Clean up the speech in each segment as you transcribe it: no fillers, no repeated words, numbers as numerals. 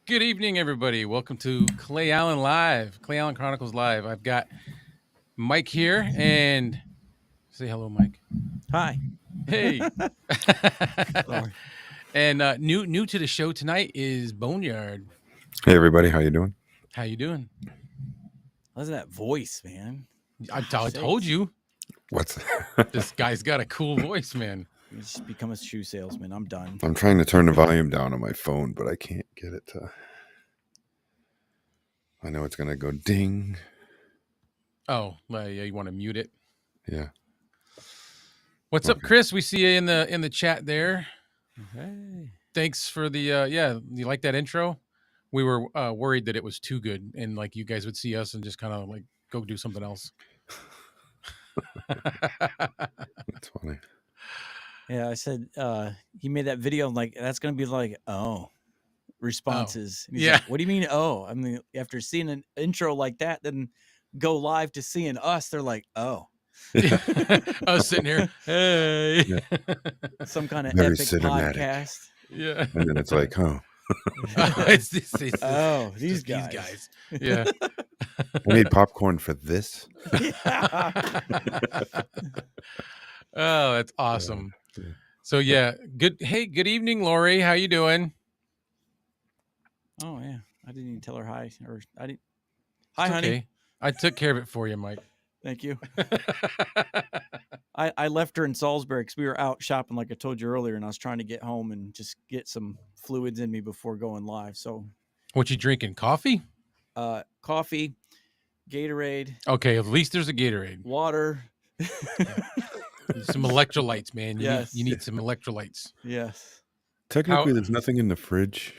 Good evening, everybody. Welcome to Clay Allen Live, Clay Allen Chronicles Live. I've got Mike here, and say hello, Mike. Hi. Hey. Sorry. And new to the show tonight is Boneyard. Hey everybody, how you doing? How you doing? Listen to that voice, man. I Gosh told sakes. you What's this guy's got a cool voice, man. You just become a shoe salesman. I'm done. I'm trying to turn the volume down on my phone, but I can't get it to. I know it's gonna go ding. Oh, well, yeah, you want to mute it? Yeah. What's up, Chris? We see you in the chat there. Hey. Thanks for the yeah. You like that intro? We were worried that it was too good, and like you guys would see us and just kind of like go do something else. That's funny. Yeah, I said he made that video. I'm like, that's gonna be like, responses. And he's yeah. like, what do you mean? Oh, I mean, after seeing an intro like that, then go live to seeing us. They're like, oh. I was sitting here, hey, Yeah. Some kind of Very epic cinematic. podcast. Yeah. And then it's like, huh? it's these just guys. These guys. Yeah. I made popcorn for this. Oh, that's awesome. Yeah. So yeah, good. Hey, good evening, Lori. How you doing? Oh yeah, I didn't even tell her hi, or I didn't. Hi, It's honey. okay. I took care of it for you, Mike. Thank you. I left her in Salisbury because we were out shopping, like I told you earlier, and I was trying to get home and just get some fluids in me before going live. So, What you drinking? Coffee? Coffee, Gatorade. Okay, at least there's a Gatorade. Water. Some electrolytes, man. Yes. You need some electrolytes. Yes. Technically, there's nothing in the fridge.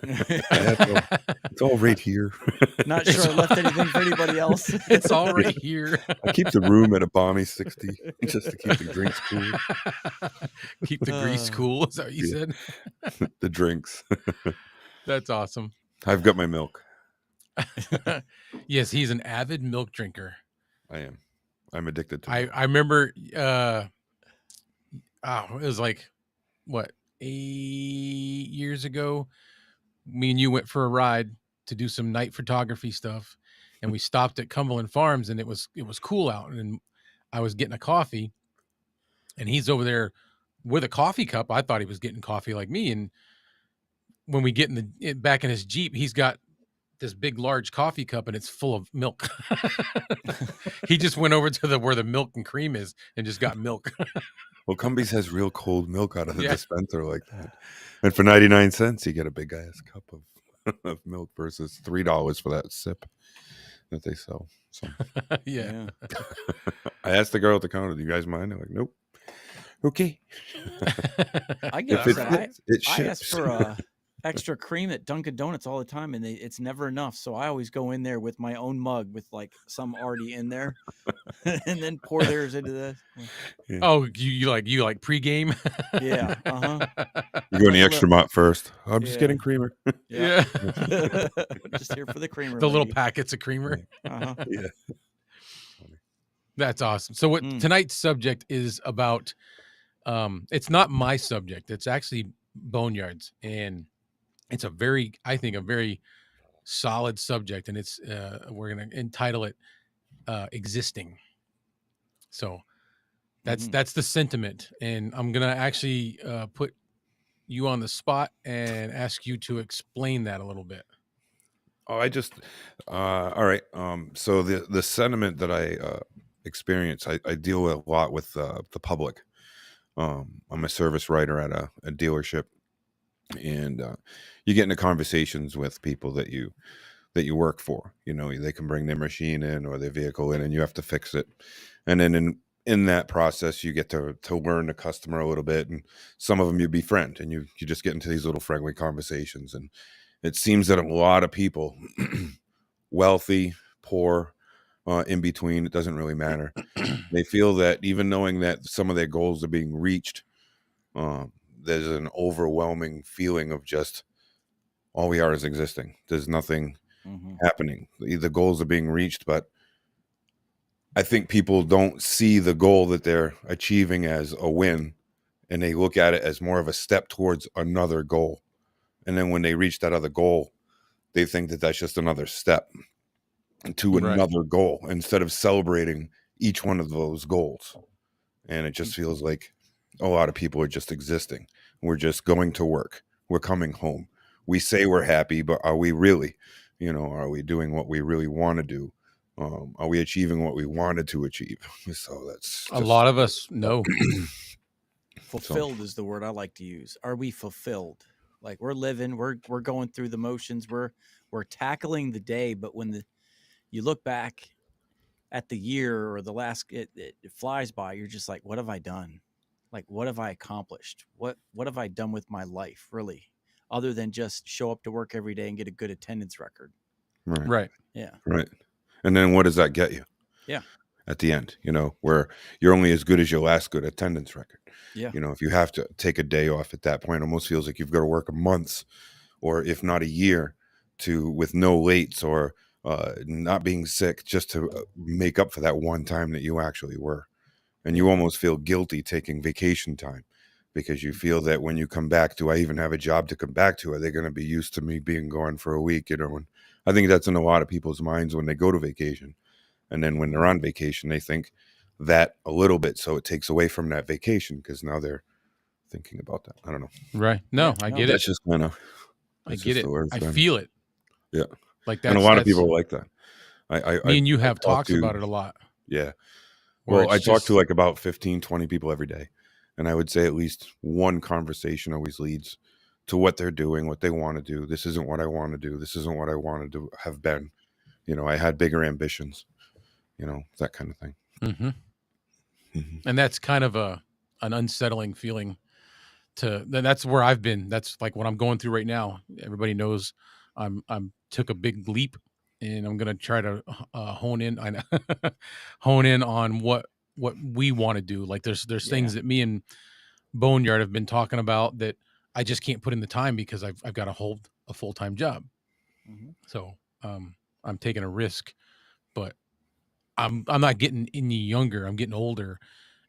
It's all right here. Not sure I left anything for anybody else. It's all right here. I keep the room at a balmy 60 just to keep the drinks cool. Keep the grease cool. Is that what you said? The drinks. That's awesome. I've got my milk. Yes, he's an avid milk drinker. I am. I'm addicted to I remember it was like what, 8 years ago, me and you went for a ride to do some night photography stuff, and we stopped at Cumberland Farms, and it was cool out, and I was getting a coffee, and he's over there with a coffee cup. I thought he was getting coffee like me, and when we get back in his Jeep, he's got this big large coffee cup and it's full of milk. He just went over to where the milk and cream is and just got milk. Well, Cumbies has real cold milk out of the dispenser like that. And for 99 cents, you get a big ass cup of milk versus $3 for that sip that they sell. So yeah. I asked the girl at the counter, do you guys mind? They're like, nope. Okay. I guess it I ask for extra cream at Dunkin' Donuts all the time, and it's never enough. So I always go in there with my own mug with like some already in there, and then pour theirs into this. Yeah. Oh, you like pregame? Yeah. You go in the extra mott first. I'm just getting creamer. Yeah. Just here for the creamer. The little packets of creamer. Yeah. That's awesome. So what tonight's subject is about, it's not my subject. It's actually Boneyard's, and it's I think a very solid subject, and it's we're going to entitle it Existing. So that's the sentiment, and I'm going to actually put you on the spot and ask you to explain that a little bit. Oh, all right. So the sentiment that I experience, I deal a lot with the public. I'm a service writer at a dealership, and you get into conversations with people that you work for. You know, they can bring their machine in or their vehicle in, and you have to fix it. And then in that process, you get to learn the customer a little bit, and some of them you befriend, and you just get into these little friendly conversations. And it seems that a lot of people, wealthy, poor, in between, it doesn't really matter. They feel that even knowing that some of their goals are being reached, there's an overwhelming feeling of just all we are is existing. There's nothing happening. The goals are being reached, but I think people don't see the goal that they're achieving as a win, and they look at it as more of a step towards another goal. And then when they reach that other goal, they think that that's just another step to Right. another goal instead of celebrating each one of those goals. And it just feels like a lot of people are just existing. We're just going to work. We're coming home. We say we're happy, but are we really? Are we doing what we really want to do? Are we achieving what we wanted to achieve? So that's A just lot of us know. Fulfilled is the word I like to use. Are we fulfilled? Like we're living, we're going through the motions, we're tackling the day, but when you look back at the year or the last, it flies by. You're just like, what have I done? Like, what have I accomplished? What have I done with my life, really, other than just show up to work every day and get a good attendance record? right. Right. Yeah. Right. And then what does that get you? Yeah. At the end, where you're only as good as your last good attendance record. Yeah. If you have to take a day off at that point, it almost feels like you've got to work a month or if not a year with no lates or not being sick just to make up for that one time that you actually were. And you almost feel guilty taking vacation time because you feel that when you come back, do I even have a job to come back to? Are they going to be used to me being gone for a week? And I think that's in a lot of people's minds when they go to vacation. And then when they're on vacation, they think that a little bit. So it takes away from that vacation because now they're thinking about that. I don't know. Right. No, Yeah, I no. get That's it. just kind of, I get it. I feel feel it. Yeah. Like And a that's lot of people are like that. me and you have talk talks to- about it a lot. Yeah. where Well, I it's talk just- to like about 15, 20 people every day. And I would say at least one conversation always leads to what they're doing, what they want to do. This isn't what I want to do. This isn't what I wanted to have been. I had bigger ambitions, that kind of thing. And that's kind of an unsettling feeling that's where I've been. That's like what I'm going through right now. Everybody knows I'm took a big leap and I'm going to try to hone in on what we want to do. Like there's things that me and Boneyard have been talking about that I just can't put in the time because I've got to hold a full-time job. So I'm taking a risk, but I'm not getting any younger. I'm getting older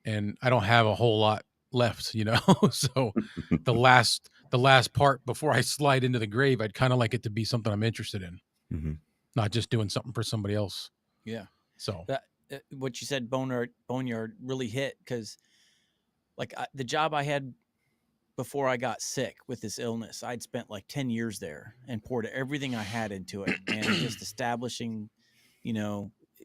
and I don't have a whole lot left, So the last part before I slide into the grave, I'd kind of like it to be something I'm interested in, not just doing something for somebody else. Yeah. So that what you said, Boneyard really hit because, like the job I had before I got sick with this illness, I'd spent like 10 years there and poured everything I had into it, and just establishing,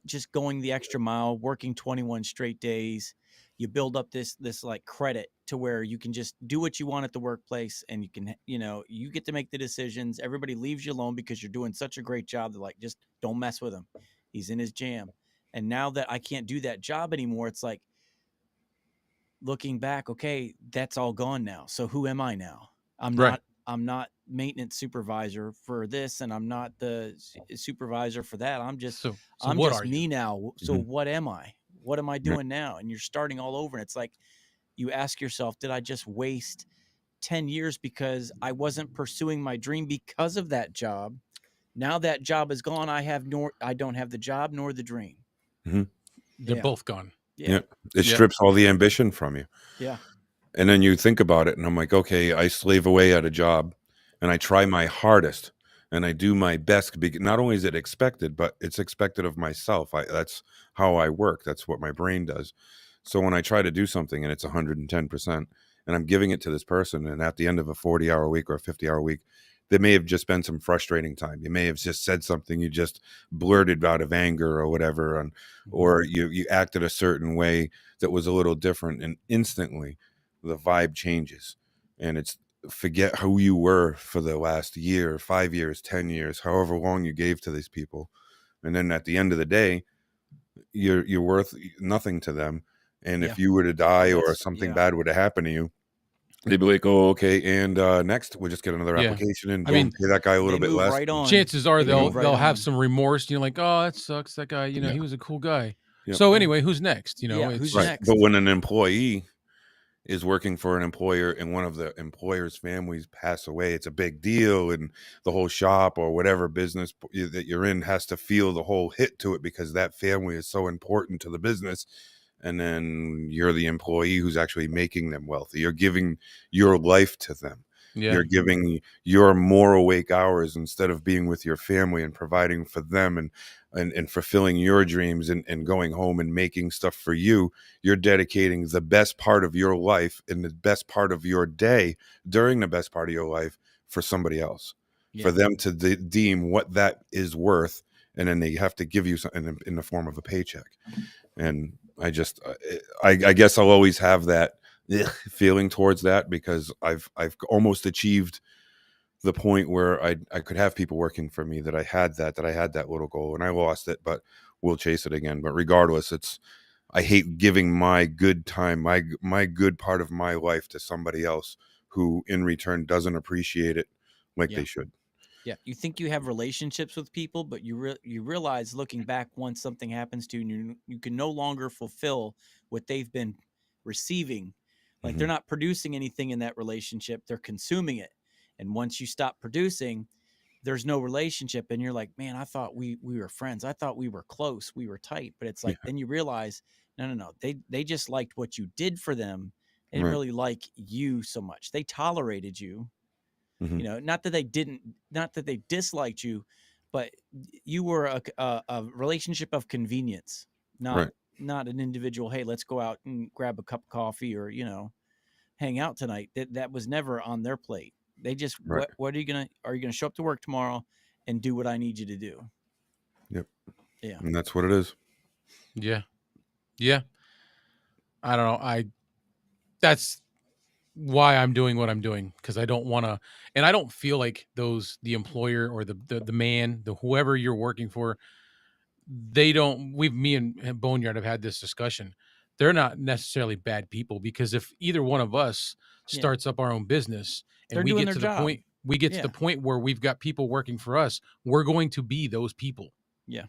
just going the extra mile, working 21 straight days. You build up this like credit to where you can just do what you want at the workplace, and you can, you get to make the decisions. Everybody leaves you alone because you're doing such a great job. They're like, just don't mess with him. He's in his jam. And now that I can't do that job anymore, it's like looking back, okay, that's all gone now. So who am I now? I'm not maintenance supervisor for this, and I'm not the supervisor for that. I'm just I'm what just are me you? now. So what am I? What am I doing now? And you're starting all over. And it's like you ask yourself, did I just waste 10 years because I wasn't pursuing my dream because of that job? Now that job is gone. I don't have the job nor the dream. They're both gone. Yeah. It strips all the ambition from you. Yeah. And then you think about it and I'm like, okay, I slave away at a job and I try my hardest and I do my best. Not only is it expected, but it's expected of myself. That's how I work. That's what my brain does. So when I try to do something and it's 110% and I'm giving it to this person, and at the end of a 40-hour week or a 50-hour week, there may have just been some frustrating time. You may have just said something you just blurted out of anger or whatever, or you acted a certain way that was a little different, and instantly the vibe changes. And it's forget who you were for the last year, 5 years, 10 years, however long you gave to these people. And then at the end of the day, you're worth nothing to them. And if you were to die or something bad would have happened to you, they'd be like, oh, okay, and next we'll just get another application and pay that guy a little bit less. Right on. Chances are they'll right have on. some remorse. You're like, oh, that sucks. That guy, he was a cool guy. Yeah. So anyway, who's next? Who's right. next? But when an employee is working for an employer and one of the employer's families pass away, it's a big deal, and the whole shop or whatever business that you're in has to feel the whole hit to it because that family is so important to the business. And then you're the employee who's actually making them wealthy. You're giving your life to them. Yeah. You're giving your more awake hours instead of being with your family and providing for them and fulfilling your dreams and going home and making stuff for you. You're dedicating the best part of your life and the best part of your day during the best part of your life for somebody else, for Yeah. them to deem what that is worth. And then they have to give you something in the form of a paycheck. And I just, I guess I'll always have that feeling towards that, because I've almost achieved the point where I could have people working for me, that I had that little goal, and I lost it, but we'll chase it again. But regardless, I hate giving my good time, my good part of my life to somebody else who in return doesn't appreciate it like Yeah. they should. Yeah, you think you have relationships with people, but you realize looking back, once something happens to you, and you can no longer fulfill what they've been receiving. Like they're Mhm. not producing anything in that relationship; they're consuming it. And once you stop producing, there's no relationship, and you're like, man, I thought we were friends. I thought we were close, we were tight. But it's Yeah, like then you realize, no. They just liked what you did for them. They didn't right. really like you so much. They tolerated you, Mhm. not that they didn't, not that they disliked you, but you were a relationship of convenience, not Right. not an individual. Hey, let's go out and grab a cup of coffee, or hang out tonight. That was never on their plate. They just, Right. what are you gonna show up to work tomorrow and do what I need you to do? Yep. Yeah. And that's what it is. Yeah. Yeah. I don't know. That's why I'm doing what I'm doing, because I don't want to, and I don't feel like the employer or the man, the whoever you're working for, they don't. Me and Boneyard have had this discussion. They're not necessarily bad people, because if either one of us Yeah, starts up our own business and they're doing their job. we get to the Yeah. point where we've got people working for us, we're going to be those people. Yeah.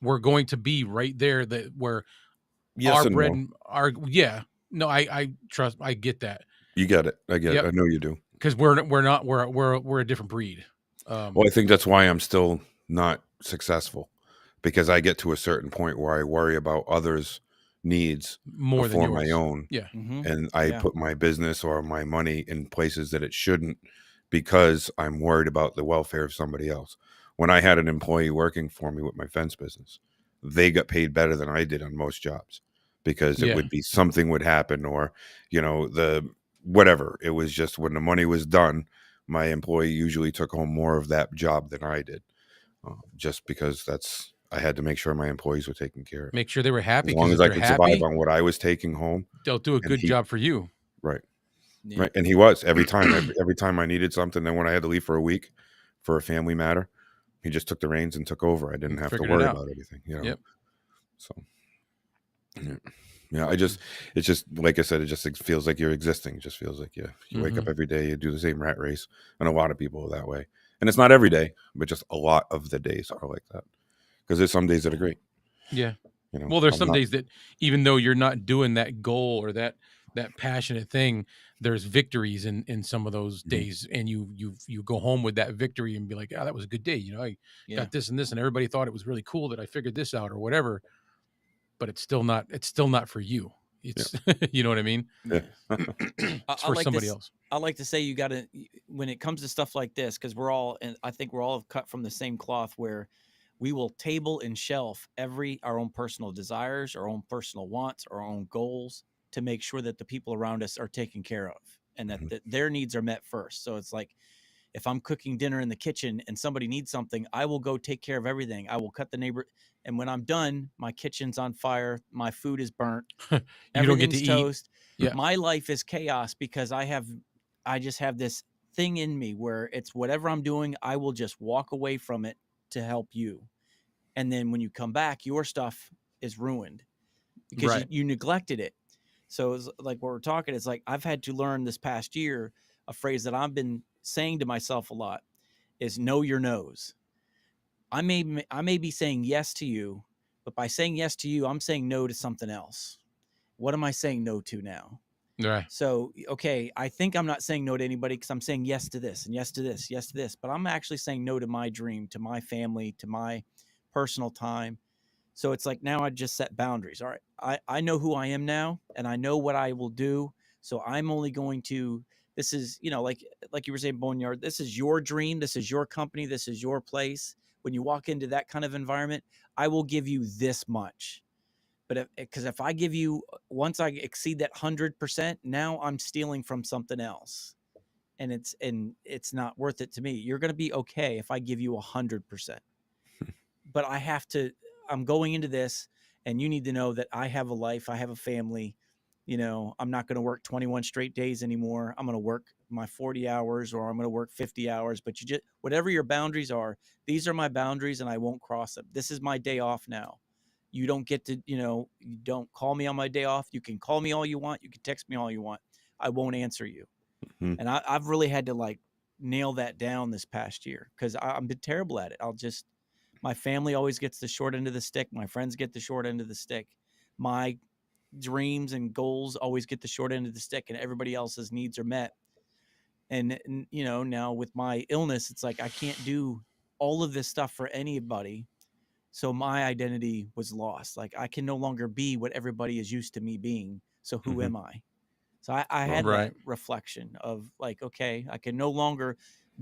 We're going to be right there, that where Yes our and bread no. and our, yeah. No, I trust, I get that. You get it. I get it. Yep. I know you do. Because we're not, we're a different breed. Well, I think that's why I'm still not successful, because I get to a certain point where I worry about others' needs More than before my yours. own, Yeah. Mm-hmm. and I Yeah. put my business or my money in places that it shouldn't, because I'm worried about the welfare of somebody else. When I had an employee working for me with my fence business, they got paid better than I did on most jobs, because it Yeah. would be something would happen, or the whatever. It was just when the money was done, my employee usually took home more of that job than I did, just because I had to make sure my employees were taken care of. Make sure they were happy, As because long as if I they're could survive happy, on what I was taking home, they'll do a and good he job for you. right, Yeah. right, and he was every time, every time I needed something. Then when I had to leave for a week for a family matter, he just took the reins and took over. I didn't And have to figured it worry out. about everything, Yep. So yeah, yeah. It's just like I said. It feels like you're existing. It just feels like you wake up Mhm. every day, you do the same rat race, and a lot of people are that way. And it's not every day, but just a lot of the days are like that. Because there's some days that are great. Yeah. Well, there's I'm some not. days that, even though you're not doing that goal or that passionate thing, there's victories in some of those Mhm. days, and you go home with that victory and be like, "Oh, that was a good day. I Yeah. got this and this, and everybody thought it was really cool that I figured this out or whatever." But it's still not for you. Yeah, It's you know what I mean? yeah. Yeah. It's I for like somebody this. else. I like to say, you got to, when it comes to stuff like this, because we're all, and I think we're all cut from the same cloth, where we will table and shelf our own personal desires, our own personal wants, our own goals, to make sure that the people around us are taken care of, and that Mhm. their needs are met first. So it's like, if I'm cooking dinner in the kitchen and somebody needs something, I will go take care of everything. I will cut the neighbor. And when I'm done, my kitchen's on fire, my food is burnt, You don't get to everything's eat. toast. Yeah. My life is chaos, because I just have this thing in me where it's whatever I'm doing, I will just walk away from it to help you. And then when you come back, your stuff is ruined because Right. you neglected it. So it's like what we're talking, it's like I've had to learn this past year a phrase that I've been saying to myself a lot is know your no's. I may be saying yes to you, but by saying yes to you, I'm saying no to something else. What am I saying no to now? Right. So, okay, I think I'm not saying no to anybody because I'm saying yes to this and yes to this, yes to this, but I'm actually saying no to my dream, to my family, to my personal time. So it's like now I just set boundaries. All right, I know who I am now, and I know what I will do. So I'm only going to This is, like you were saying, Boneyard, this is your dream. This is your company. This is your place. When you walk into that kind of environment, I will give you this much. But because if I give you, once I exceed that 100%, now I'm stealing from something else. And it's not worth it to me. You're going to be okay if I give you 100%. But I'm going into this, and you need to know that I have a life. I have a family. I'm not going to work 21 straight days anymore. I'm going to work my 40 hours, or I'm going to work 50 hours, but whatever your boundaries are, these are my boundaries, and I won't cross them. This is my day off now. You don't get to, you don't call me on my day off. You can call me all you want. You can text me all you want. I won't answer you. Mhm. And I've really had to nail that down this past year, because I've been terrible at it. My family always gets the short end of the stick. My friends get the short end of the stick. My dreams and goals always get the short end of the stick, and everybody else's needs are met. And now with my illness, it's like I can't do all of this stuff for anybody. So my identity was lost. Like, I can no longer be what everybody is used to me being. So who am I? So I had Right. that reflection of like, okay, I can no longer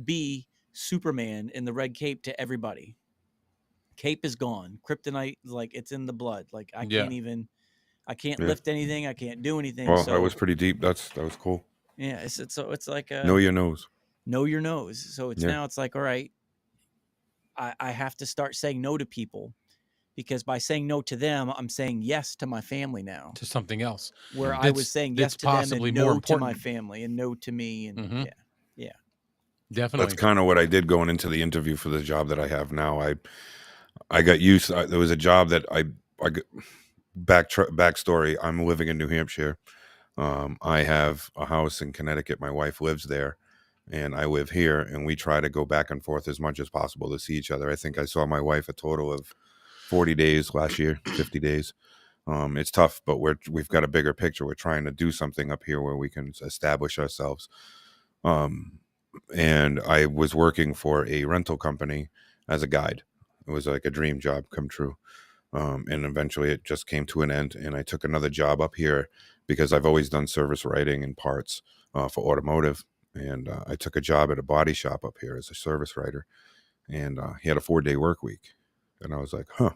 be Superman in the red cape to everybody. Cape is gone. Kryptonite, like, it's in the blood. Like, I Yeah. can't Yeah. lift anything. I can't do anything. Well, that So was pretty deep. That was cool. yeah, it's like Know your nose. know your nose. So Yeah. it's like, all right, I have to start saying no to people, because by saying no to them, I'm saying yes to my family now. To something else. Where I That's- was saying that's yes to them possibly and more no to my important. family and no to me. And Mhm. yeah. Definitely. That's kind of what I did going into the interview for the job that I have now. I got used. There was a job that I backstory. I'm living in New Hampshire. I have a house in Connecticut. My wife lives there, and I live here. And we try to go back and forth as much as possible to see each other. I think I saw my wife a total of 40 days last year, 50 days. It's tough, but we've got a bigger picture. We're trying to do something up here where we can establish ourselves. And I was working for a rental company as a guide. It was like a dream job come true. And eventually it just came to an end, and I took another job up here because I've always done service writing and parts for automotive. And I took a job at a body shop up here as a service writer, and he had a 4-day work week. And I was like, huh.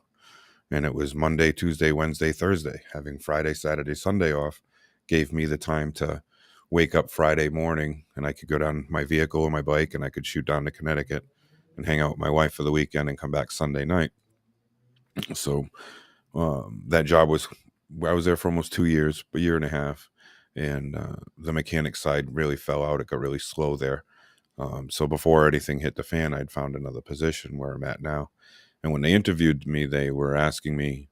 And it was Monday, Tuesday, Wednesday, Thursday. Having Friday, Saturday, Sunday off gave me the time to wake up Friday morning, and I could go down my vehicle or my bike, and I could shoot down to Connecticut and hang out with my wife for the weekend and come back Sunday night. So that job I was there for almost 2 years, a year and a half. And the mechanic side really fell out. It got really slow there. So before anything hit the fan, I'd found another position where I'm at now. And when they interviewed me, they were asking me,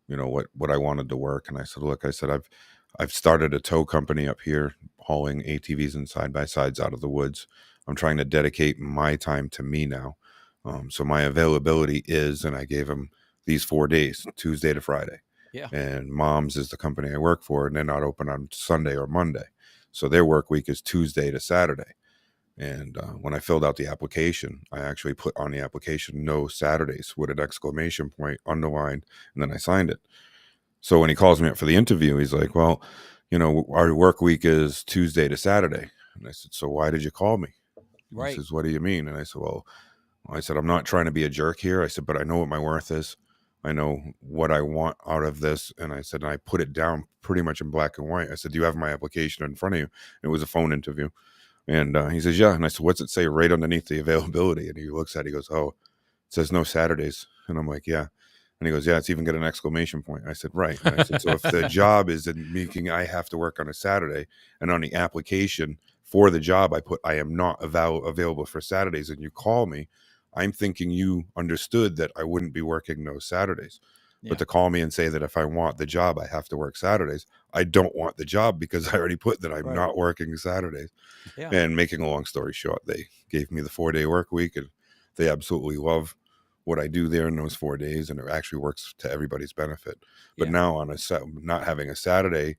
what I wanted to work. And I said, look, I've started a tow company up here, hauling ATVs and side-by-sides out of the woods. I'm trying to dedicate my time to me now. So my availability is, and I gave them these 4 days, Tuesday to Friday. Yeah. And Mom's is the company I work for, and they're not open on Sunday or Monday. So their work week is Tuesday to Saturday. And when I filled out the application, I actually put on the application no Saturdays with an exclamation point underlined, and then I signed it. So when he calls me up for the interview, he's like, well, our work week is Tuesday to Saturday. And I said, so why did you call me? Right. He says, what do you mean? And I said, well, I said, I'm not trying to be a jerk here. I said, but I know what my worth is. I know what I want out of this. And I said, and I put it down pretty much in black and white. I said, do you have my application in front of you? And it was a phone interview. And he says, yeah. And I said, what's it say right underneath the availability? And he looks at it, he goes, oh, it says no Saturdays. And I'm like, yeah. And he goes, yeah, it's even got an exclamation point. I said, right. And I said, so if the job is in making I have to work on a Saturday, and on the application for the job I put I am not available for Saturdays, and you call me, I'm thinking you understood that I wouldn't be working those Saturdays. Yeah. But to call me and say that if I want the job, I have to work Saturdays, I don't want the job because I already put that I'm Right. not working Saturdays. Yeah. And making a long story short, they gave me the 4-day work week, and they absolutely love what I do there in those 4 days. And it actually works to everybody's benefit. But Yeah. now not having a Saturday,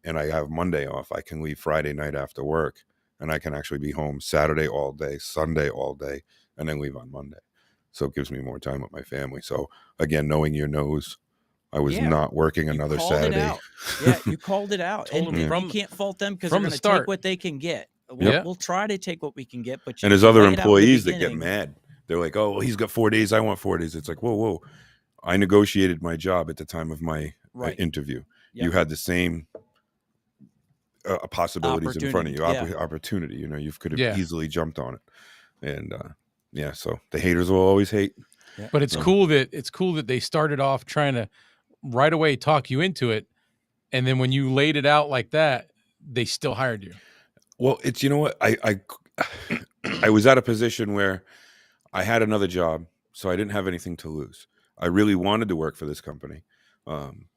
and I have Monday off, I can leave Friday night after work, and I can actually be home Saturday all day, Sunday all day, and then leave on Monday. So it gives me more time with my family. So again, knowing your nose, I was not working another Saturday. Out. Yeah, you called it out. And you can't fault them because they're going to take what they can get. We'll try to take what we can get, but and there's other employees that get mad. They're like, "Oh, well, he's got 4 days. I want 4 days." It's like, whoa. I negotiated my job at the time of my interview. Yep. You had the same possibilities in front of you, opportunity. You know, you could have easily jumped on it. And so the haters will always hate. Yeah. But it's cool that they started off trying to right away talk you into it, and then when you laid it out like that, they still hired you. Well, it's, you know what, I was at a position where I had another job, so I didn't have anything to lose. I really wanted to work for this company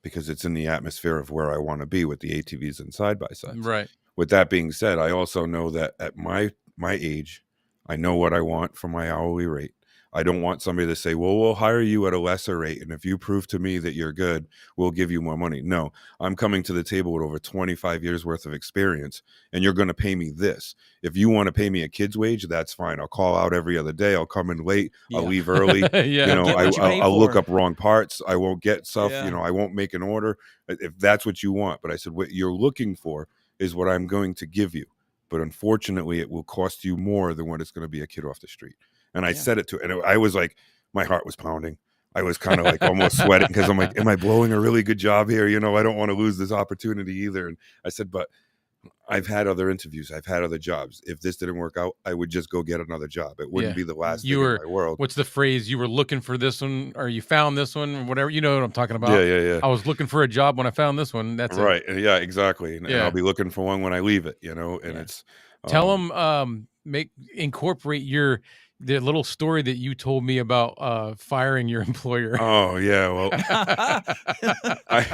because it's in the atmosphere of where I want to be with the ATVs and side-by-sides. Right. With that being said, I also know that at my age, I know what I want for my hourly rate. I don't want somebody to say, well, we'll hire you at a lesser rate, and if you prove to me that you're good, we'll give you more money. No, I'm coming to the table with over 25 years worth of experience, and you're going to pay me this. If you want to pay me a kid's wage, that's fine. I'll call out every other day. I'll come in late. I'll leave early. You know, I'll look up wrong parts. I won't get stuff. You know, I won't make an order if that's what you want. But I said, what you're looking for is what I'm going to give you. But unfortunately, it will cost you more than what it's going to be a kid off the street. And I said it to, and I was like, my heart was pounding. I was kind of like almost sweating because I'm like, am I blowing a really good job here? You know, I don't want to lose this opportunity either. And I said, but I've had other interviews. I've had other jobs. If this didn't work out, I would just go get another job. It wouldn't be the last thing in my world. What's the phrase? You were looking for this one, or you found this one, or whatever. You know what I'm talking about? Yeah. I was looking for a job when I found this one. That's right. Yeah, exactly. And I'll be looking for one when I leave it, you know, and it's. Tell them, incorporate the little story that you told me about firing your employer. Oh yeah, well, I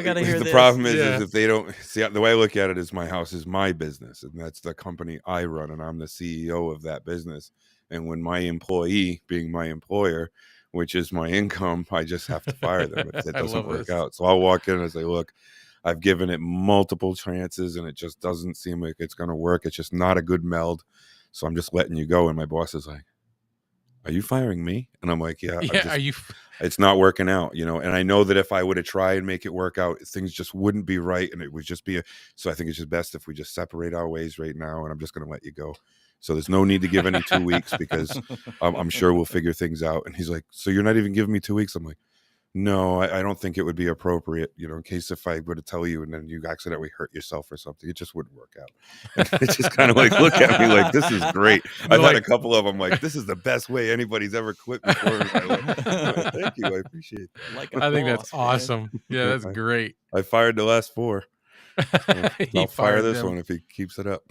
gotta hear the this. problem is if they don't see, the way I look at it is my house is my business, and that's the company I run, and I'm the CEO of that business. And when my employee, being my employer, which is my income, I just have to fire them if it doesn't work out. So I'll walk in and say, look, I've given it multiple chances and it just doesn't seem like it's going to work. It's just not a good meld. So I'm just letting you go. And my boss is like, are you firing me? And I'm like, yeah. It's not working out, you know? And I know that if I were to try and make it work out, things just wouldn't be right. And it would just be so I think it's just best if we just separate our ways right now. And I'm just going to let you go. So there's no need to give any 2 weeks because I'm sure we'll figure things out. And he's like, so you're not even giving me 2 weeks? I'm like, no, I don't think it would be appropriate, you know, in case if I were to tell you and then you accidentally hurt yourself or something, it just wouldn't work out. And it's just kind of like, look at me like, this is great. I've had a couple of them like, this is the best way anybody's ever quit before in my life. Thank you. I appreciate it. I think that's awesome. Yeah, that's great. I fired the last 4. I'll fire this one if he keeps it up.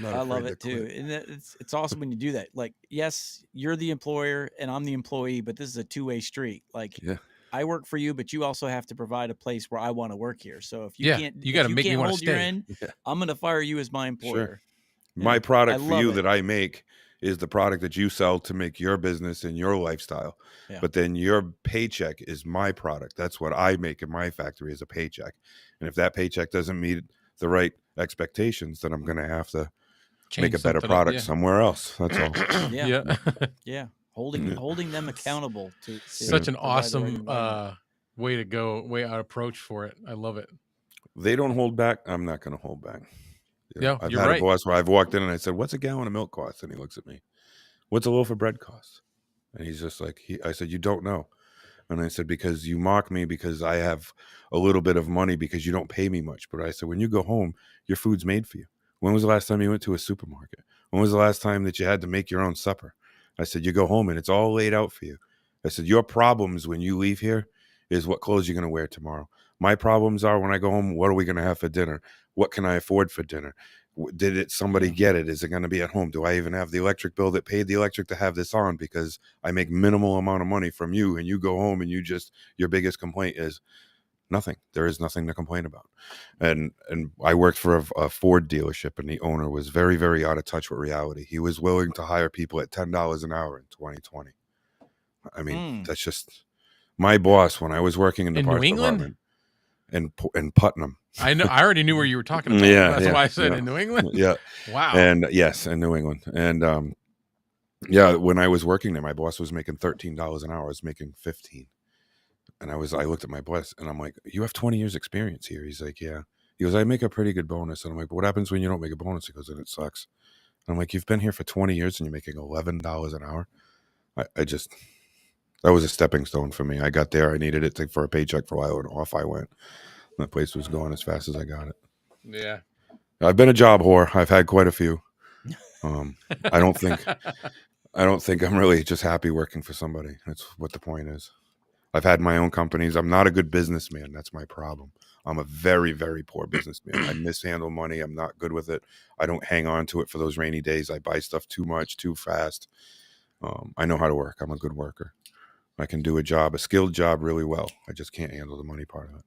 I love it too. And it's awesome when you do that. Like, yes, you're the employer and I'm the employee, but this is a two-way street. Like, I work for you, but you also have to provide a place where I want to work here. So if you can't, you got to make me want to stay. End, I'm going to fire you as my employer. Sure. My product for you that I make is the product that you sell to make your business and your lifestyle. Yeah. But then your paycheck is my product. That's what I make in my factory is a paycheck. And if that paycheck doesn't meet the right expectations, then I'm going to have to make a better product somewhere else. That's all. Yeah. Holding them accountable to such an awesome way to go, approach for it. I love it. They don't hold back. I'm not going to hold back. I've had a boss where I've walked in and I said, what's a gallon of milk cost? And he looks at me, what's a loaf of bread cost? And he's just like, I said, you don't know. And I said, because you mock me because I have a little bit of money because you don't pay me much. But I said, when you go home, your food's made for you. When was the last time you went to a supermarket? When was the last time that you had to make your own supper? I said, you go home and it's all laid out for you. I said, your problems when you leave here is what clothes you're going to wear tomorrow. My problems are when I go home, what are we going to have for dinner? What can I afford for dinner? Did somebody get it? Is it going to be at home? Do I even have the electric bill that paid the electric to have this on? Because I make minimal amount of money from you and you go home and your biggest complaint is nothing. There is nothing to complain about. And I worked for a Ford dealership and the owner was very, very out of touch with reality. He was willing to hire people at $10 an hour in 2020. I mean, that's just my boss when I was working in the parts department. In Putnam. I know. I already knew where you were talking about. That's why I said in New England. Yeah. Wow. And yes, in New England. And Yeah, when I was working there, my boss was making $13 an hour. I was making 15. And I looked at my boss and I'm like, you have 20 years experience here. He's like, yeah. He goes, I make a pretty good bonus. And I'm like, but what happens when you don't make a bonus? He goes, and it sucks. And I'm like, you've been here for 20 years and you're making $11 an hour. I just, that was a stepping stone for me. I got there. I needed it for a paycheck for a while and off I went. And the place was going as fast as I got it. Yeah. I've been a job whore. I've had quite a few. I don't think I'm really just happy working for somebody. That's what the point is. I've had my own companies. I'm not a good businessman. That's my problem. I'm a very, very poor businessman. I mishandle money. I'm not good with it. I don't hang on to it for those rainy days. I buy stuff too much, too fast. I know how to work. I'm a good worker. I can do a skilled job really well. I just can't handle the money part of it.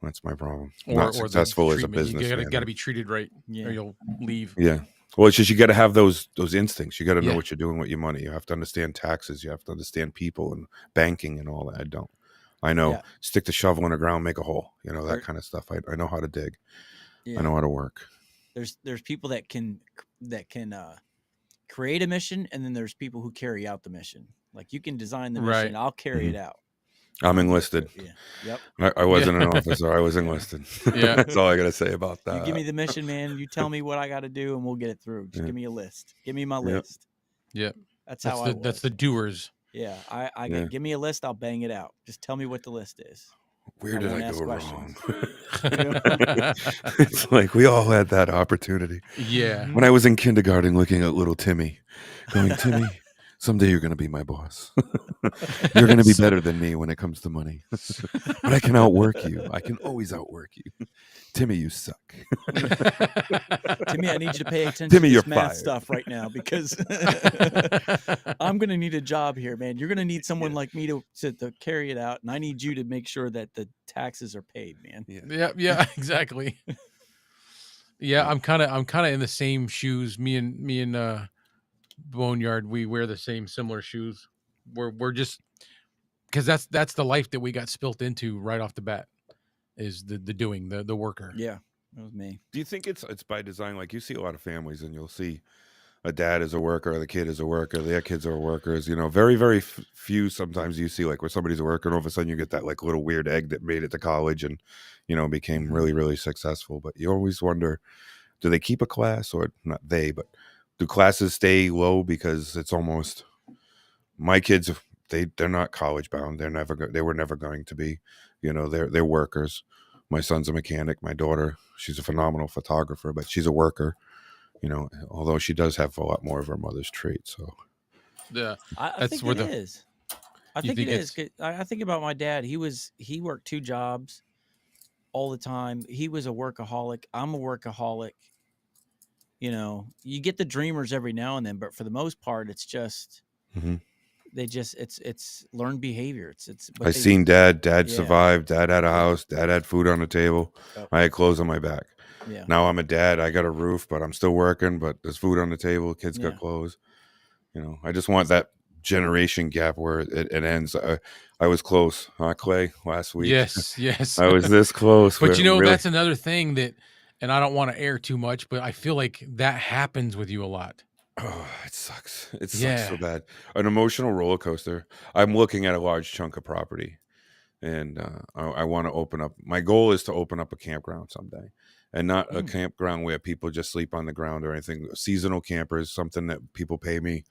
That's my problem. Not successful as a businessman. You got to be treated right, Yeah. or you'll leave. Yeah. Well, it's just you got to have those instincts. You got to know Yeah. what you're doing with your money. You have to understand taxes. You have to understand people and banking and all that. I don't. I know. Yeah. Stick the shovel in the ground, make a hole. You know, that kind of stuff. I know how to dig. Yeah. I know how to work. There's people that can create a mission, and then there's people who carry out the mission. Like you can design the mission, Right. I'll carry it out. I'm enlisted. Yeah. Yep. I wasn't an officer. I was enlisted. Yeah. That's all I got to say about that. You give me the mission, man. You tell me what I got to do, and we'll get it through. Just give me a list. Give me my list. Yep. That's how I was. That's the doers. Yeah. Give me a list. I'll bang it out. Just tell me what the list is. Where did I go wrong? Yeah. It's like we all had that opportunity. Yeah. When I was in kindergarten looking at little Timmy, going, Timmy, someday you're going to be my boss. You're going to be better than me when it comes to money. But I can outwork you. I can always outwork you. Timmy, you suck. Timmy, I need you to pay attention Timmy, to you're this math fired. stuff right now because I'm going to need a job here, man. You're going to need someone like me to carry it out, and I need you to make sure that the taxes are paid, man. Yeah, exactly. Yeah, I'm kind of in the same shoes. Me and Boneyard, we wear the similar shoes. We're just because that's the life that we got spilt into right off the bat, is the worker. Yeah, that was me. Do you think it's by design? Like you see a lot of families, and you'll see a dad is a worker, the kid is a worker, their kids are workers. You know, very, very few. Sometimes you see like where somebody's a worker, and all of a sudden you get that like little weird egg that made it to college and became really, really successful. But you always wonder, do they keep a class, or not they, but do classes stay low because it's almost my kids? They're not college bound. They were never going to be. They're workers. My son's a mechanic. My daughter, she's a phenomenal photographer, but she's a worker. Although she does have a lot more of her mother's traits. So yeah, I think it is. I think it is. I think about my dad. He worked 2 jobs all the time. He was a workaholic. I'm a workaholic. You get the dreamers every now and then, but for the most part, it's just it's learned behavior. I seen dad survived. Dad had a house. Dad had food on the table. Yep. I had clothes on my back. Yeah. Now I'm a dad. I got a roof, but I'm still working. But there's food on the table. Kids got clothes. I just want that generation gap where it ends. I was close, Clay, last week. Yes. I was this close. But really... that's another thing that, and I don't want to air too much, but I feel like that happens with you a lot. Oh, it sucks. It sucks so bad. An emotional roller coaster. I'm looking at a large chunk of property, and I want to open up. My goal is to open up a campground someday, and not a campground where people just sleep on the ground or anything. Seasonal campers, something that people pay me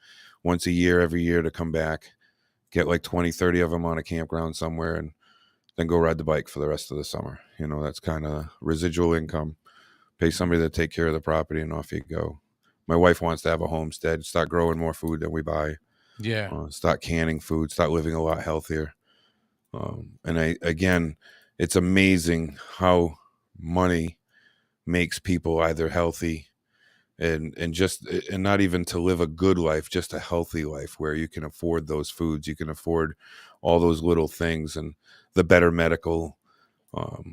once a year, every year to come back, get like 20, 30 of them on a campground somewhere, and then go ride the bike for the rest of the summer. That's kind of residual income. Pay somebody to take care of the property, and off you go. My wife wants to have a homestead, start growing more food than we buy. Yeah. Start canning food, start living a lot healthier. And it's amazing how money makes people either healthy and not even to live a good life, just a healthy life where you can afford those foods, you can afford all those little things, and the better medical.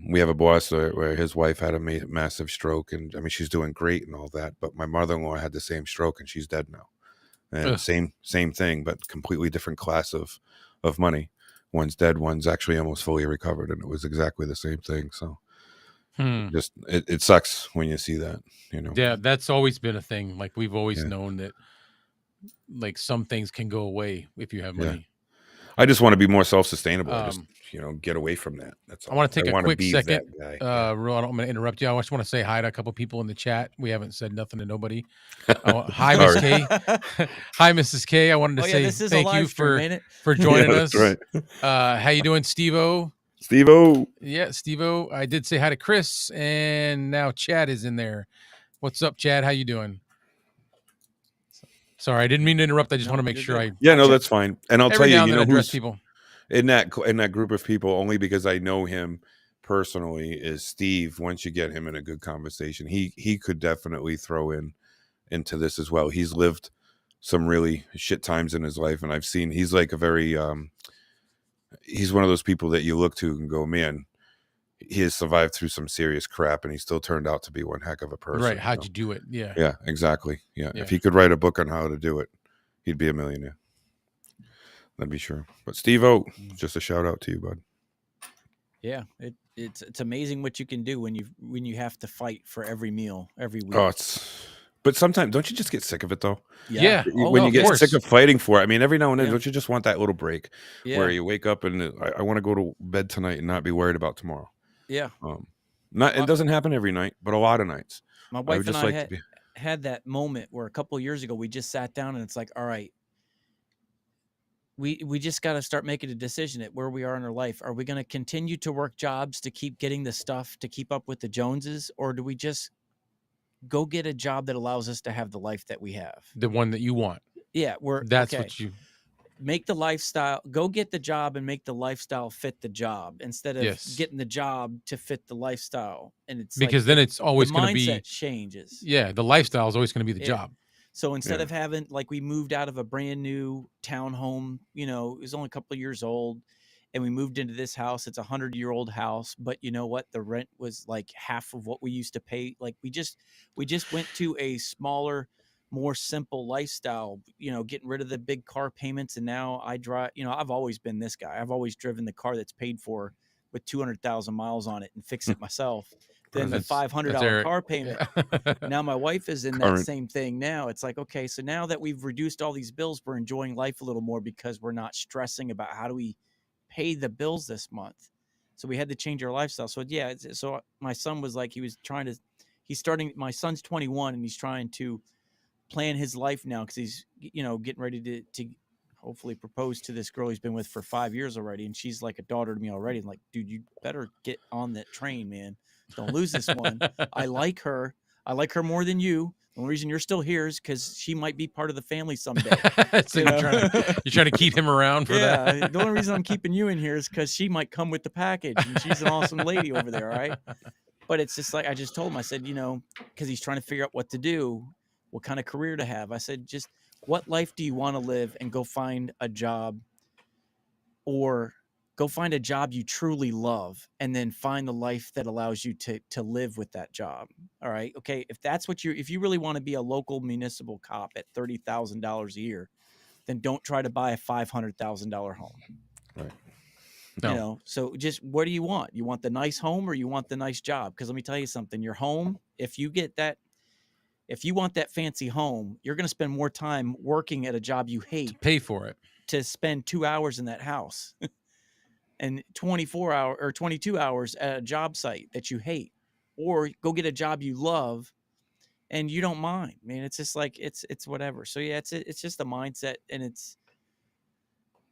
We have a boss where his wife had a massive stroke, and I mean she's doing great and all that, but my mother-in-law had the same stroke and she's dead now. And same thing, but completely different class of money. One's dead, one's actually almost fully recovered, and it was exactly the same thing. So just it sucks when you see that. Yeah, that's always been a thing. Like we've always known that like some things can go away if you have Yeah. money. I just want to be more self-sustainable. I just, Um, get away from that. That's I all. want to I take a want to quick be that second. guy. Yeah. Ron, I'm going to interrupt you. I just want to say hi to a couple people in the chat. We haven't said nothing to nobody. Hi, Miss Sorry. K. Hi, Mrs. K. I wanted to Oh yeah, say this is a thank you live stream, ain't it? for Yeah, joining that's us. right. How you doing, Steve-O? Steve-O. Yeah, Steve-O. I did say hi to Chris, and now Chad is in there. What's up, Chad? How you doing? Sorry, I didn't mean to interrupt. I just No, want to make you're sure good. Yeah, no, that's fine. And I'll tell every you, now and then address who's people. in that group of people, only because I know him personally, is Steve. Once you get him in a good conversation, he could definitely throw into this as well. He's lived some really shit times in his life, and I've seen he's like a very he's one of those people that you look to and go, man, he has survived through some serious crap, and he still turned out to be one heck of a person. Right? How'd you do it? Yeah. Yeah, exactly. Yeah. Yeah. If he could write a book on how to do it, he'd be a millionaire. That'd be sure. But Steve-O, just a shout out to you, bud. Yeah, it's amazing what you can do when you have to fight for every meal every week. Oh, but sometimes don't you just get sick of it though? Yeah. When you of get course. sick of fighting for it, I mean, every now and then, Yeah. don't you just want that little break where Yeah. you wake up and I want to go to bed tonight and not be worried about tomorrow? Yeah. It doesn't happen every night, but a lot of nights. My I wife would and just I like to be. had that moment where a couple of years ago we just sat down and it's like, all right, we just got to start making a decision at where we are in our life. Are we going to continue to work jobs to keep getting the stuff to keep up with the Joneses, or do we just go get a job that allows us to have the life that we have? The one that you want. Yeah, That's okay. what you Make the lifestyle, go get the job and make the lifestyle fit the job instead of getting the job to fit the lifestyle. And it's because then it's always going to be mindset changes. Yeah, the lifestyle is always going to be the job. So instead of having, like, we moved out of a brand new townhome, it was only a couple of years old, and we moved into this house. It's a 100-year-old house, but you know what? The rent was like half of what we used to pay. Like we just went to a smaller, more simple lifestyle, getting rid of the big car payments. And now I drive, I've always been this guy. I've always driven the car that's paid for with 200,000 miles on it and fix it myself. Then the $500 car payment. Yeah. Now my wife is in that same thing now. It's like, okay, so now that we've reduced all these bills, we're enjoying life a little more because we're not stressing about how do we pay the bills this month. So we had to change our lifestyle. So yeah, so my son was like, my son's 21 and he's trying to plan his life now because he's, getting ready to hopefully propose to this girl he's been with for 5 years already. And she's like a daughter to me already. I'm like, dude, you better get on that train, man. Don't lose this one. I like her. I like her more than you. The only reason you're still here is because she might be part of the family someday. So you're trying to keep him around for that. Yeah. The only reason I'm keeping you in here is because she might come with the package and she's an awesome lady over there. All right. But it's just like, I just told him, I said, because he's trying to figure out what to do, what kind of career to have. I said, just what life do you want to live, and go find a job, or go find a job you truly love, and then find the life that allows you to live with that job. All right. Okay. If that's if you really want to be a local municipal cop at $30,000 a year, then don't try to buy a $500,000 home. Right. No. So just, what do you want? You want the nice home or you want the nice job? Because let me tell you something, your home, if you want that fancy home, you're going to spend more time working at a job you hate To pay for it. to spend 2 hours in that house and 24 hours or 22 hours at a job site that you hate, or go get a job you love and you don't mind, man. It's just like, it's whatever. So yeah, it's just a mindset, and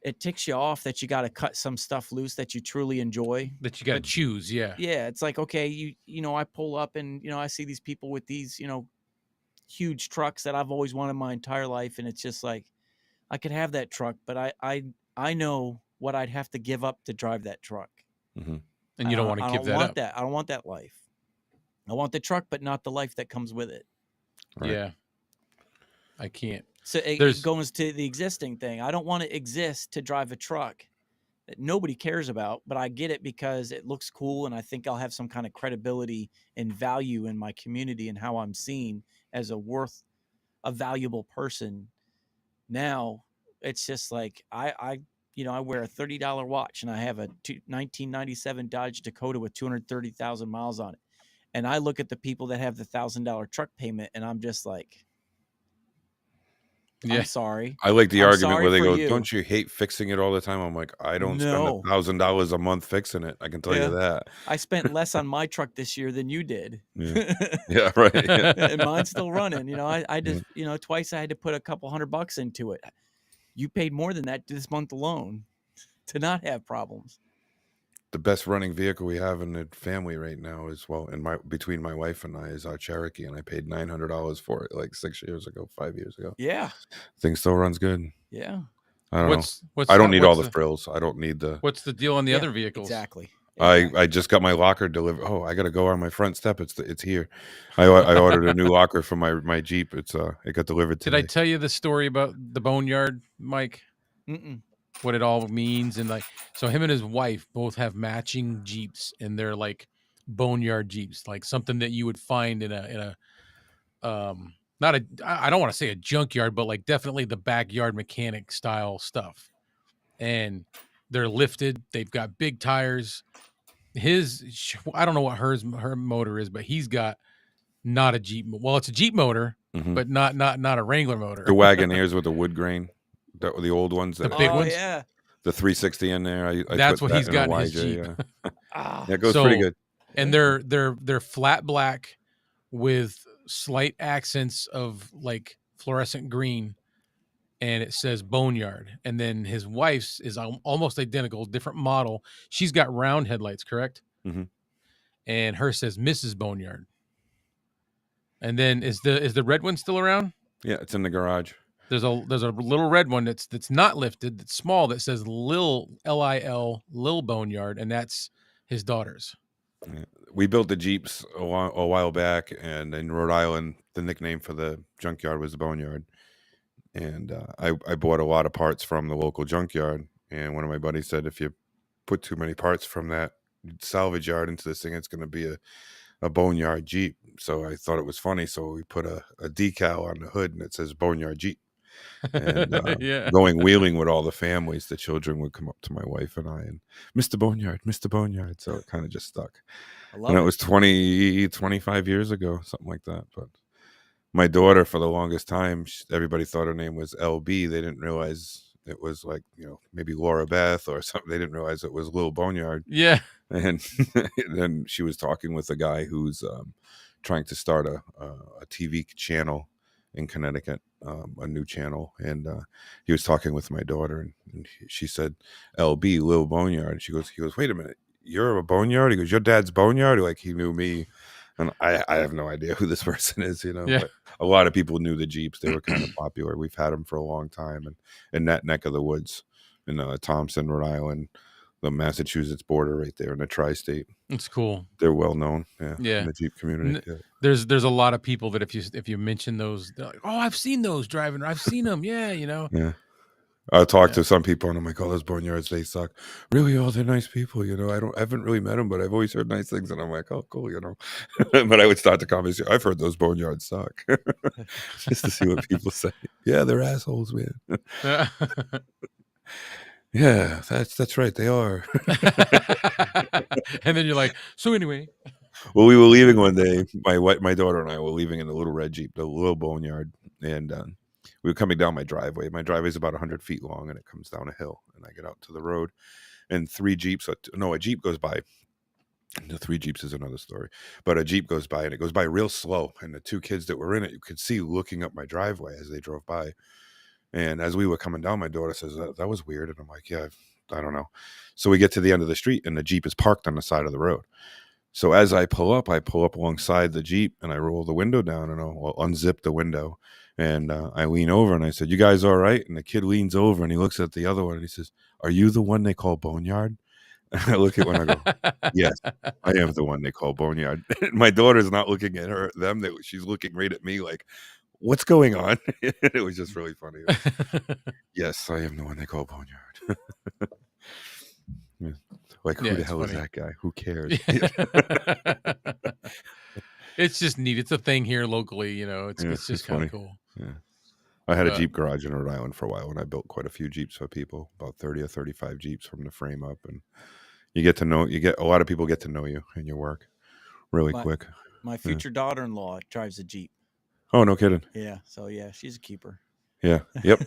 it ticks you off that you got to cut some stuff loose that you truly enjoy. That you got to choose. Yeah. Yeah. It's like, okay, I pull up and, I see these people with these, huge trucks that I've always wanted my entire life. And it's just like, I could have that truck, but I know what I'd have to give up to drive that truck. Mm-hmm. And you don't want to give that up. I don't want that life. I want the truck, but not the life that comes with it. Right. Yeah. I can't. So it goes to the existing thing. I don't want to exist to drive a truck that nobody cares about, but I get it because it looks cool, and I think I'll have some kind of credibility and value in my community and how I'm seen as a valuable person. Now it's just like I wear a $30 watch, and I have a 1997 Dodge Dakota with 230,000 miles on it. And I look at the people that have the $1,000 truck payment, and I'm just like, Yeah. I'm sorry. I like the I'm argument sorry where they for go, you. "Don't you hate fixing it all the time?" I'm like, "I don't spend No. $1,000 a month fixing it. I can tell you Yeah. that." I spent less on my truck this year than you did. Yeah. Yeah, right. Yeah. And mine's still running. You know, I Yeah. just, you know, twice I had to put a couple $100 into it. You paid more than that this month alone to not have problems. The best running vehicle we have in the family right now is, between my wife and I, is our Cherokee, and I paid $900 for it like 6 years ago, 5 years ago. Yeah. Thing still runs good. Yeah. I don't know. What's I don't need all what's the frills. I don't need the what's the deal on the Yeah, other vehicles? Exactly. I just got my locker delivered. Oh, I gotta go on my front step. It's here. I ordered a new locker for my Jeep. It got delivered Did I today. tell you the story about the boneyard, Mike? Mm-mm. What it all means, and like, so him and his wife both have matching Jeeps, and they're like boneyard Jeeps, like something that you would find in a not a, I don't want to say a junkyard, but like definitely the backyard mechanic style stuff. And they're lifted. They've got big tires. I don't know what her motor is, but he's got not a Jeep. Well, it's a Jeep motor, Mhm. but not a Wrangler motor. The Wagoneers with the wood grain, the old ones, The that big Oh, ones. yeah. the 360 in there. I That's put what that he's in got a in his YJ. Jeep. Yeah, Ah. yeah, it goes pretty So- good. And they're flat black with slight accents of like fluorescent green, and it says boneyard. And then his wife's is almost identical, different model. She's got round headlights, correct? Mhm. And her says Mrs. Boneyard. And then is the red one still around? Yeah, it's in the garage. There's a little red one that's not lifted, that's small, that says Lil Lil Boneyard, and that's his daughter's. Yeah. We built the Jeeps a while back, and in Rhode Island, the nickname for the junkyard was the Boneyard. And I bought a lot of parts from the local junkyard. And one of my buddies said, if you put too many parts from that salvage yard into this thing, it's going to be a boneyard Jeep. So I thought it was funny. So we put a decal on the hood, and it says Boneyard Jeep. And Yeah. going wheeling with all the families, the children would come up to my wife and I and Mr. Boneyard, Mr. Boneyard. So it kind of just stuck. I love And it it. was 25 years ago, something like that. But my daughter, for the longest time, everybody thought her name was LB. They didn't realize it was like, maybe Laura Beth or something. They didn't realize it was Lil Boneyard. Yeah. And then she was talking with a guy who's trying to start a TV channel in Connecticut, a new channel. And he was talking with my daughter, and she said, LB, Lil Boneyard. He goes, wait a minute, you're a boneyard? He goes, your dad's boneyard? Like, he knew me. And I have no idea who this person is, Yeah. But a lot of people knew the Jeeps. They were kind of popular. We've had them for a long time. And in that neck of the woods, in Thompson, Rhode Island, the Massachusetts border right there in the tri-state. It's cool. They're well known. Yeah. Yeah. In the Jeep community. Yeah. There's a lot of people that if you mention those, they're like, oh, I've seen those driving. I've seen them. Yeah. Yeah. I'll talk to some people and I'm like, oh, those boneyards, they suck. Really? Oh, they're nice people. I haven't really met them, but I've always heard nice things. And I'm like, oh, cool, But I would start the conversation. I've heard those boneyards suck. Just to see what people say. Yeah, they're assholes, man. Yeah, that's right. They are. And then you're like, so anyway. Well, we were leaving one day. My daughter and I were leaving in the little red Jeep, the little boneyard, and we were coming down my driveway. My driveway is about 100 feet long, and it comes down a hill. And I get out to the road, and a Jeep goes by. The 3 Jeeps is another story, but a Jeep goes by, and it goes by real slow. And the 2 kids that were in it, you could see looking up my driveway as they drove by. And as we were coming down, my daughter says, that was weird. And I'm like, yeah, I don't know. So we get to the end of the street, and the Jeep is parked on the side of the road. So as I pull up alongside the Jeep, and I roll the window down, and I'll unzip the window, and I lean over, and I said, you guys all right? And the kid leans over, and he looks at the other one, and he says, are you the one they call Boneyard? And I look at one, I go, yes, I am the one they call Boneyard. My daughter's not looking at them. She's looking right at me like, what's going on? It was just really funny. Yes, I am the one they call Boneyard. Yeah. Like, who the hell is that guy? Who cares? It's just neat. It's a thing here locally, it's just kind of cool. Yeah. I had a Jeep garage in Rhode Island for a while, and I built quite a few Jeeps for people, about 30 or 35 Jeeps from the frame up. And a lot of people get to know you and your work really quick. My future daughter-in-law drives a Jeep. Oh, no kidding. Yeah. So yeah, she's a keeper. Yeah. Yep.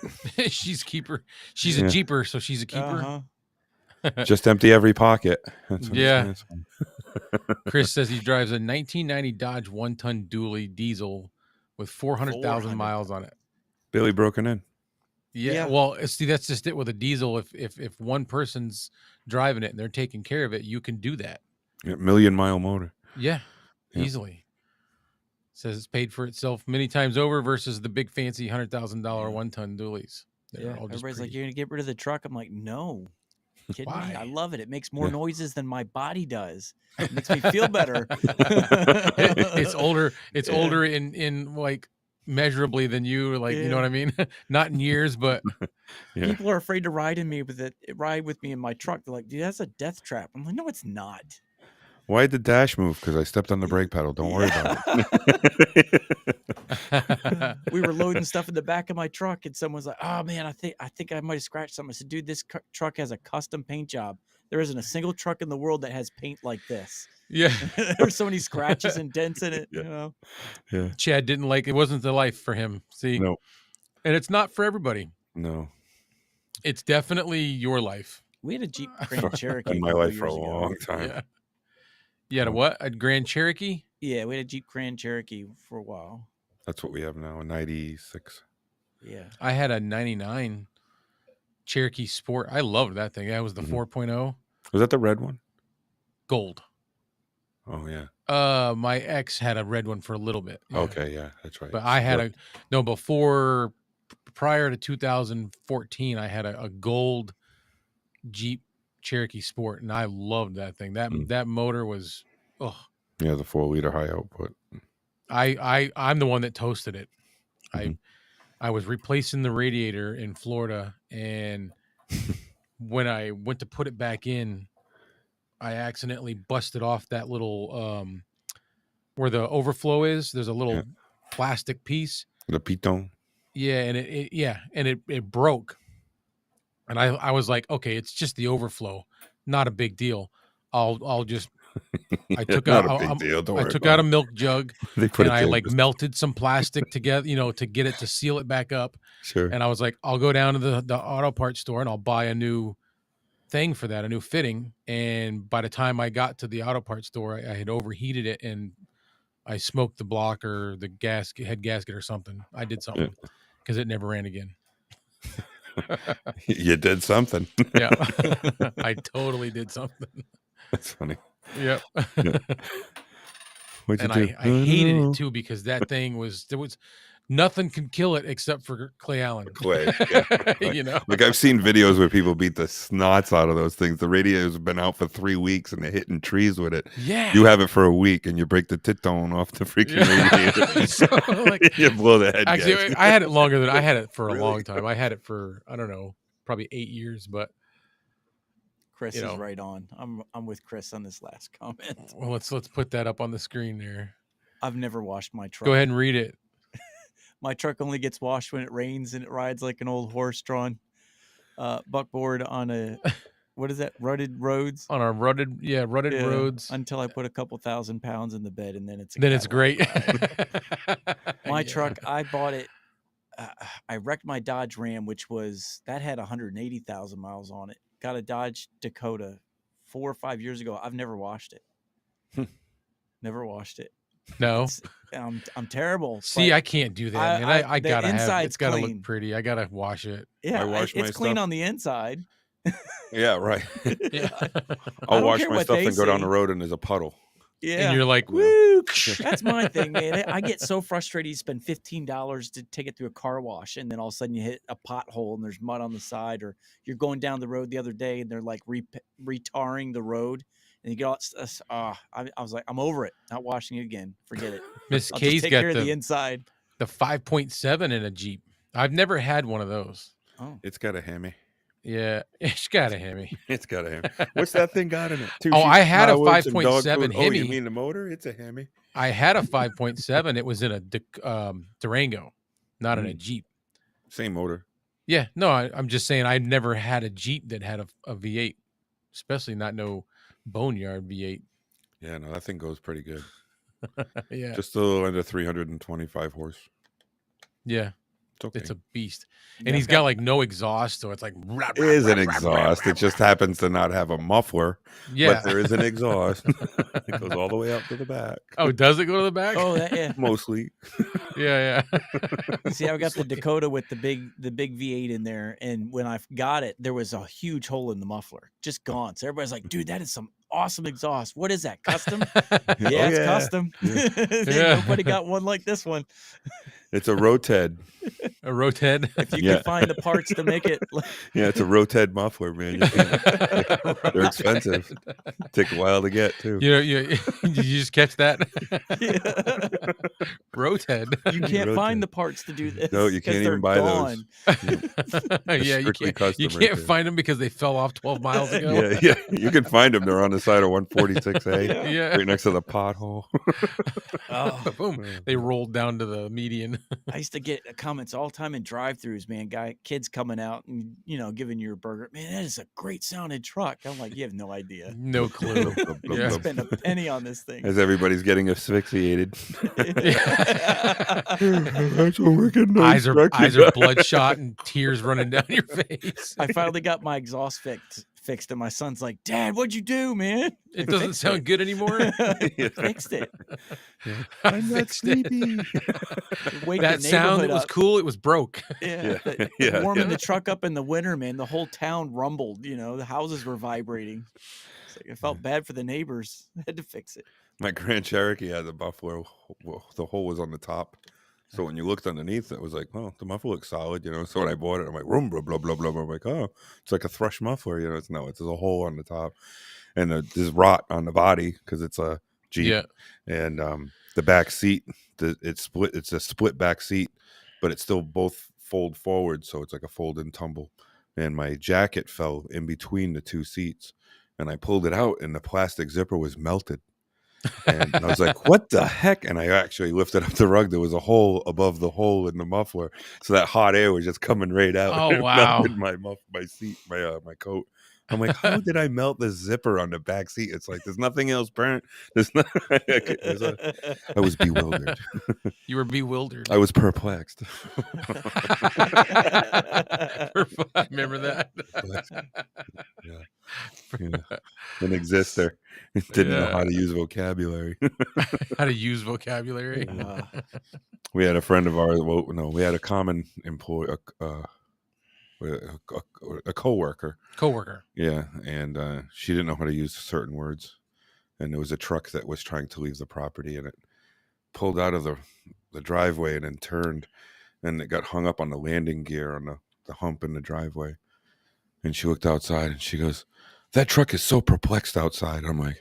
She's keeper. She's a Yeah. jeeper, so she's a keeper. Just empty every pocket. That's what it Yeah. stands for. Chris says he drives a 1990 Dodge 1-ton dually diesel with 400,000 miles on it. Billy broken in. Yeah, Yeah. well, see, that's just it with a diesel. If one person's driving it and they're taking care of it, you can do that. Yeah, 1,000,000-mile motor. Yeah, Yeah. easily. Says it's paid for itself many times over versus the big fancy $100,000 Yeah. 1-ton dualies. They're Yeah, all just everybody's like, pretty. "You're gonna get rid of the truck?" I'm like, "No, kidding me? I Why? love it. It makes more Yeah. noises than my body does. It makes me feel better." It's older. It's Yeah. older in like measurably than you. Like you know Yeah. what I mean? Not in years, but Yeah. People are afraid to ride with me in my truck. They're like, "Dude, that's a death trap." I'm like, "No, it's not." Why'd the dash move? Because I stepped on the brake pedal. Don't worry about it. We were loading stuff in the back of my truck, and someone's like, "Oh man, I think I might have scratched something." I said, "Dude, this truck has a custom paint job. There isn't a single truck in the world that has paint like this." yeah. There's so many scratches and dents in it. Yeah. You know. Yeah. Chad didn't like it. Wasn't the life for him. See, No. and it's not for everybody. No. It's definitely your life. We had a Jeep Grand Cherokee In my couple life for a years ago. long time. Yeah. You had a what? A Grand Cherokee? Yeah, we had a Jeep Grand Cherokee for a while. That's what we have now. A 96. Yeah. I had a 99 Cherokee Sport. I loved that thing. That was the Mhm. 4.0 Was that the red one? gold. Oh yeah. My ex had a red one for a little bit. Yeah. Okay. Yeah. That's right. But I had Split. prior to 2014, I had a gold Jeep Cherokee Sport, and I loved that thing. That motor was, Yeah, the 4-liter high output. I'm the one that toasted it. Mhm. I was replacing the radiator in Florida, and when I went to put it back in, I accidentally busted off that little where the overflow is. There's a little plastic piece. The piton. Yeah, and it broke. And I was like, okay, it's just the overflow, not a big deal. I'll just I took Not out a big deal. Don't I worry took about out a it. milk jug They put and it I there like just- melted some plastic together, to get it to seal it back up. Sure. And I was like, I'll go down to the auto parts store and I'll buy a new thing for that, a new fitting. And by the time I got to the auto parts store, I had overheated it and I smoked the block or the head gasket or something. I did something because it never ran again. You did something. Yeah. I totally did something. That's funny. Yep. Yeah. What'd And you do? I hated it too because that thing there was nothing can kill it except for Clay Allen. Clay. Yeah, right. You know, Like I've seen videos where people beat the snots out of those things. The radio's been out for 3 weeks and they're hitting trees with it. yeah. You have it for a week and you break the titone off the freaking radiator. So, like, You blow the head actually, gasket. I had it longer than I had it for a Really? long time. I had it for I don't know, probably 8 years. But Chris You is know. right on. I'm with Chris on this last comment. well, let's put that up on the screen there. I've never washed my truck. Go ahead and read it. My truck only gets washed when it rains, and it rides like an old horse-drawn buckboard on a what is that? Rutted roads. On our rutted Yeah, roads. until I put a couple 1,000 pounds in the bed, and then it's a Then it's great. Cadillac ride. My Yeah. truck, I bought it. I wrecked my Dodge Ram, which had 180,000 miles on it. Got a Dodge Dakota 4 or 5 years ago. I've never washed it. Never washed it. No. I'm terrible. See, but I can't do that, man. I the gotta have inside's it's gotta clean. look pretty. I gotta wash it. Yeah, I wash my it's clean stuff. on the inside. Yeah, right. Yeah. I'll don't wash care my what stuff they and go down say. the road and there's a puddle. Yeah. And you're like, Yeah. woo. That's my thing, man. I get so frustrated. You spend $15 to take it through a car wash, and then all of a sudden you hit a pothole and there's mud on the side, or you're going down the road the other day and they're like retarring the road, and you get all. I was like, I'm over it. Not washing it again. Forget it. Miss I'll K's just take got care of the inside. the 5.7 in a Jeep. I've never had one of those. Oh, It's got a Hemi. Yeah, it's got a Hemi. It's got a Hemi. What's that thing got in it? Two Oh, sheets I of had a plywood, some dog 5.7 food. Oh, you Hemi. mean the motor? It's a Hemi. I had a 5.7. It was in a Durango, not in a Mm. Jeep. Same motor. Yeah, no, I'm just saying I've never had a Jeep that had a V8, especially not no Boneyard V8. Yeah, no, that thing goes pretty good. Yeah, Just a little under 325 horse. yeah. okay. It's a beast. Yeah, And he's I've got like no exhaust, so it's like It is an exhaust. It just happens to not have a muffler, yeah. but there is an exhaust. It goes all the way up to the back. Oh, does it go to the back? Oh, that yeah. Mostly. Yeah. See, I've got the Dakota with the big V8 in there, and when I got it, there was a huge hole in the muffler, just gone. So everybody's like, "Dude, that is some awesome exhaust. What is that? Custom?" Yeah, it's custom. Yeah. Nobody got one like this one. It's a Roted. A Roted. If you can find the parts to make it, Yeah, it's a Roted muffler, man. They're expensive. Take a while to get too. You know, did you just catch that? Roted. you can't Roted. find the parts to do this. No, you can't even they're buy gone. those. Yeah, you strictly can't. custom You right can't there. find them because they fell off 12 miles ago. Yeah. You can find them. They're on the side of 146A, Yeah. right next to the pothole. Oh, Boom. They rolled down to the median. I used to get comments all the time in drive-throughs, man. Kids coming out and giving you a burger. Man, that is a great sounding truck. I'm like, you have no idea. No clue. You Yeah. spend a penny on this thing. As everybody's getting asphyxiated. Yeah. So we're getting Eyes are bloodshot and tears running down your face. I finally got my exhaust fixed, and my son's like, "Dad, what'd you do, man?" It doesn't sound good anymore. Fixed it. I'm not Fixed it. sleepy. Wake That the sound, neighborhood it was up. cool. It was broke. Yeah, Yeah. warming the truck up in the winter, man. The whole town rumbled. The houses were vibrating. So I felt bad for the neighbors. I had to fix it. My Grand Cherokee had the muffler. The hole was on the top. So when you looked underneath, it was like, oh, the muffler looks solid, So when I bought it, I'm like, blah, blah, blah, blah. I'm like, oh, it's like a thrush muffler, It's there's a hole on the top. And there's rot on the body because it's a Jeep. Yeah. And the back seat, it's a split back seat, but it's still both fold forward. So it's like a fold and tumble. And my jacket fell in between the two seats. And I pulled it out and the plastic zipper was melted. And I was like, what the heck? And I actually lifted up the rug. There was a hole above the hole in the muffler. So that hot air was just coming right out. Oh, It wow. melted my seat, my coat. I'm like, how did I melt the zipper on the back seat? It's like, there's nothing else burnt. There's not. I was bewildered. You were bewildered. I was perplexed. I remember that. Yeah. An exister. Didn't know how to use vocabulary. How to use vocabulary. We had a friend of ours. Well, no, we had a common employee, a coworker. Coworker. Yeah, and she didn't know how to use certain words. And there was a truck that was trying to leave the property, and it pulled out of the driveway and then turned, and it got hung up on the landing gear on the hump in the driveway. And she looked outside and she goes, "That truck is so perplexed outside." I'm like,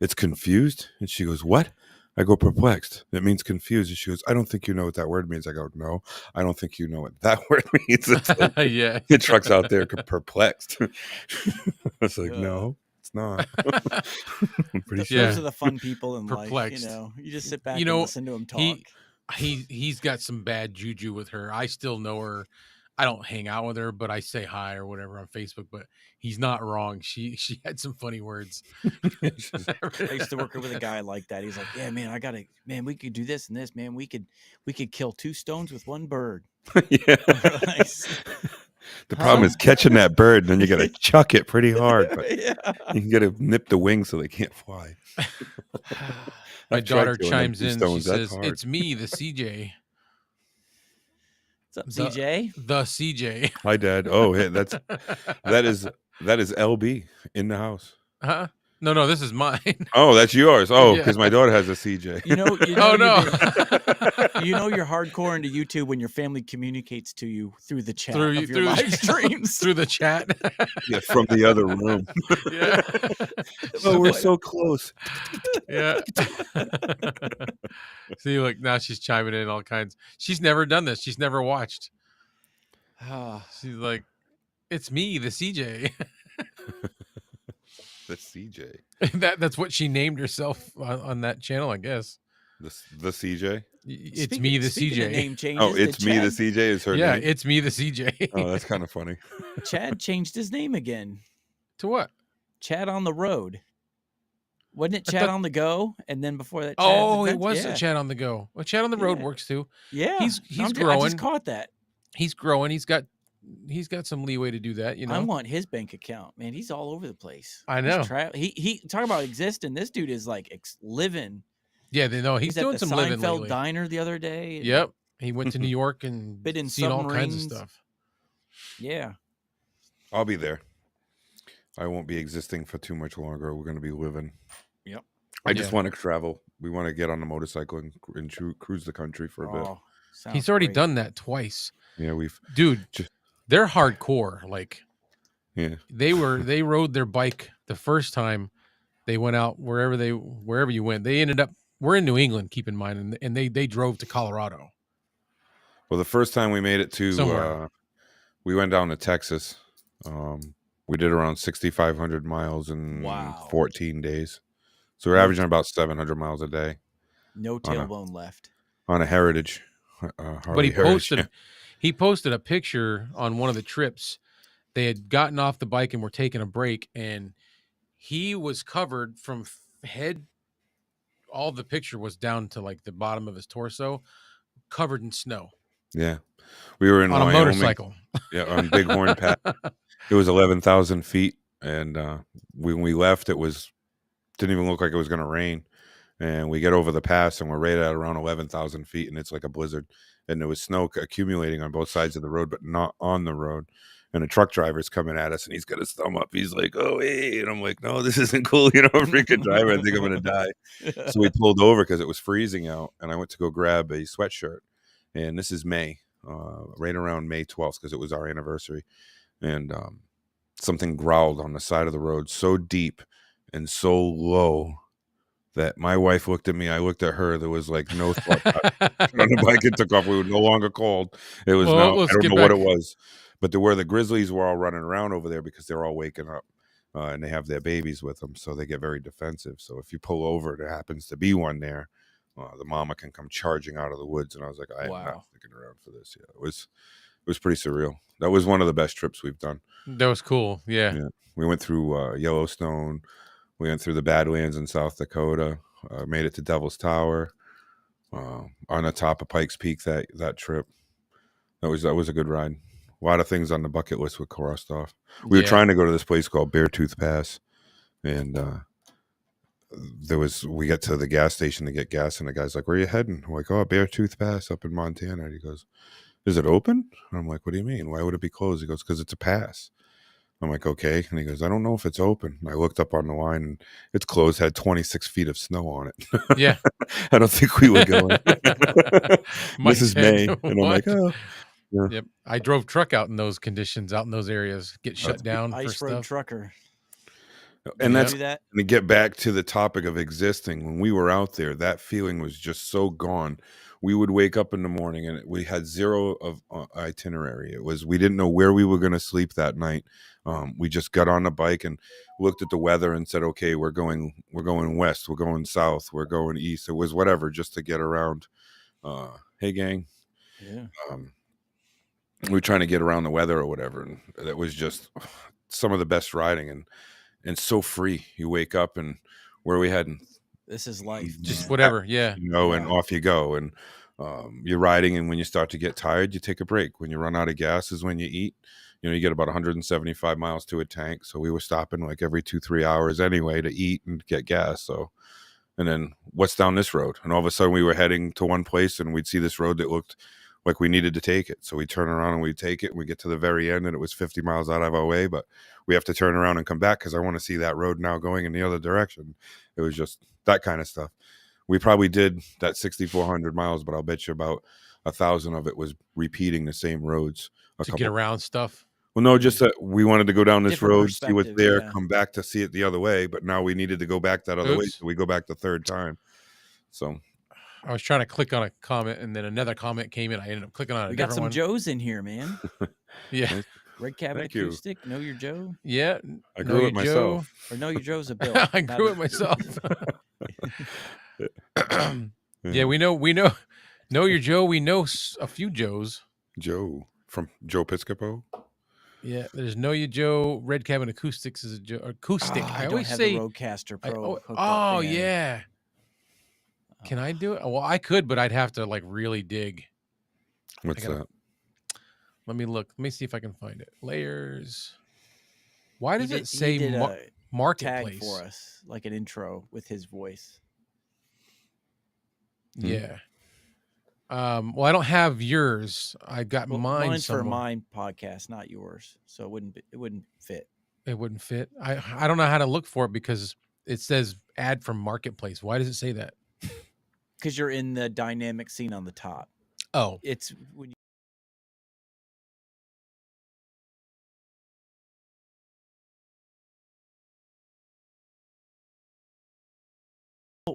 "It's confused?" And she goes, "What?" I go, "Perplexed. It means confused." And she goes, "I don't think you know what that word means." I go, "No, I don't think you know what that word means." It's like, Yeah. the truck's out there perplexed. I was like, "No, it's not." I'm pretty sure. Those are the fun people in Perplexed. life. You just sit back and listen to them talk. He's got some bad juju with her. I still know her. I don't hang out with her, but I say hi or whatever on Facebook. But he's not wrong. She had some funny words. I used to work with a guy like that. He's like, "Yeah, man, we could do this and this, man. We could kill 2 stones with 1 bird." Yeah. The problem is catching that bird, and then you got to chuck it pretty hard. But you got to nip the wings so they can't fly. My I've tried daughter doing chimes empty in. stones. She That's says, hard. "It's me, the CJ." What's up, CJ? The CJ. Hi, Dad. Oh, hey, that is LB in the house. Huh? No, this is mine. Oh, that's yours. Oh, Yeah. because my daughter has a CJ. Oh, no. You're hardcore into YouTube when your family communicates to you through the chat Through of your live streams. through the chat. Yeah, from the other room. Yeah. Oh, we're so close. Yeah. See, look, now she's chiming in all kinds. She's never done this. She's never watched. She's like, "It's me, the CJ." The CJ. That's what she named herself on that channel, I guess. The CJ. It's me, the Speaking of CJ. name changes, Oh, it's me, the CJ is her Yeah, name. it's me, the CJ. Oh, that's kind of funny. Chad changed his name again. To what? Chad on the road. Wasn't it I Chat thought- on the Go? And then before that, Chad's Oh, it Adventure? was a Yeah. Chat on the Go. Well, Chat on the Road Yeah. works too. Yeah. He's I growing. just caught that. He's growing. He's got some leeway to do that. You I know. want his bank account, man. He's all over the place. I know. He talk about existing. This dude is like living. Yeah, they know he's He was doing at the some living Seinfeld lately. Diner the other day. and- Yep, he went to New York and Been in seen all kinds of submarines. stuff. Yeah. I'll be there. I won't be existing for too much longer. We're going to be living. Yep. I just Yeah. want to travel. We want to get on the motorcycle and cruise the country for a bit. Oh, He's sounds already great. done that twice, Yeah, dude. Just- They're hardcore. Like yeah. they rode their bike the first time they went out wherever you went. They ended up. We're in New England, keep in mind, and they drove to Colorado. Well, the first time we made it Somewhere. to, we went down to Texas. We did around 6,500 miles in Wow. 14 days. So we're averaging about 700 miles a day No tailbone left. on a Heritage. But he posted a picture on one of the trips. They had gotten off the bike and were taking a break, and he was covered from head. All the picture was down to like the bottom of his torso, covered in snow. Yeah, we were in on Wyoming. a motorcycle. Yeah, on Bighorn Pass. It was 11,000 feet, and when we left, didn't even look like it was going to rain. And we get over the pass, and we're right at around 11,000 feet, and it's like a blizzard. And there was snow accumulating on both sides of the road, but not on the road. And a truck driver's coming at us, and he's got his thumb up. He's like, "Oh, hey!" And I'm like, "No, this isn't cool. You know, I'm a freaking driver. I think I'm going to die." So we pulled over because it was freezing out, and I went to go grab a sweatshirt. And this is May, right around May 12th, because it was our anniversary. And something growled on the side of the road so deep and so low that my wife looked at me. I looked at her. There was like no thought on the bike. It took off. We were no longer cold. It was Well, now. I let's don't get know what it back- was, but there were the Grizzlies were all running around over there because they're all waking up, and they have their babies with them, so they get very defensive. So if you pull over, there happens to be one there. The mama can come charging out of the woods, and I was like, I am not sticking around for this. Yeah, it was pretty surreal. That was one of the best trips we've done. That was cool. Yeah. We went through Yellowstone. We went through the Badlands in South Dakota. Made it to Devil's Tower. On the top of Pikes Peak that trip. That was a good ride. A lot of things on the bucket list were crossed off. We were trying to go to this place called Beartooth Pass, and we got to the gas station to get gas, and the guy's like, "Where are you heading?" I'm like, "Oh, Beartooth Pass up in Montana." And he goes, "Is it open?" And I'm like, "What do you mean? Why would it be closed?" He goes, "Because it's a pass." I'm like, "Okay." And he goes, "I don't know if it's open." And I looked up on the line, and it's closed, had 26 feet of snow on it. Yeah. I don't think we would go in. Mike This is said, May. And I'm like, "Oh." Yeah. Yep. I drove truck out in those conditions, out in those areas, get shut down for Ice road stuff. trucker. And that's Do that. and to get back to the topic of existing, when we were out there, that feeling was just so gone. We would wake up in the morning and we had zero of itinerary. We didn't know where we were going to sleep that night. We just got on the bike and looked at the weather and said, "Okay, we're going west, we're going south, we're going east." It was whatever, just to get around. Hey, gang. Yeah. We were trying to get around the weather or whatever, and that was just some of the best riding and so free. You wake up and where are we heading? This is life. Just man. whatever. Yeah. And off you go. And you're riding, and when you start to get tired, you take a break. When you run out of gas is when you eat. You get about 175 miles to a tank. So we were stopping like every 2-3 hours anyway to eat and get gas. So, and then what's down this road? And all of a sudden we were heading to one place, and we'd see this road that looked like we needed to take it. So we turn around and we take it, and we get to the very end, and it was 50 miles out of our way, but we have to turn around and come back because I want to see that road now going in the other direction. It was just that kind of stuff. We probably did that 6,400 miles, but I'll bet you about 1,000 of it was repeating the same roads. To get around stuff. Well, no, just that we wanted to go down this Different road, see what's perspective, there, yeah. come back to see it the other way. But now we needed to go back that other way. Oops. So we go back the third time. So I was trying to click on a comment, and then another comment came in. I ended up clicking on a We got different some one. Joes in here, man. Yeah. Red Cabin Thank you. Acoustic. Know your Joe, Yeah. I Know grew your it myself. or know your Joe's a Bill. I grew it myself. Yeah, we know. Know your Joe. We know a few Joes. Joe from Joe Piscopo. Yeah, there's Know You Joe. Red Cabin Acoustics is a acoustic. Ah, I I don't always have say, the Rodecaster I, Pro oh, hooked up, oh man. yeah. Can I do it? Well, I could, but I'd have to like really dig. What's that? Let me look. Let me see if I can find it. Layers. Why does it He say did a tag marketplace for us, like an intro with his voice. Yeah. Well, I don't have yours. I got Well, mine mine's for somewhere. mine podcast, not yours, so it wouldn't fit. It wouldn't fit. I don't know how to look for it because it says ad from marketplace. Why does it say that? Because you're in the dynamic scene on the top. Oh, It's when you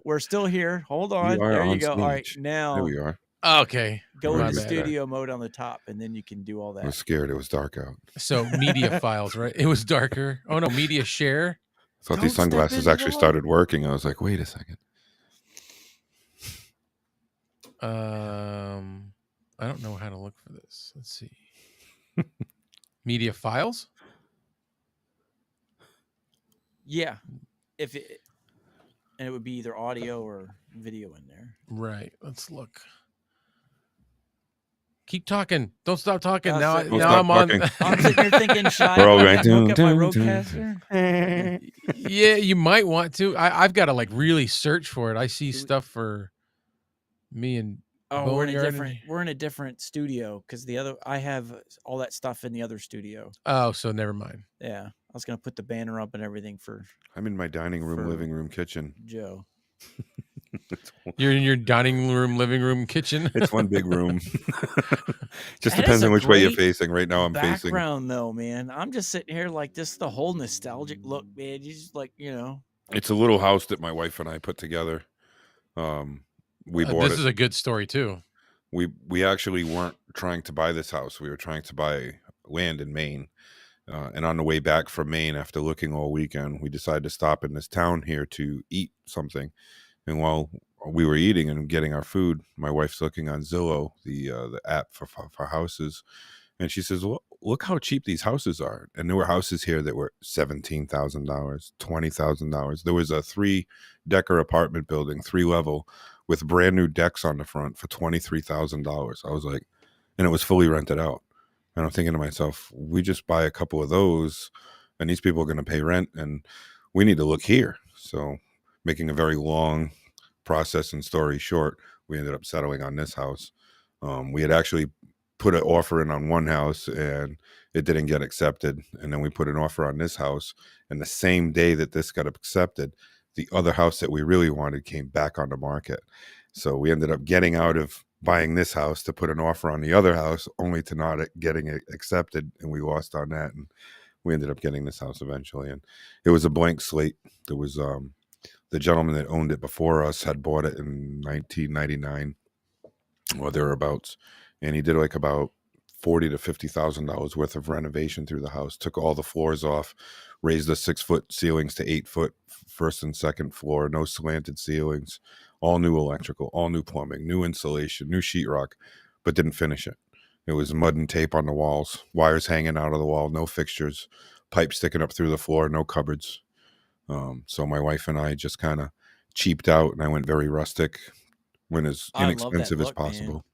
we're still here. Hold on. You are There you on go. All right, stage. There now we are. okay. go My into bad. studio mode on the top, and then you can do all I that. was scared. It was dark out. So media files, right? It was darker. Oh no, media share. I thought Don't these step sunglasses into the actually light. started working. I was like, wait a second. I don't know how to look for this. Let's see. Media files. Yeah, if it and it would be either audio or video in there. Right. Let's look. Keep talking. Don't stop talking. I'll Now, sit- Don't now stop I'm on. talking. I'm sitting here thinking, should I We're all going, hook dun, up my dun, dun, Rodecaster? Yeah, you might want to. I've got to like really search for it. I see stuff for me and Oh, Boneyard. we're in a different studio because the other I have all that stuff in the other studio. Oh, so never mind. Yeah, I was gonna put the banner up and everything for I'm in my dining room, For- living room, kitchen. Joe. You're in your dining room, living room, kitchen. It's one big room. Just That depends is a on which way you're great facing. Right now, I'm facing. Background though, man. I'm just sitting here like this. The whole nostalgic look, man. You just like It's a little house that my wife and I put together. We bought This it. is a good story too. We actually weren't trying to buy this house. We were trying to buy land in Maine. And on the way back from Maine, after looking all weekend, we decided to stop in this town here to eat something. And while we were eating and getting our food, my wife's looking on Zillow, the app for houses, and she says, "Well, look how cheap these houses are." And there were houses here that were $17,000, $20,000. There was a 3-decker apartment building, 3-level, with brand new decks on the front for $23,000. I was like, and it was fully rented out. And I'm thinking to myself, we just buy a couple of those, and these people are going to pay rent, and we need to look here. So, making a very long process and story short, we ended up settling on this house. We had actually put an offer in on one house, and it didn't get accepted. And then we put an offer on this house, and the same day that this got accepted, the other house that we really wanted came back on the market. So we ended up getting out of buying this house to put an offer on the other house, only to not getting it accepted, and we lost on that. And we ended up getting this house eventually, and it was a blank slate. There was the gentleman that owned it before us had bought it in 1999 or thereabouts, and he did like about $40,000 to $50,000 worth of renovation through the house. Took all the floors off, raised the 6-foot ceilings to 8-foot, first and second floor, no slanted ceilings, all new electrical, all new plumbing, new insulation, new sheetrock, but didn't finish it. It was mud and tape on the walls, wires hanging out of the wall, no fixtures, pipes sticking up through the floor, no cupboards. So my wife and I just kind of cheaped out, and I went very rustic, went as I love that inexpensive as look, man. possible.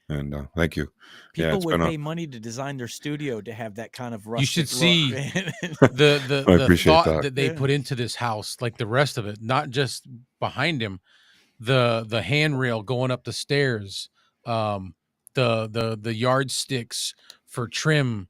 And thank you. People it's would been pay money to design their studio to have that kind of rustic You should see look, man. the I appreciate thought that. they Yeah. put into this house, like the rest of it, not just behind him, the handrail going up the stairs, the yardsticks for trim.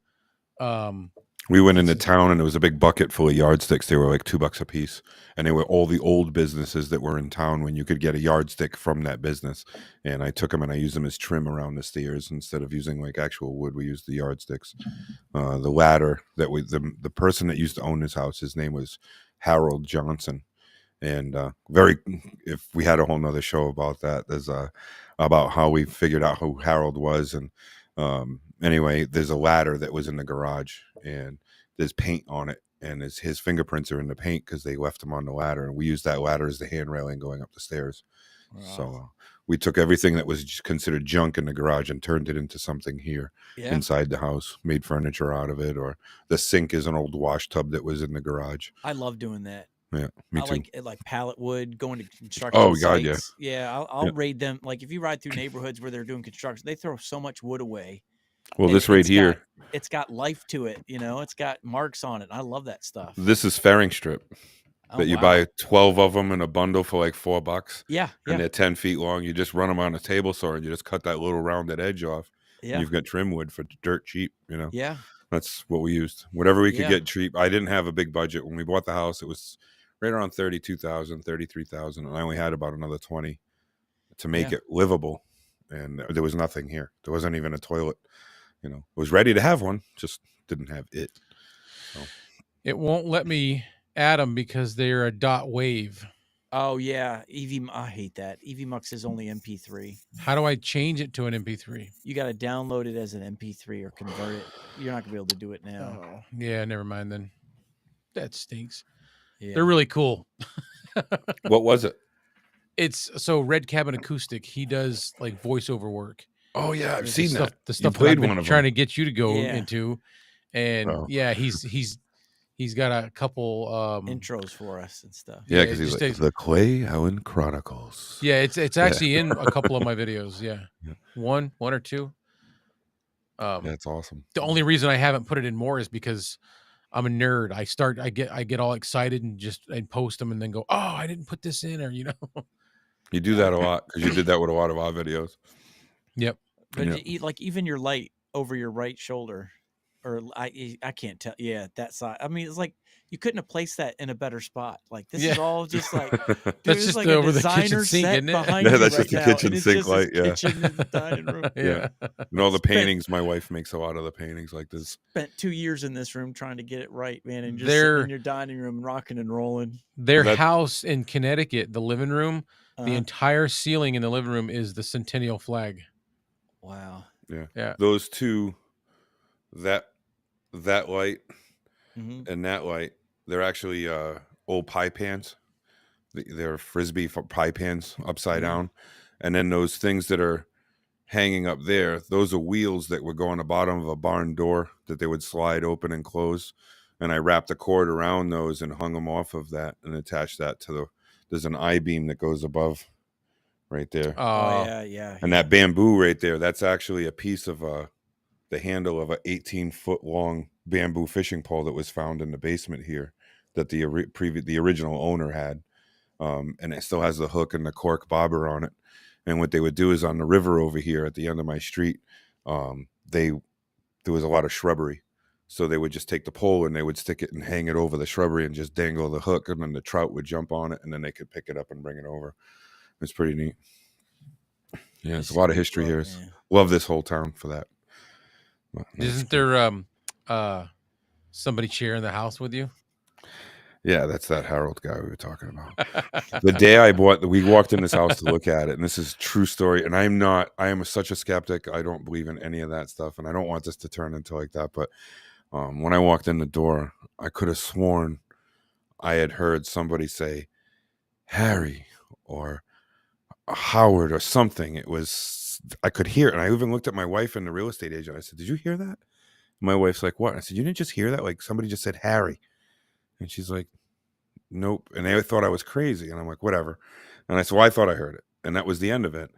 We went into It's- town, and there was a big bucket full of yardsticks. They were like $2 a piece, and they were all the old businesses that were in town when you could get a yardstick from that business. And I took them and I used them as trim around the stairs instead of using like actual wood. We used the yardsticks. The ladder that the person that used to own this house, his name was Harold Johnson. And if we had a whole nother show about that, there's about how we figured out who Harold was. And anyway, there's a ladder that was in the garage, and there's paint on it, and his fingerprints are in the paint because they left him on the ladder, and we used that ladder as the hand railing going up the stairs. So we took everything that was considered junk in the garage and turned it into something here inside the house, made furniture out of it, or the sink is an old wash tub that was in the garage. I love doing that. Yeah, me too. Like pallet wood, going to construction sites. God, yeah. I'll raid them. Like if you ride through neighborhoods where they're doing construction, they throw so much wood away. Well, this right here, it's got life to it. It's got marks on it. I love that stuff. This is fairing strip. That you buy 12 of them in a bundle for like $4. Yeah. And they're 10 feet long. You just run them on a table saw and you just cut that little rounded edge off. Yeah. And you've got trim wood for dirt cheap, Yeah. That's what we used. Whatever we could get cheap. I didn't have a big budget. When we bought the house, it was right around $32,000, $33,000. And I only had about another 20 to make it livable. And there was nothing here. There wasn't even a toilet. It was ready to have one, just didn't have it. So. It won't let me add them because they're a .wave. Oh yeah, I hate that. EVMux is only MP3. How do I change it to an MP3? You got to download it as an MP3 or convert it. You're not gonna be able to do it now. Oh, yeah, never mind then. That stinks. Yeah. They're really cool. What was it? It's Red Cabin Acoustic. He does like voiceover work. Oh yeah, I've seen that. The stuff played that I've one been of trying them. to get you to go into, and he's got a couple intros for us and stuff. Yeah, because he's like the Clay Allen Chronicles. Yeah, it's actually in a couple of my videos. Yeah, one or two. That's awesome. The only reason I haven't put it in more is because I'm a nerd. I get all excited and post them and then go, oh, I didn't put this in, or You do that a lot because you did that with a lot of our videos. Yep. But like even your light over your right shoulder, or I can't tell. Yeah, that side. I mean, it's like you couldn't have placed that in a better spot. Like this is all just like that's just like over the kitchen sink, isn't it? Yeah, that's just the kitchen sink light. Yeah, kitchen in the dining room. Yeah. And all the paintings. My wife makes a lot of the paintings like this. Spent 2 years in this room trying to get it right, man, and just sitting in your dining room, rocking and rolling. Their house in Connecticut, the living room, the entire ceiling in the living room is the Centennial flag. Wow. Yeah. Those two, that light and that light, they're actually old pie pans. They're Frisbee pie pans upside down. And then those things that are hanging up there, those are wheels that would go on the bottom of a barn door that they would slide open and close. And I wrapped a cord around those and hung them off of that and attached that to there's an I-beam that goes above right there. Oh, yeah. And that bamboo right there, that's actually a piece of the handle of an 18-foot long bamboo fishing pole that was found in the basement here that the original owner had. And it still has the hook and the cork bobber on it. And what they would do is on the river over here at the end of my street, there was a lot of shrubbery. So they would just take the pole and they would stick it and hang it over the shrubbery and just dangle the hook, and then the trout would jump on it and then they could pick it up and bring it over. It's pretty neat. Yeah, it's a lot of history here. Love this whole town for that. Isn't there somebody sharing the house with you? Yeah, that's that Harold guy we were talking about. The day we walked in this house to look at it, and this is a true story. And I am such a skeptic. I don't believe in any of that stuff, and I don't want this to turn into like that. But when I walked in the door, I could have sworn I had heard somebody say Harry or Howard or something. I could hear it. And I even looked at my wife and the real estate agent. I said, "Did you hear that?" My wife's like, "What?" I said, "You didn't just hear that? Like somebody just said Harry." And she's like, "Nope." And they thought I was crazy. And I'm like, "Whatever." And I said, "Well, I thought I heard it." And that was the end of it.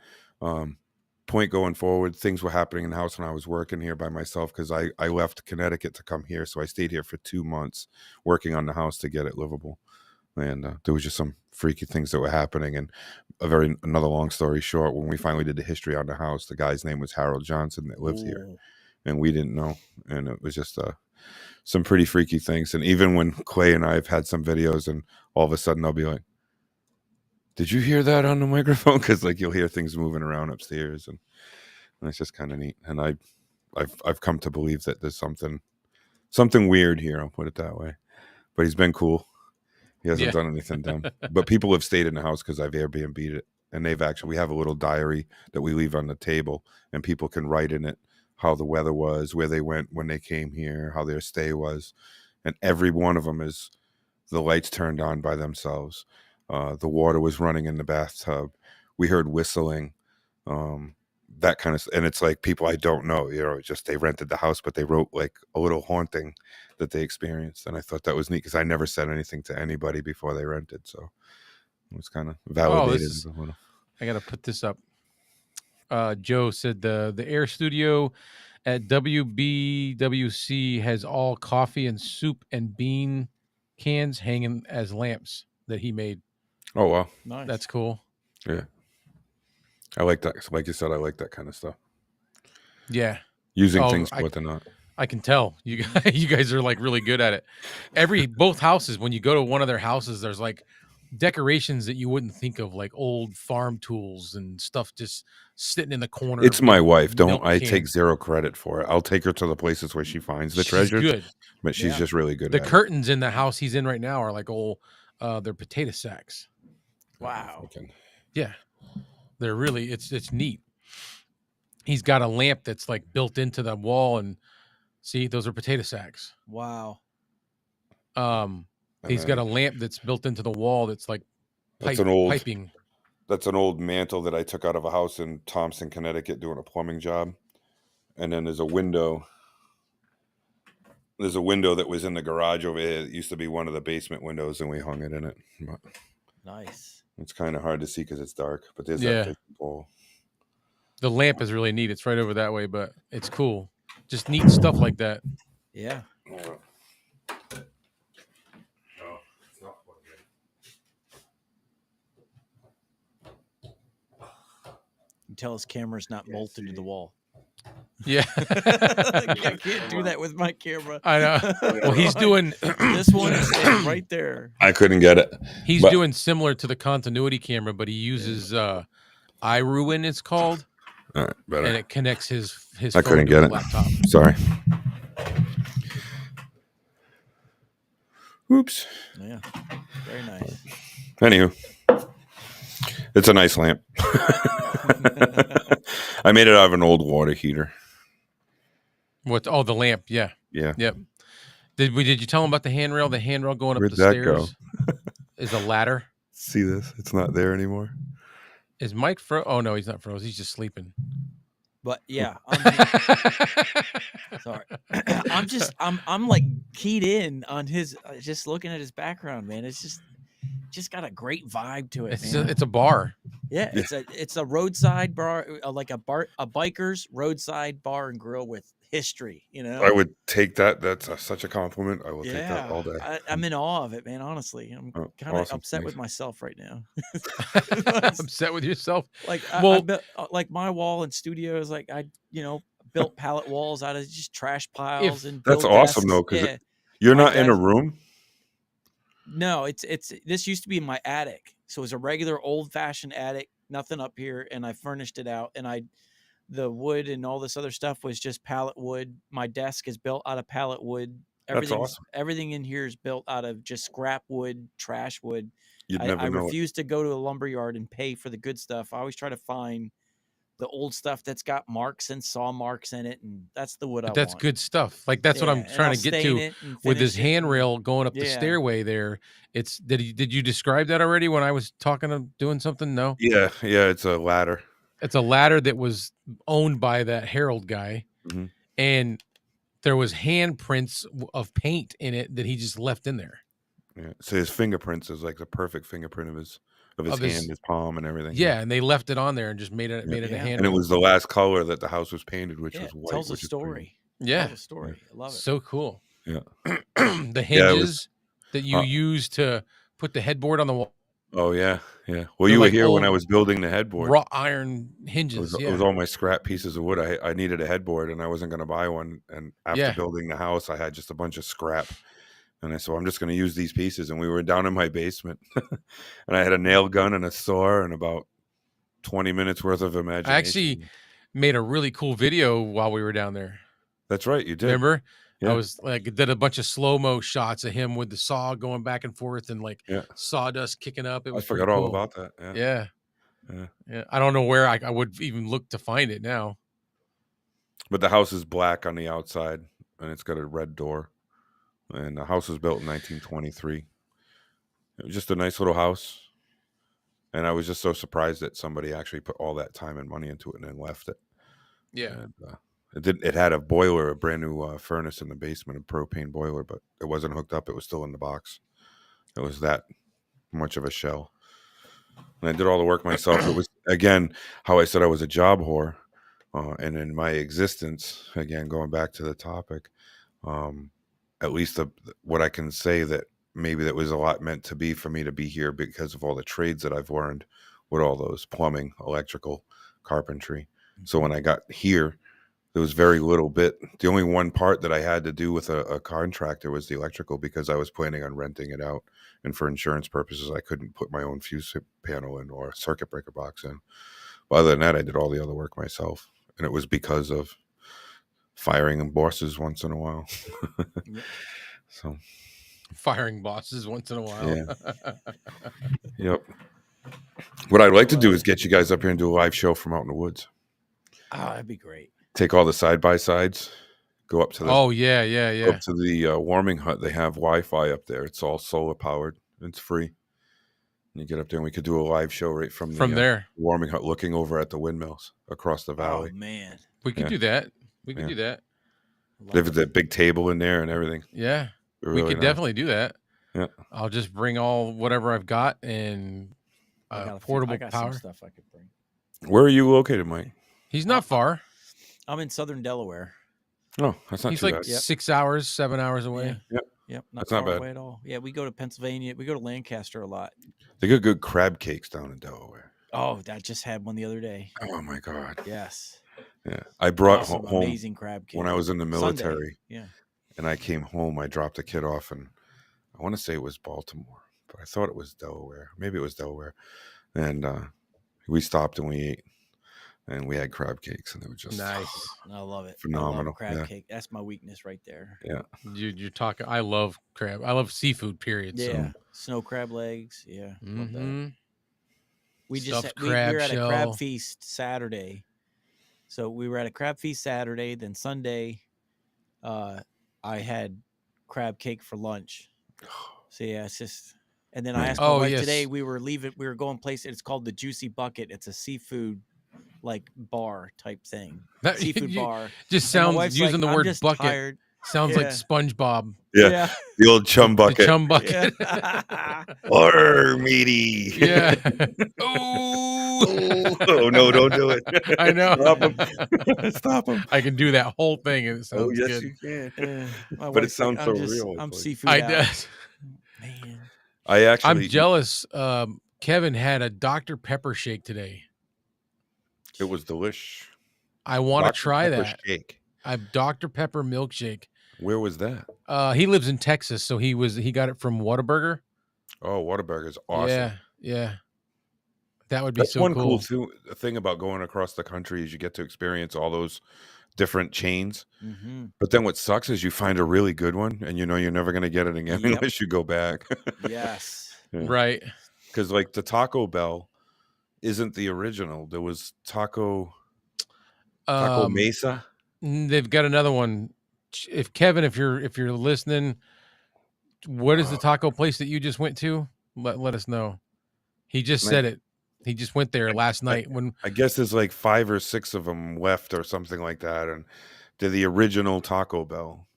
Point going forward, things were happening in the house when I was working here by myself because I left Connecticut to come here. So I stayed here for 2 months working on the house to get it livable. And there was just some freaky things that were happening. And another long story short, when we finally did the history on the house, the guy's name was Harold Johnson that lived here. And we didn't know. And it was just some pretty freaky things. And even when Clay and I have had some videos and all of a sudden they'll be like, "Did you hear that on the microphone?" Because like you'll hear things moving around upstairs, and it's just kind of neat. And I've come to believe that there's something weird here. I'll put it that way. But he's been cool. He hasn't done anything dumb. But people have stayed in the house because I've Airbnb'd it, and we have a little diary that we leave on the table, and people can write in it how the weather was, where they went when they came here, how their stay was. and every one of them is the lights turned on by themselves. The water was running in the bathtub. We heard whistling, that kind of, and it's like people I don't know, just they rented the house, but they wrote like a little haunting that they experienced, and I thought that was neat because I never said anything to anybody before they rented, so it was kind of validated. I gotta put this up. Joe said the Air Studio at WBWC has all coffee and soup and bean cans hanging as lamps that he made. Oh wow, Nice. That's cool. Yeah, I like that. Like you said, I like that kind of stuff. Yeah, using things for what they're not. I can tell you guys are like really good at it. Both houses, when you go to one of their houses, there's like decorations that you wouldn't think of, like old farm tools and stuff just sitting in the corner. It's my wife. I take zero credit for it. I'll take her to the places where she finds the treasures. Good, but she's just really good. The curtains in the house he's in right now are like old, they're potato sacks. Wow. Yeah, they're really it's neat. He's got a lamp that's like built into the wall, and see, those are potato sacks. Wow. He's got a lamp that's built into the wall that's like piping. That's an old mantle that I took out of a house in Thompson, Connecticut, doing a plumbing job. And then there's a window. There's a window that was in the garage over here. It used to be one of the basement windows, and we hung it in it. But nice. It's kind of hard to see because it's dark, but there's that big pole. The lamp is really neat. It's right over that way, but it's cool. Just neat stuff like that. Yeah. You tell his camera's not bolted to the wall. Yeah. I can't do that with my camera. I know. Well, he's doing this one is right there. I couldn't get it. He's doing similar to the continuity camera, but he uses iRuin, it's called. All right, better. And it connects his I couldn't get it. Laptop. Sorry. Oops. Yeah. Very nice. Anywho. It's a nice lamp. I made it out of an old water heater. What? Oh, the lamp. Yeah. Yeah. Yep. Did you tell him about the handrail? The handrail going up Where'd the that stairs go? Is a ladder. See this? It's not there anymore. Is Mike Oh no, he's not froze. He's just sleeping. But yeah, sorry. I'm like keyed in on his. Just looking at his background, man. It's just got a great vibe to it. It's a bar. Yeah, it's a roadside bar, like a biker's roadside bar and grill with history. I would take that. That's such a compliment. I will take that all day. I'm in awe of it, man. Honestly, I'm kind of upset with myself right now. Upset with yourself? Like, like my wall in studio is like I built pallet walls out of just trash piles and. That's awesome though, because you're not in a room. No, this used to be my attic. So it was a regular old fashioned attic, nothing up here. And I furnished it out, and the wood and all this other stuff was just pallet wood. My desk is built out of pallet wood. Everything in here is built out of just scrap wood, trash wood. I refuse to go to a lumber yard and pay for the good stuff. I always try to find the old stuff that's got marks and saw marks in it, and that's the wood I want. That's good stuff. Like that's what I'm trying to get to with this handrail going up the stairway there. Did you describe that already when I was doing something? No. Yeah, it's a ladder. It's a ladder that was owned by that Harold guy, and there was handprints of paint in it that he just left in there. Yeah, so his fingerprints is like the perfect fingerprint of his hand, his palm, and everything. Yeah, and they left it on there and just made it a hand. And it was the last color that the house was painted, which was white. Tells a story. Yeah, tells a story. I love it. So cool. Yeah. The hinges that you use to put the headboard on the wall. Oh yeah. Well, you were here when I was building the headboard. Wrought iron hinges. It was all my scrap pieces of wood. I needed a headboard, and I wasn't going to buy one. And after building the house, I had just a bunch of scrap. And I said, I'm just going to use these pieces. And we were down in my basement, and I had a nail gun and a saw and about 20 minutes worth of imagination. I actually made a really cool video while we were down there. That's right, you did. Remember? Yeah. I was did a bunch of slow-mo shots of him with the saw going back and forth and sawdust kicking up. I forgot all about that. Yeah. I don't know where I would even look to find it now. But the house is black on the outside, and it's got a red door. and the house was built in 1923. It was just a nice little house, and I was just so surprised that somebody actually put all that time and money into it and then left it. Yeah. And it had a boiler, a brand new furnace in the basement, a propane boiler, but it wasn't hooked up. It was still in the box. It was that much of a shell. And I did all the work myself. It was, again, how I said I was a job whore. And in my existence, again, going back to the topic, at least what I can say that maybe that was a lot meant to be for me to be here because of all the trades that I've learned with all those plumbing, electrical, carpentry. So when I got here, there was very little bit. The only one part that I had to do with a contractor was the electrical, because I was planning on renting it out. And for insurance purposes, I couldn't put my own fuse panel in or a circuit breaker box in. But other than that, I did all the other work myself. And it was because of firing bosses once in a while. Yep. So, Firing bosses once in a while. yeah. Yep. What I'd like to do is get you guys up here and do a live show from out in the woods. Oh, that'd be great. Take all the side-by-sides, go up to the Oh, yeah, yeah, go yeah. up to the warming hut. They have Wi-Fi up there. It's all solar powered. It's free. And you get up there and we could do a live show right from the there. warming hut, looking over at the windmills across the valley. Oh man, We could Yeah. do that. We could Yeah. do that. They have the big table in there and everything. Yeah. Really we could nice. definitely do that. Yeah. I'll just bring all whatever I've got and I got portable I got power. some stuff I could bring. Where are you located, Mike? He's not far. I'm in southern Delaware. Oh, that's not He's too like bad. 6 hours, 7 hours away. Yeah. Yep, not That's far not bad. away at all. Yeah, we go to Pennsylvania. We go to Lancaster a lot. They got good crab cakes down in Delaware. Oh, I just had one the other day. Oh my god. Yes. Yeah, I brought Awesome, home amazing crab cake. when I was in the Sunday. military, Yeah. and I came home. I dropped a kid off, and I want to say it was Baltimore, but I thought it was Delaware. Maybe it was Delaware, and we stopped and we ate, and we had crab cakes, and it was just Nice. I love it. I Phenomenal, love crab yeah. cake. That's my weakness right there. Yeah. You're talking. I love crab. I love seafood. Period. Yeah. Snow crab legs. Yeah. So. Love that. Mhm. We just Stuffed we were crab at shell. a crab feast Saturday. So we were at a crab feast Saturday. Then Sunday, I had crab cake for lunch. So yeah, it's just. And then I Nice. asked my Oh, wife yes. today. We were leaving. We were going place. It's called the Juicy Bucket. It's a seafood like bar type thing. That Seafood you- bar. Just And my sounds wife's using like, the "I'm word just bucket. tired." Sounds like Yeah. SpongeBob. Yeah, the old chum bucket. The chum bucket. Yeah. Or meaty. Yeah. Ooh. Oh no! Don't do it. I know. Stop him. Stop him. I can do that whole thing and it sounds Oh yes, good. you can. My But it wife's like, sounds so I'm just, real. I'm It's like- seafood I out. did. Man. I actually. I'm jealous. Kevin had a Dr. Pepper shake today. It was delish. I want to Dr. try Pepper that. Shake. A Dr. Pepper milkshake. Where was that? He lives in Texas, so he got it from Whataburger. Oh, Whataburger's awesome. Yeah, yeah. That would be That's so one cool. thing about going across the country is you get to experience all those different chains. Mm-hmm. But then what sucks is you find a really good one, and you know you're never going to get it again Yep. unless you go back. Yes. Yeah. Right. Because like the Taco Bell isn't the original. There was Taco Mesa. They've got another one. If Kevin, if you're listening, what is the taco place that you just went to? Let us know. He just said it. He just went there last night when I guess there's like 5 or 6 of them left or something like that, and they're the original Taco Bell.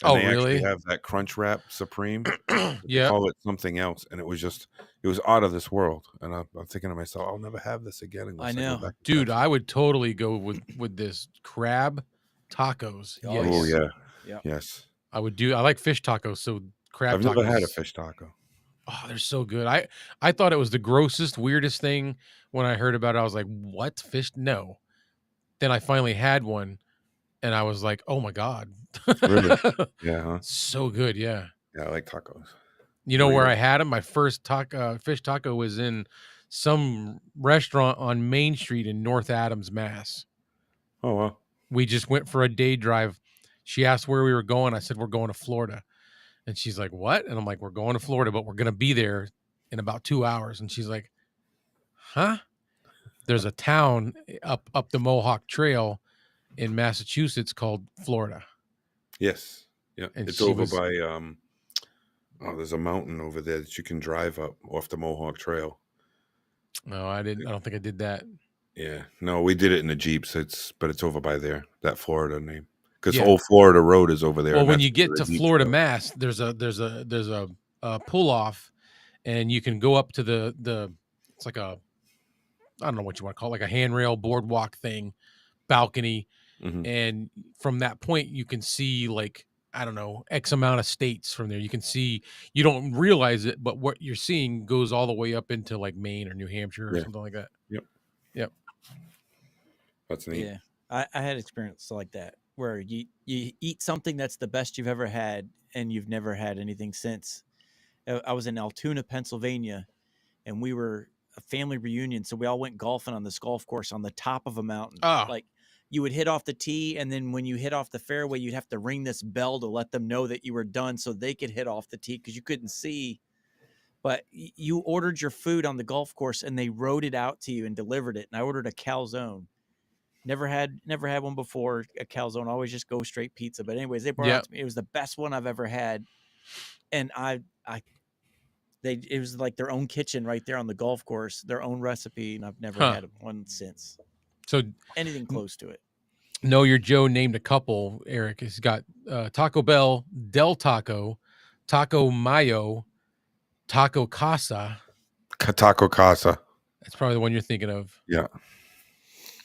And Oh, they really? actually have that Crunch Wrap Supreme. They yeah. call it something else, and it was out of this world. And I'm thinking to myself, I'll never have this again. Unless I go know. back to Dude, Texas. I would totally go with this crab tacos. Oh, Yes. Oh yeah, Yep. yes. I would do. I like fish tacos, so crab. I've never had a tacos- fish taco. Oh, they're so good. I thought it was the grossest, weirdest thing when I heard about it. I was like, "What fish? No." Then I finally had one, and I was like, "Oh my god!" Really? Yeah, huh? So good. Yeah. Yeah, I like tacos. You know Really where good. I had them? My first fish taco was in some restaurant on Main Street in North Adams, Mass. Oh well. We just went for a day drive. She asked where we were going. I said, we're going to Florida. And she's like, what? And I'm like, we're going to Florida, but we're going to be there in about 2 hours. And she's like, huh? There's a town up the Mohawk Trail in Massachusetts called Florida. Yes. Yeah, and it's she over was. by oh, there's a mountain over there that you can drive up off the Mohawk Trail. No, I didn't. I don't think I did that. Yeah, no, we did it in the Jeeps. But it's over by there, that Florida name, because Yeah. Old Florida Road is over there, Well, and when that's you where get the to Jeeps Florida, go. Mass, there's a pull off, and you can go up to the. It's like a, I don't know what you want to call it, like a handrail boardwalk thing, balcony, Hmm. and from that point you can see like, I don't know, X amount of states from there. You can see, you don't realize it, but what you're seeing goes all the way up into like Maine or New Hampshire or Yeah. something like that. Yep. Yep. That's neat. Yeah, I had experience like that where you eat something that's the best you've ever had, and you've never had anything since. I was in Altoona, Pennsylvania, and we were a family reunion, so we all went golfing on this golf course on the top of a mountain. Oh, Like you would hit off the tee, and then when you hit off the fairway, you'd have to ring this bell to let them know that you were done, so they could hit off the tee because you couldn't see. But you ordered your food on the golf course, and they wrote it out to you and delivered it. And I ordered a calzone. Never had one before. A calzone. Always just go straight pizza. But anyways, they brought it out yep. to me. It was the best one I've ever had, and it was like their own kitchen right there on the golf course, their own recipe, and I've never Huh. had one since. So Anything close to it. Know Your Joe named a couple. Eric has got Taco Bell, Del Taco, Taco Mayo, Taco Casa. Taco Casa. That's probably the one you're thinking of. Yeah.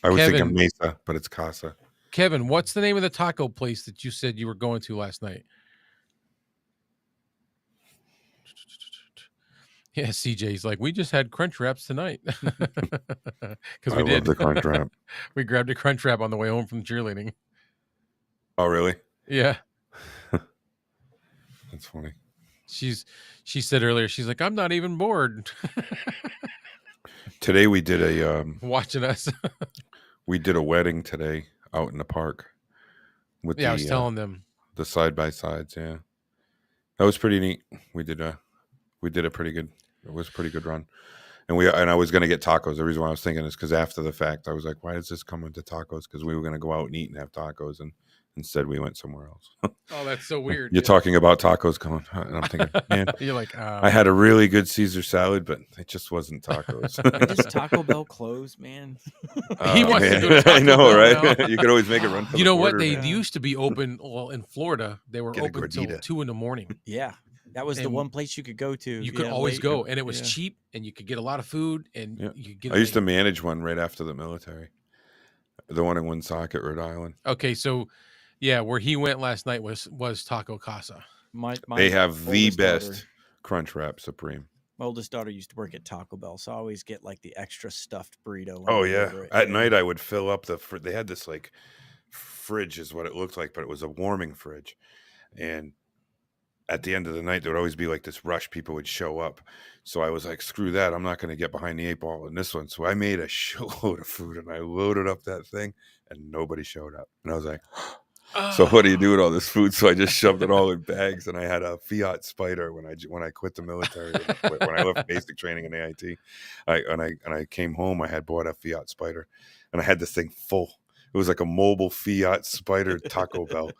I was Kevin, thinking Mesa, but it's Casa. Kevin, what's the name of the taco place that you said you were going to last night? Yeah, CJ's like, we just had crunch wraps tonight. Because I we love did. the crunch wrap. We grabbed a crunch wrap on the way home from cheerleading. Oh, really? Yeah. That's funny. She said earlier, she's like, I'm not even bored. Today we did a Watching us. we did a wedding today out in the park with Yeah, I was telling them. the side by sides. Yeah, that was pretty neat. We did a pretty good. It was a pretty good run, and I was gonna get tacos. The reason why I was thinking is because after the fact, I was like, why does this come into tacos? Because we were gonna go out and eat and have tacos, and instead we went somewhere else. Oh, that's so weird. You're talking about tacos coming, and I'm thinking, man, You're like, I had a really good Caesar salad, but it just wasn't tacos. When does Taco Bell close, man? He wants to go to I Taco know, Bell right? now. You could always make a run for You the know what? border, They man. used to be open. Well, in Florida, they were Get a open till gordita. 2 a.m. Yeah, that was the And one place you could go to. You could Yeah, always late. go, and it was Yeah. cheap, and you could get a lot of food, and Yeah. you could get. I used to manage one right after the military. The one in Woonsocket, Rhode Island. Okay, so yeah, where he went last night was Taco Casa. They have the oldest best daughter- Crunch Wrap Supreme. My oldest daughter used to work at Taco Bell, so I always get like the extra stuffed burrito. when Oh I yeah. order it. At Yeah. night I would fill up they had this like fridge is what it looked like, but it was a warming fridge. And at the end of the night there would always be like this rush, people would show up. So I was like, screw that, I'm not going to get behind the 8 ball in this one. So I made a shitload of food and I loaded up that thing and nobody showed up. And I was like, so what do you do with all this food? So I just shoved it all in bags, and I had a Fiat Spider when I quit the military. When I left basic training in AIT, I came home. I had bought a Fiat Spider, and I had this thing full. It was like a mobile Fiat Spider Taco Bell,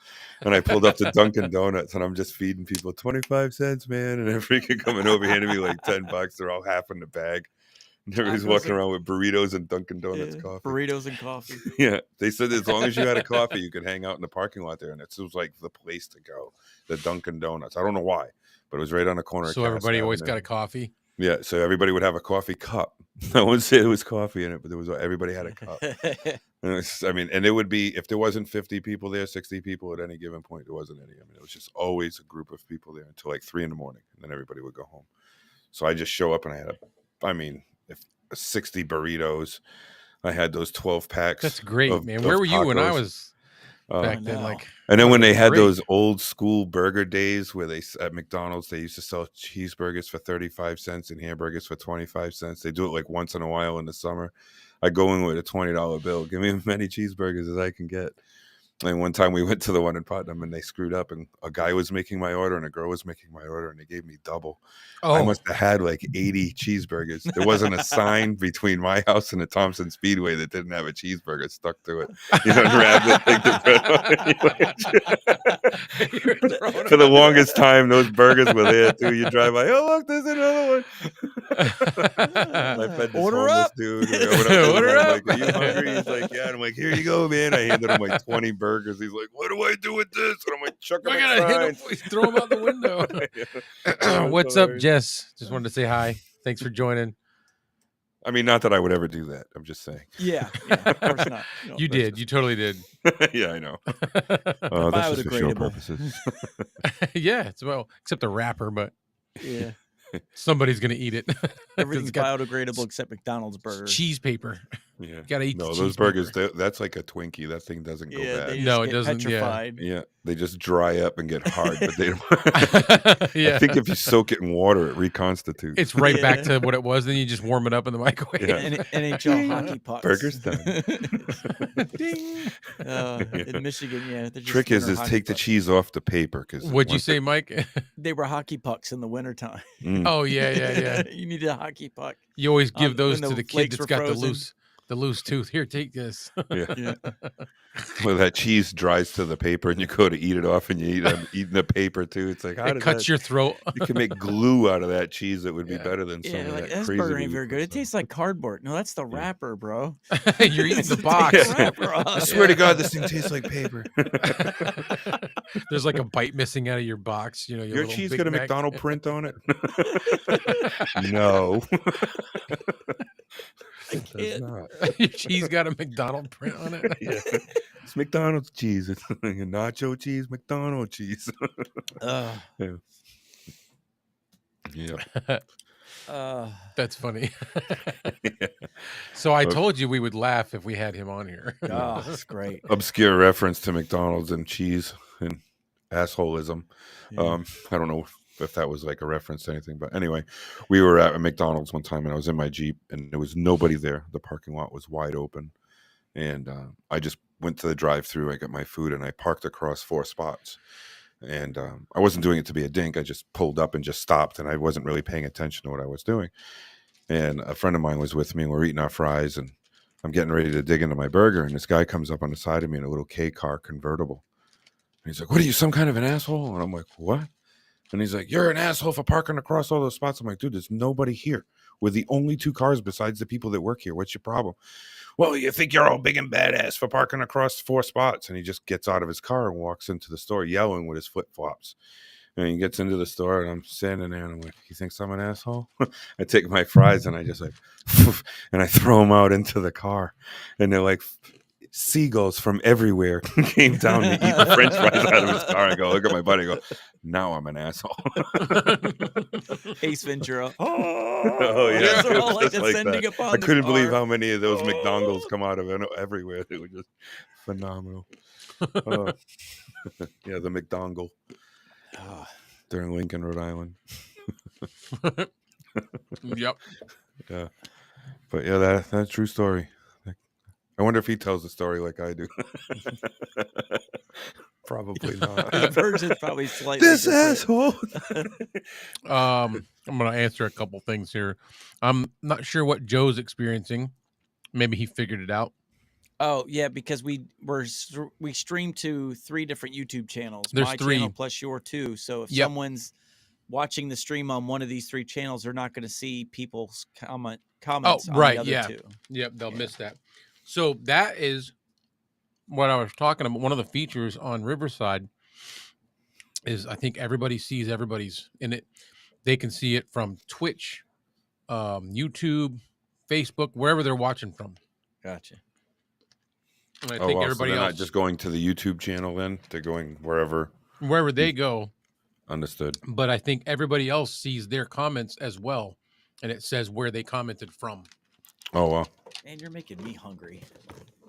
and I pulled up to Dunkin' Donuts, and I'm just feeding people 25 cents, man, and they're freaking coming over handing me like $10. They're all half in the bag. And everybody's Tacos walking and- around with burritos and Dunkin' Donuts Yeah, coffee. burritos and coffee. Yeah, they said as long as you had a coffee, you could hang out in the parking lot there, and it was like the place to go. The Dunkin' Donuts. I don't know why, but it was right on the corner. So of everybody Cass always Avenue. got a coffee. Yeah, so everybody would have a coffee cup. I wouldn't say it was coffee in it, but everybody had a cup. And and it would be, if there wasn't 50 people there, 60 people at any given point, there wasn't any. It was just always a group of people there until like 3 a.m, and then everybody would go home. So I just show up and I had 60 burritos. I had those 12 packs. That's great, of- man. of Where were you when I tacos. was back then? know. Like, And then that when they was had great. those old school burger days where at McDonald's, they used to sell cheeseburgers for 35 cents and hamburgers for 25 cents. They do it like once in a while in the summer. I go in with a $20 bill. Give me as many cheeseburgers as I can get. And one time we went to the one in Putnam and they screwed up, and a guy was making my order and a girl was making my order, and they gave me double. I Oh, must have had like 80 cheeseburgers. There wasn't a sign between my house and the Thompson Speedway that didn't have a cheeseburger stuck to it. You unwrap it, take the bread on it. For the longest time, those burgers were there too. You drive by, oh look, there's another one. I fed this Order homeless up. dude. I went up to him, Order I'm up. like, are you hungry? He's like, yeah. And I'm like, here you go, man. I handed him like 20 burgers. He's like, what do I do with this? And I'm like, chuck him I gotta hit inside. him, throw him out the window. What's up, Jess? Just wanted to say hi. Thanks for joining. I mean, not that I would ever do that. I'm just saying. Yeah, of course not. No. You did. You totally did. Yeah, I know. Oh, that's just for show Biodegradable. purposes. Yeah, it's well, except the wrapper, but Yeah, somebody's gonna eat it. 'Cause everything's it's got biodegradable except McDonald's burgers. cheese paper. Yeah. Gotta eat No, the those cheese burgers, paper. that's like a Twinkie. That thing doesn't go Yeah, bad. they No, just it get doesn't, yeah. Petrified. Yeah, they just dry up and get hard, but they don't. Yeah. I think if you soak it in water, it reconstitutes. It's right back Yeah. to what it was. Then you just warm it up in the microwave. Yeah. NHL hockey pucks. Burger's done. Ding. In Michigan, yeah. they're just Trick is winter hockey take the pucks. cheese off the paper. Because What'd you say, Mike? They were hockey pucks in the wintertime. Oh yeah, yeah, yeah. You need a hockey puck. You always give those when to the the kid flakes that's were got frozen. the loose tooth. Here, take this. Yeah. Yeah. Well, that cheese dries to the paper, and you go to eat it off, and you eating the paper too. It's like how It does cuts that, your throat. you can make glue out of that cheese that would be Yeah. better than some Yeah, of like that this crazy. burger ain't we very put good. It stuff. tastes like cardboard. No, that's the wrapper, bro. You're eating the Take box. the wrapper I off. swear to God, this thing tastes like paper. There's like a bite missing out of your box. You know, Your little cheese Big got a Mac. McDonald print on it? No. It does can't. not. Your cheese got a McDonald print on it. Yeah. It's McDonald's cheese. It's like a nacho cheese, McDonald's cheese. Ugh. Yeah. That's funny. So I But- told you we would laugh if we had him on here. Oh, that's great. Obscure reference to McDonald's and cheese and assholism. Yeah. I don't know if that was like a reference to anything, but anyway, we were at a McDonald's one time and I was in my Jeep and there was nobody there. The parking lot was wide open. And I just went to the drive-thru. I got my food and I parked across 4 spots. And I wasn't doing it to be a dink. I just pulled up and just stopped and I wasn't really paying attention to what I was doing. And a friend of mine was with me and we're eating our fries and I'm getting ready to dig into my burger. And this guy comes up on the side of me in a little K car convertible. And he's like, what are you, some kind of an asshole? And I'm like, what? And he's like, you're an asshole for parking across all those spots. I'm like, dude, there's nobody here. We're the only 2 cars besides the people that work here. What's your problem? Well, you think you're all big and badass for parking across 4 spots. And he just gets out of his car and walks into the store yelling with his flip-flops. And he gets into the store and I'm standing there and I'm like, he thinks I'm an asshole? I take my fries and I just like, and I throw them out into the car. And they're like, seagulls from everywhere came down to eat the French fries out of his car. I go, look at my buddy. I go, now I'm an asshole. Ace Ventura. Oh, yeah. Yes, they're It all was like just like ascending that. upon I this couldn't believe car. how many of those McDonald's come out of everywhere. They were just phenomenal. Oh. Yeah, the McDongle Oh, during Lincoln, Rhode Island. Yep. Yeah. But yeah, that's a true story. I wonder if he tells the story like I do. Probably the not. version's probably slightly This different. asshole. I'm gonna answer a couple things here. I'm not sure what Joe's experiencing. Maybe he figured it out. Oh yeah, because we stream to 3 different YouTube channels. There's My 3. channel plus your 2. So if Yep. someone's watching the stream on one of these 3 channels, they're not going to see people's comments on right, the other yeah. 2. Yep, they'll Yeah. miss that. So that is what I was talking about. One of the features on Riverside is I think everybody sees everybody's in it. They can see it from Twitch, YouTube, Facebook, wherever they're watching from. Gotcha. And I Oh, think wow, so everybody they're else, not just going to the YouTube channel then? They're going wherever. wherever they go. Understood. But I think everybody else sees their comments as well. And it says where they commented from. Oh, wow. Man, you're making me hungry.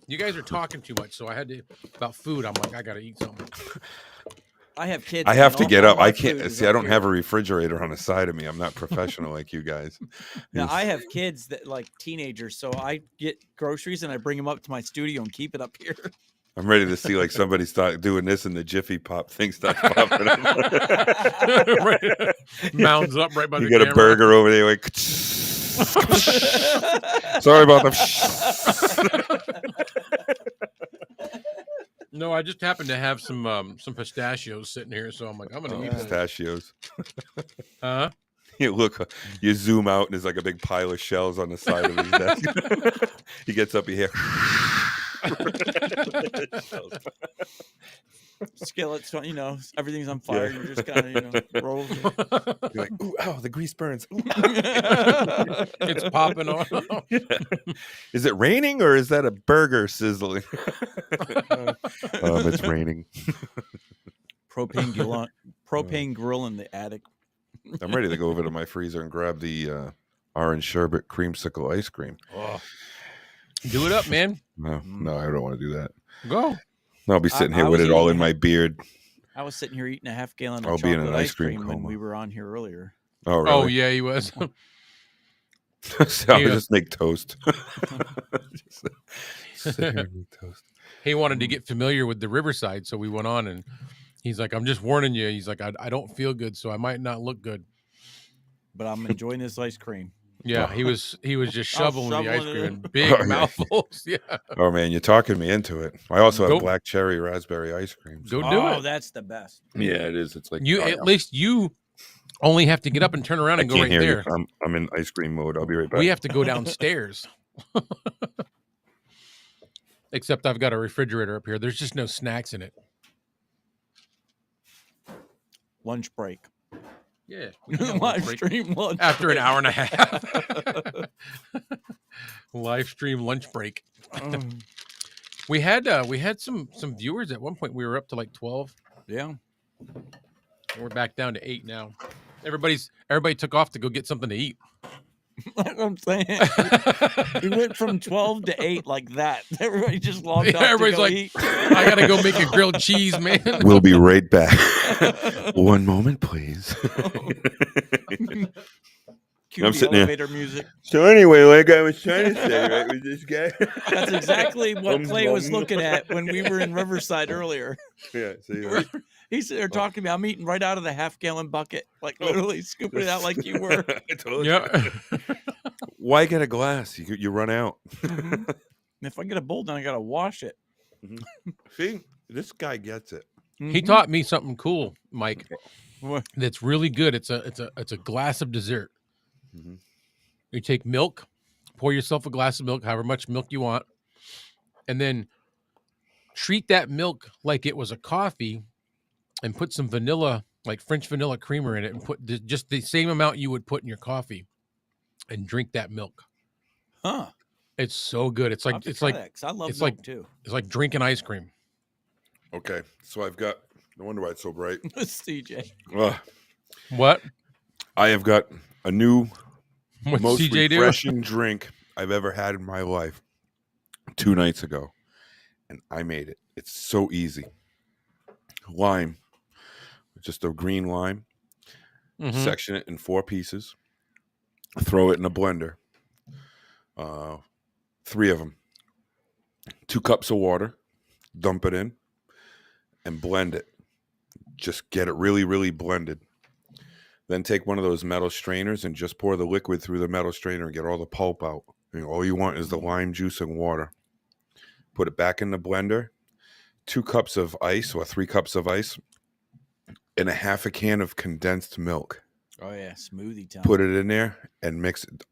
You guys are talking too much. So I had to, about food, I'm like, I got to eat something. I have kids. I have and to all- get all up. my I food can't is see. I up don't here. have a refrigerator on the side of me. I'm not professional like you guys. Now Yes. I have kids that like teenagers, so I get groceries and I bring them up to my studio and keep it up here. I'm ready to see like somebody start doing this and the Jiffy Pop thing starts popping up. Right. Mounds up right by You the got camera. a burger over there like sorry about the No, I just happened to have some pistachios sitting here, so I'm like, I'm gonna eat those. pistachios. Huh? You look, you zoom out, and there's like a big pile of shells on the side of his desk. He gets up, you hear. Skillets, everything's on fire. Yeah. You're just kind of, rolls. You're like, ooh, ow, the grease burns. It's popping on. Is it raining or is that a burger sizzling? It's raining. Propane grill in the attic. I'm ready to go over to my freezer and grab the orange sherbet creamsicle ice cream. Oh. Do it up, man. No, I don't want to do that. Go. I'll be sitting here with it all in my beard. I was sitting here eating a half gallon of I'll be in an chocolate ice cream when coma. we were on here earlier. Oh, really? Oh, yeah, he was. So I'll just make toast. Just sit here and make toast. He wanted to get familiar with the Riverside, so we went on, and he's like, I'm just warning you. He's like, I don't feel good, so I might not look good. But I'm enjoying this ice cream. Yeah, he was just shoveling the ice shoveling cream it. in big mouthfuls. Yeah. Oh, man, you're talking me into it. I also have Go- black cherry raspberry ice cream. Go do Oh, it. that's the best. Yeah, it is. It's like At least you only have to get up and turn around I and go can't right hear there. you. I'm in ice cream mode. I'll be right back. We have to go downstairs. Except I've got a refrigerator up here. There's just no snacks in it. Lunch break. Yeah. Live stream lunch After an break. hour and a half. Live stream lunch break. We had some viewers at one point. We were up to like 12. Yeah. And we're back down to 8 now. Everybody took off to go get something to eat. That's what I'm saying. We went from 12 to 8 like that. Everybody just logged off. Everybody's to go like, eat. I gotta go make a grilled cheese, man. We'll be right back. One moment, please. Cue I'm the sitting here. elevator music. So anyway, like I was trying to say, right, with this guy. That's exactly what Clay was looking at when we were in Riverside earlier. Yeah, see, He's there talking to me. I'm eating right out of the half-gallon bucket, like literally scooping it out like you were. I told you. Yeah. Why get a glass? You run out. And if I get a bowl, then I gotta wash it. See, this guy gets it. He taught me something cool, Mike. What? That's really good. It's a glass of dessert. Mm-hmm. You take milk, pour yourself a glass of milk, however much milk you want, and then treat that milk like it was a coffee, and put some vanilla, like French vanilla creamer in it, and put just the same amount you would put in your coffee, and drink that milk. Huh? It's so good. It's I'll like have to it's try like that, 'cause I love it's milk like- too. it's like drinking ice cream. Okay, so I've got. No wonder why it's so bright. CJ. What? I have got a new, What most CJ do? refreshing drink I've ever had in my life 2 nights ago, and I made it. It's so easy. Lime, just a green lime. Mhm. Section it in 4 pieces. Throw it in a blender. 3 of them. 2 cups of water. Dump it in, and blend it. Just get it really, really blended. Then take one of those metal strainers and just pour the liquid through the metal strainer and get all the pulp out. And all you want is the lime juice and water. Put it back in the blender. 2 cups of ice or 3 cups of ice. And a half a can of condensed milk. Oh yeah, smoothie time. Put it in there and mix it.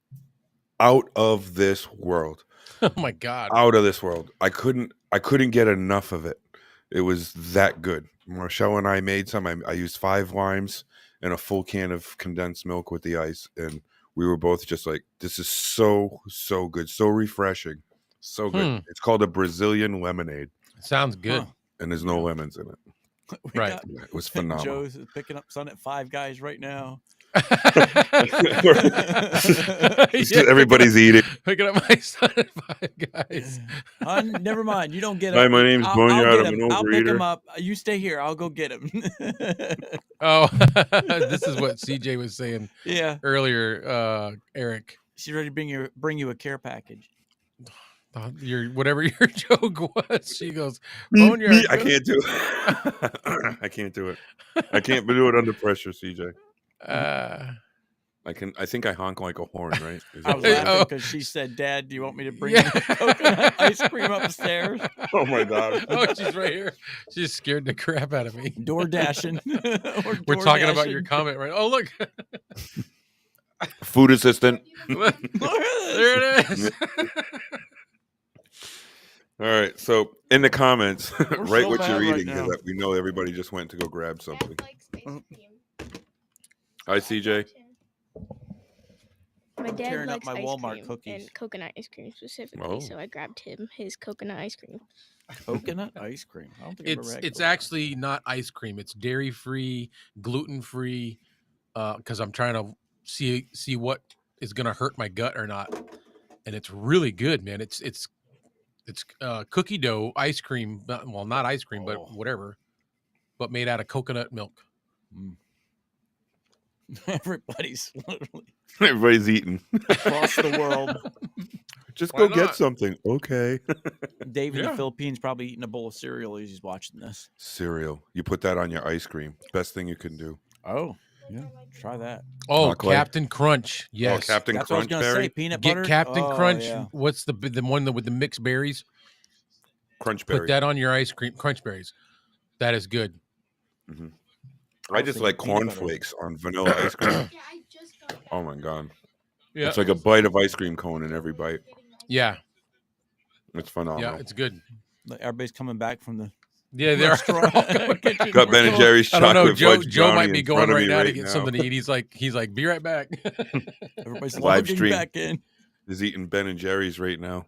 Out of this world. Oh my God. Out of this world. I couldn't get enough of it. It was that good. Marshall and I made some. I used 5 limes and a full can of condensed milk with the ice, and we were both just like, this is so good, so refreshing, so good. It's called a Brazilian lemonade, Sounds good. Huh. and there's no lemons in it. We Right. got- It was phenomenal. Joe's picking up son at Five Guys right now. Everybody's eating. Picking up my son at Five Guys. Never mind. You don't get Hi, him. my name's I'll Boneyard. get I'm him. an I'll pick him overeater. up. You stay here. I'll go get him. Oh, this is what CJ was saying Yeah. earlier, Eric. She's ready to bring you a care package. Your whatever your joke was. She goes, Me, boneyard. I can't do it. I can't do it. I can't do it under pressure, CJ. I think I honk like a horn, right? I was laughing because she said, "Dad, do you want me to bring you coconut ice cream upstairs?" Oh my god! Oh, she's right here. She's scared the crap out of me. Door dashing. We're talking about your comment, right? Oh, look. Food assistant. There it is. All right. So in the comments, write so what bad you're right eating because now. we know everybody just went to go grab something. Dad likes ice cream. Hi, CJ. My dad Tearing up likes my ice Walmart cream cookies. and coconut ice cream specifically, Oh. so I grabbed him his coconut ice cream. Coconut ice cream. I don't think I've ever had It's coconut. actually not ice cream. It's dairy free, gluten free. Because I'm trying to see what is gonna hurt my gut or not, and it's really good, man. It's cookie dough ice cream. Well, not ice cream, but whatever, but made out of coconut milk. Everybody's literally Everybody's eating. across the world. Just Why go get not? something. Okay. Dave in Yeah. the Philippines probably eating a bowl of cereal as he's watching this. Cereal. You put that on your ice cream. Best thing you can do. Oh, yeah. Try that. Oh, Chocolate. Captain Crunch. Yes. Oh, Captain That's what I was Crunch gonna say. Berry. Peanut Get butter. Captain Oh, Crunch. yeah. What's the one with the mixed berries? Crunch Put Berry. that on your ice cream. Crunch berries. That is good. I just like Peanut butter. cornflakes on vanilla ice cream. Yeah, I just got that. Oh my god. Yeah. It's like a bite of ice cream cone in every bite. Yeah. It's phenomenal. Yeah. It's good. Everybody's coming back from the Yeah. They're restaurant. Kitchen. Got Ben and Jerry's I don't know. chocolate fudge Joe brownie might be in going front of right me now to right get now. something to eat. He's like, be right back. Everybody's Live logging stream. back in. Is eating Ben and Jerry's right now.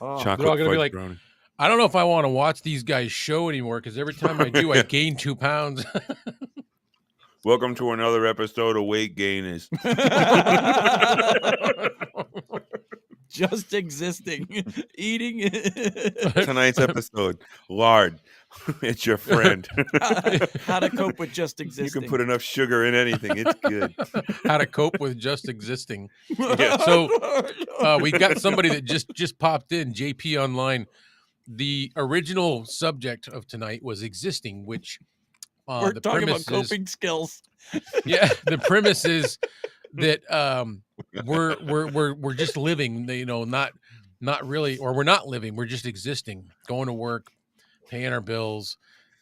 Oh. They're all Chocolate gonna be fudge like, brownie. I don't know if I want to watch these guys show anymore because every time I do, I gain 2 pounds. Welcome to another episode of Weight Gainers. Just existing, eating. Tonight's episode, lard. It's your friend. How to cope with just You existing. can put enough sugar in anything. It's good. How to cope with just existing. Yeah. So we got somebody that just popped in, JP Online. The original subject of tonight was existing, which We're the talking about premise is, coping skills. yeah, the premise is that we're just living, you know, not really, or we're not living, we're just existing, going to work, paying our bills,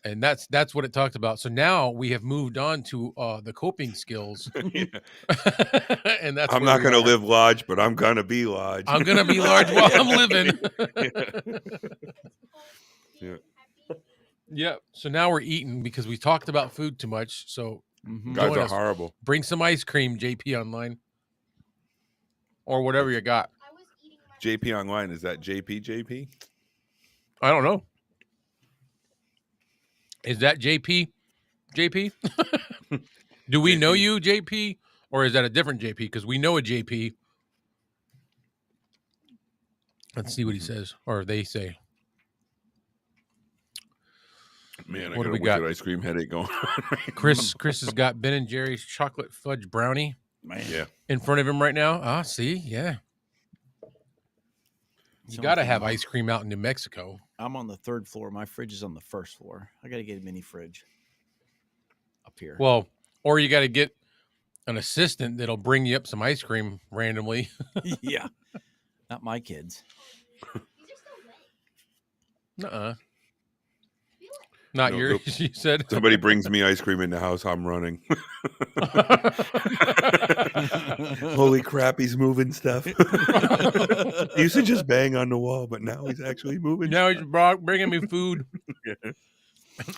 and that's what it talked about. So now we have moved on to the coping skills. Yeah. And that's I'm where not we going to are. live large, but I'm going to be large. I'm gonna be large while I'm living. Yeah. Yeah. So now we're eating because we talked about food too much. So Mhm. Guys join are us. horrible. Bring some ice cream, JP Online, or whatever you got. I was eating my JP Online, is that JP? I don't know. Is that JP? JP? Do we know JP. you, JP, or is that a different JP? Because we know a JP. Let's see what he says, or they say. Man, I What got do a we wicked got? ice cream headache going on. Right Chris has got Ben and Jerry's chocolate fudge brownie Man. Yeah. in front of him right now. Ah, see, yeah. You So got to I'm have on- ice cream out in New Mexico. I'm on the 3rd floor. My fridge is on the 1st floor. I got to get a mini fridge up here. Well, or you got to get an assistant that'll bring you up some ice cream randomly. Yeah. Not my kids. These are still wet. Nuh-uh. Not No, yours, you said. Somebody brings me ice cream in the house, I'm running. Holy crap, he's moving stuff. He used to just bang on the wall, but now he's actually moving. Now he's bringing me food.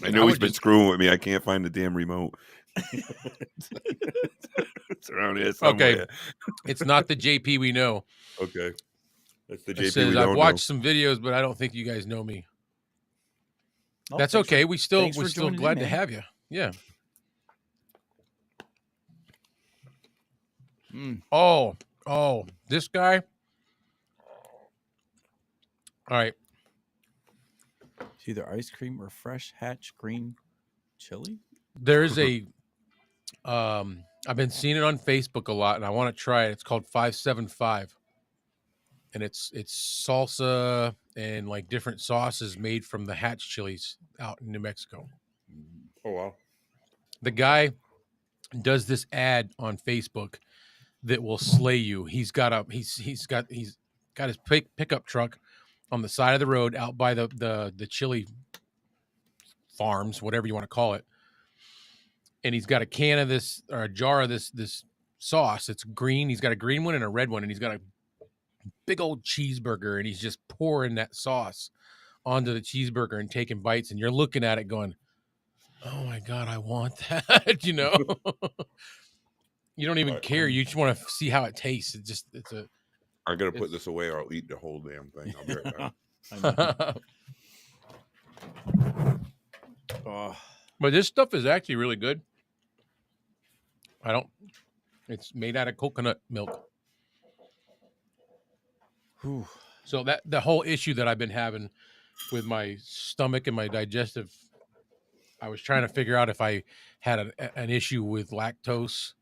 I know he's been screwing with me. I can't find the damn remote. It's around here somewhere. It's not the JP we know. Okay. That's the It JP says, we I've don't watched some videos, but I don't think you guys know me. Oh, That's thanks for- okay. We're still thanks for joining in, glad to man. have you. Yeah. Mm. Oh, this guy. All right. It's either ice cream or fresh hatch green chili. There's a I've been seeing it on Facebook a lot and I want to try it. It's called 575. and it's salsa and like different sauces made from the hatch chilies out in New Mexico. Oh wow. The guy does this ad on Facebook that will slay you. He's got his pickup truck on the side of the road out by the chili farms, whatever you want to call it. And he's got a can of this or a jar of this sauce. It's green. He's got a green one and a red one, and he's got a big old cheeseburger, and he's just pouring that sauce onto the cheeseburger and taking bites. And you're looking at it going, "Oh my God, I want that." You know, you don't even care. You just want to see how it tastes. I gotta put this away, or I'll eat the whole damn thing. I'll be right back. Oh, But this stuff is actually really good. It's made out of coconut milk. whew. So that the whole issue that I've been having with my stomach and my digestive, I was trying to figure out if I had an issue with lactose,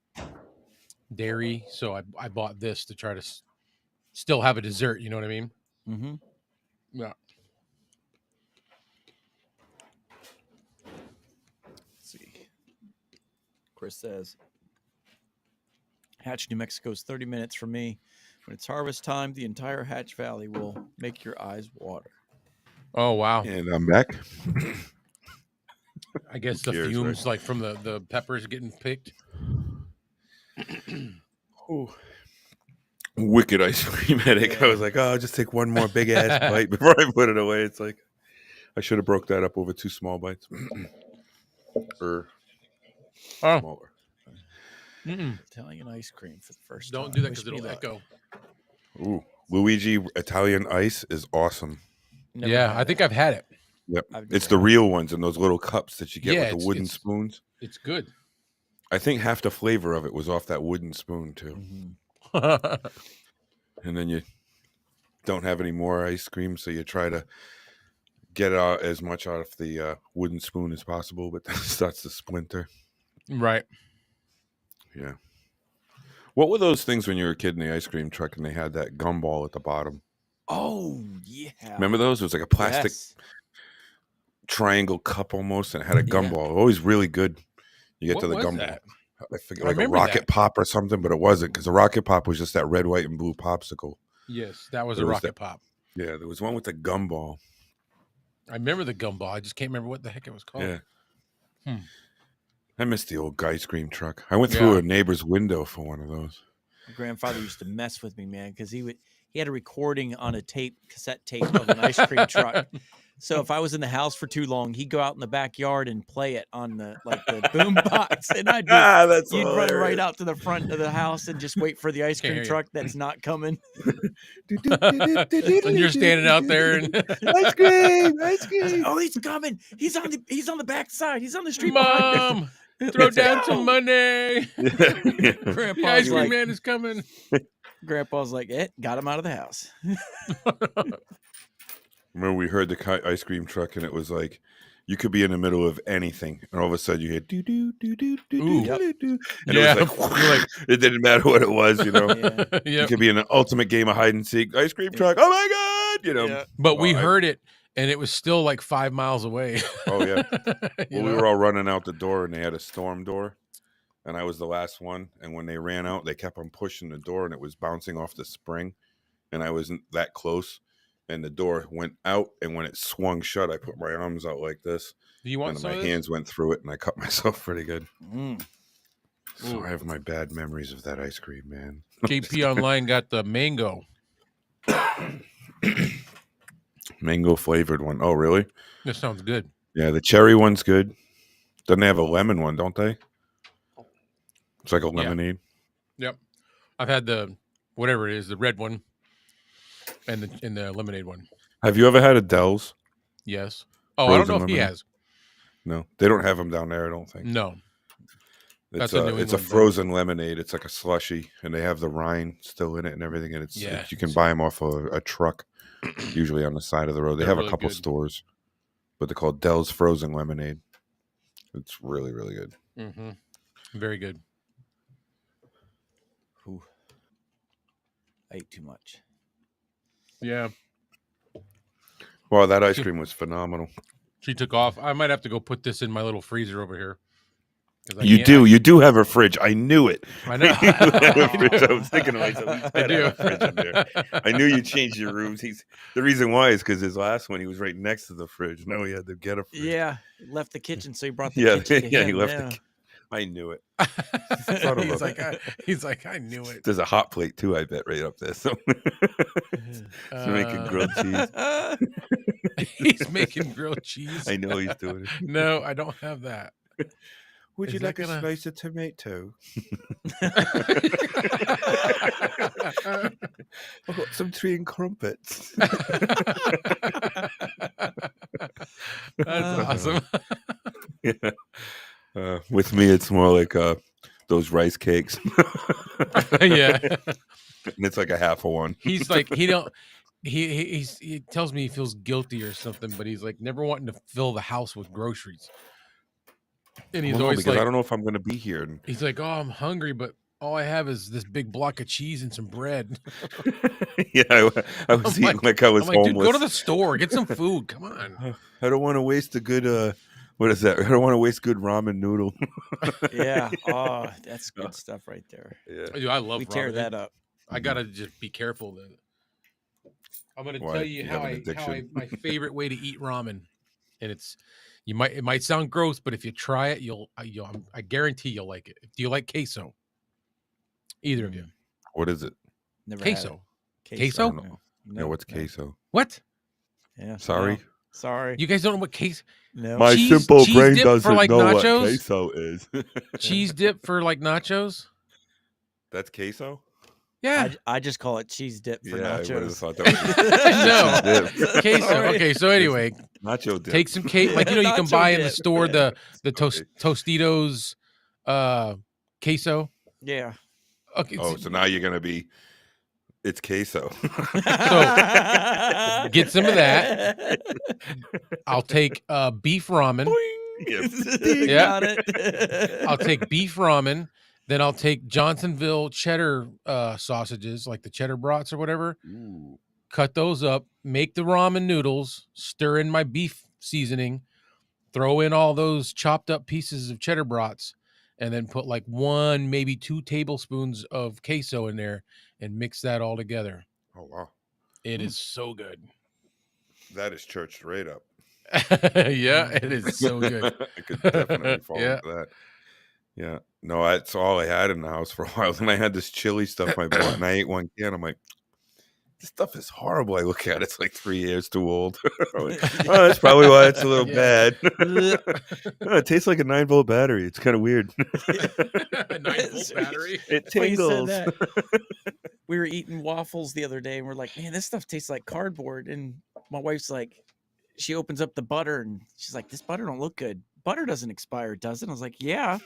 dairy. So I bought this to try to still have a dessert. You know what I mean? Mm-hmm. Yeah. Let's see. Chris says, Hatch, New Mexico is 30 minutes from me. When it's harvest time, the entire Hatch Valley will make your eyes water. Oh wow. And I'm back. I guess the Cheers, fumes right? like from the peppers getting picked. Ooh. Wicked ice cream headache. I was like, oh, I'll just take one more big ass bite before I put it away. It's like I should have broke that up over 2 small bites. Or Oh, smaller. Italian ice cream for the first don't time. do that Wish because me it'll luck. echo. Ooh. Luigi Italian ice is awesome. Never Yeah, had I think that. I've had it. Yep. I've It's never the had real ones in those little cups that you get Yeah, with the wooden it's- spoons. It's good. I think half the flavor of it was off that wooden spoon too. Mhm. And then you don't have any more ice cream, so you try to get out as much out of the wooden spoon as possible, but then it starts to splinter. Right. Yeah. What were those things when you were a kid in the ice cream truck and they had that gumball at the bottom? Oh, yeah. Remember those? It was like a plastic Yes. triangle cup almost, and it had a Yeah. gumball. Always really good. You get What to the was gumball. that? I figured I like a remember rocket that. pop or something, but it wasn't, because the rocket pop was just that red, white, and blue popsicle. Yes, that was But a it was rocket pop. Yeah, there was one with the gumball. I remember the gumball. I just can't remember what the heck it was called. Yeah. Hmm. I miss the old ice cream truck. I went through Yeah. a neighbor's window for one of those. My grandfather used to mess with me, man, because he had a recording on a cassette tape of an ice cream truck. So if I was in the house for too long, he'd go out in the backyard and play it on the boom box, and That's you'd run right hilarious. out to the front of the house and just wait for the ice Can't cream hear you. truck that's not coming. And you're standing out there and Ice cream, ice I was like, cream. oh, he's coming! He's on the back side. He's on the street behind us. Mom, throw down some No! money. The Grandpa's ice cream like, man is coming. Grandpa's like, got him out of the house. Remember, we heard the ice cream truck, and it was like you could be in the middle of anything, and all of a sudden you hear do do do do do Ooh. do do, and Yeah. it was like, it didn't matter what it was, you know. Yeah. You Yep. could be in an ultimate game of hide and seek. Ice cream truck, oh my god, you know. Yeah. But we Well, heard it, and it was still like 5 miles away. Oh, yeah. You Well, we know? were all running out the door, and they had a storm door, and I was the last one. And when they ran out, they kept on pushing the door, and it was bouncing off the spring, and I wasn't that close, and the door went out, and when it swung shut, I put my arms out like this, Do you want and some my of this? hands went through it, and I cut myself pretty good. Mm. So I have my bad memories of that ice cream, man. JP Online got the mango. Mango flavored one. Oh, really? That sounds good. Yeah, the cherry one's good. Then they have a lemon one, don't they? It's like a lemonade. Yep. I've had the whatever it is, the red one and the lemonade one. Have you ever had a Dell's? Yes. Oh, I don't Frozen know if he lemonade? has. No, they don't have them down there, I don't think. No. It's That's a a, New it's a England thing. frozen lemonade. It's like a slushy, and they have the rind still in it and everything. And Yeah. you can buy them off a truck, usually on the side of the road. They They're have really a couple good. stores, but they're called Dell's Frozen Lemonade. It's really, really good. Mm-hmm. Very good. Ooh. I ate too much. Yeah. Well, that ice cream was phenomenal. She took off. I might have to go put this in my little freezer over here. 'Cause I You can't- do you have a fridge. I knew it. I know. You have a fridge. I was thinking to myself, he's I gotta do. have a fridge in there. I knew you changed your rooms. The reason why is because his last one, he was right next to the fridge. Now he had to get a fridge. Yeah, left the kitchen, so he brought the Yeah, kitchen to yeah, him. he left yeah. the I knew it. he's like, I knew it. There's a hot plate too, I bet, right up there. So he's making grilled cheese. He's making grilled cheese. I know he's doing it. No, I don't have that. Would Is you that like gonna- a slice of tomato? I've got some tree and crumpets. That's awesome. Yeah. With me, it's more like those rice cakes. Yeah. And it's like a half of one. He's like, he tells me he feels guilty or something, but he's like never wanting to fill the house with groceries. And he's Well, no, always because like, I don't know if I'm going to be here. And he's like, oh, I'm hungry, but all I have is this big block of cheese and some bread. yeah, I was I'm eating like I was I'm like, dude, homeless. go to the store, get some food. Come on. I don't want to waste a good what is that? I don't want to waste good ramen noodle. Yeah. Oh, that's good stuff right there. Yeah. Dude, I love We tear ramen. that up. I gotta just be careful. That I'm gonna Why? tell you You how have an my favorite way to eat ramen, and it might sound gross, but if you try it, I guarantee you'll like it. Do you like queso? Either of you? What is it? Never had Queso. it. Queso? No. No, what's queso? What? Yeah. Sorry. no. Sorry. You guys don't know what queso? no. My Cheese- simple cheese brain dip for, doesn't like, know nachos? what queso is. Cheese dip for like nachos? That's queso? Yeah. I just call it cheese dip for Yeah, I would have nachos. thought that was No. cheese dip. Queso. Sorry. Okay, so anyway, Nacho dip. take some cake. Like, you can Nacho buy in the dip. store the Okay. Tostitos queso. Yeah. Okay. Oh, so now you're gonna be. It's queso. Get some of that. I'll take beef ramen. Yeah. Got it. I'll take beef ramen. Then I'll take Johnsonville cheddar sausages, like the cheddar brats or whatever. Ooh. Cut those up, make the ramen noodles, stir in my beef seasoning, throw in all those chopped up pieces of cheddar brats, and then put like 1, maybe 2 tablespoons of queso in there and mix that all together. Oh wow, It is so good. that is church straight up. Yeah, it is so good. I could definitely fall Yeah. into that. Yeah, no, that's all I had in the house for a while. Then I had this chili stuff I bought, and I ate one can. I'm like, this stuff is horrible. I look at it, it's like 3 years too old. I'm like, oh, that's probably why it's a little Yeah. bad. Oh, it tastes like a 9-volt battery. It's kind of weird. 9-volt battery. It When you said tingles. that, we were eating waffles the other day and we're like, man, this stuff tastes like cardboard. And my wife's like, she opens up the butter and she's like, this butter don't look good. Butter doesn't expire, does it? I was like, yeah.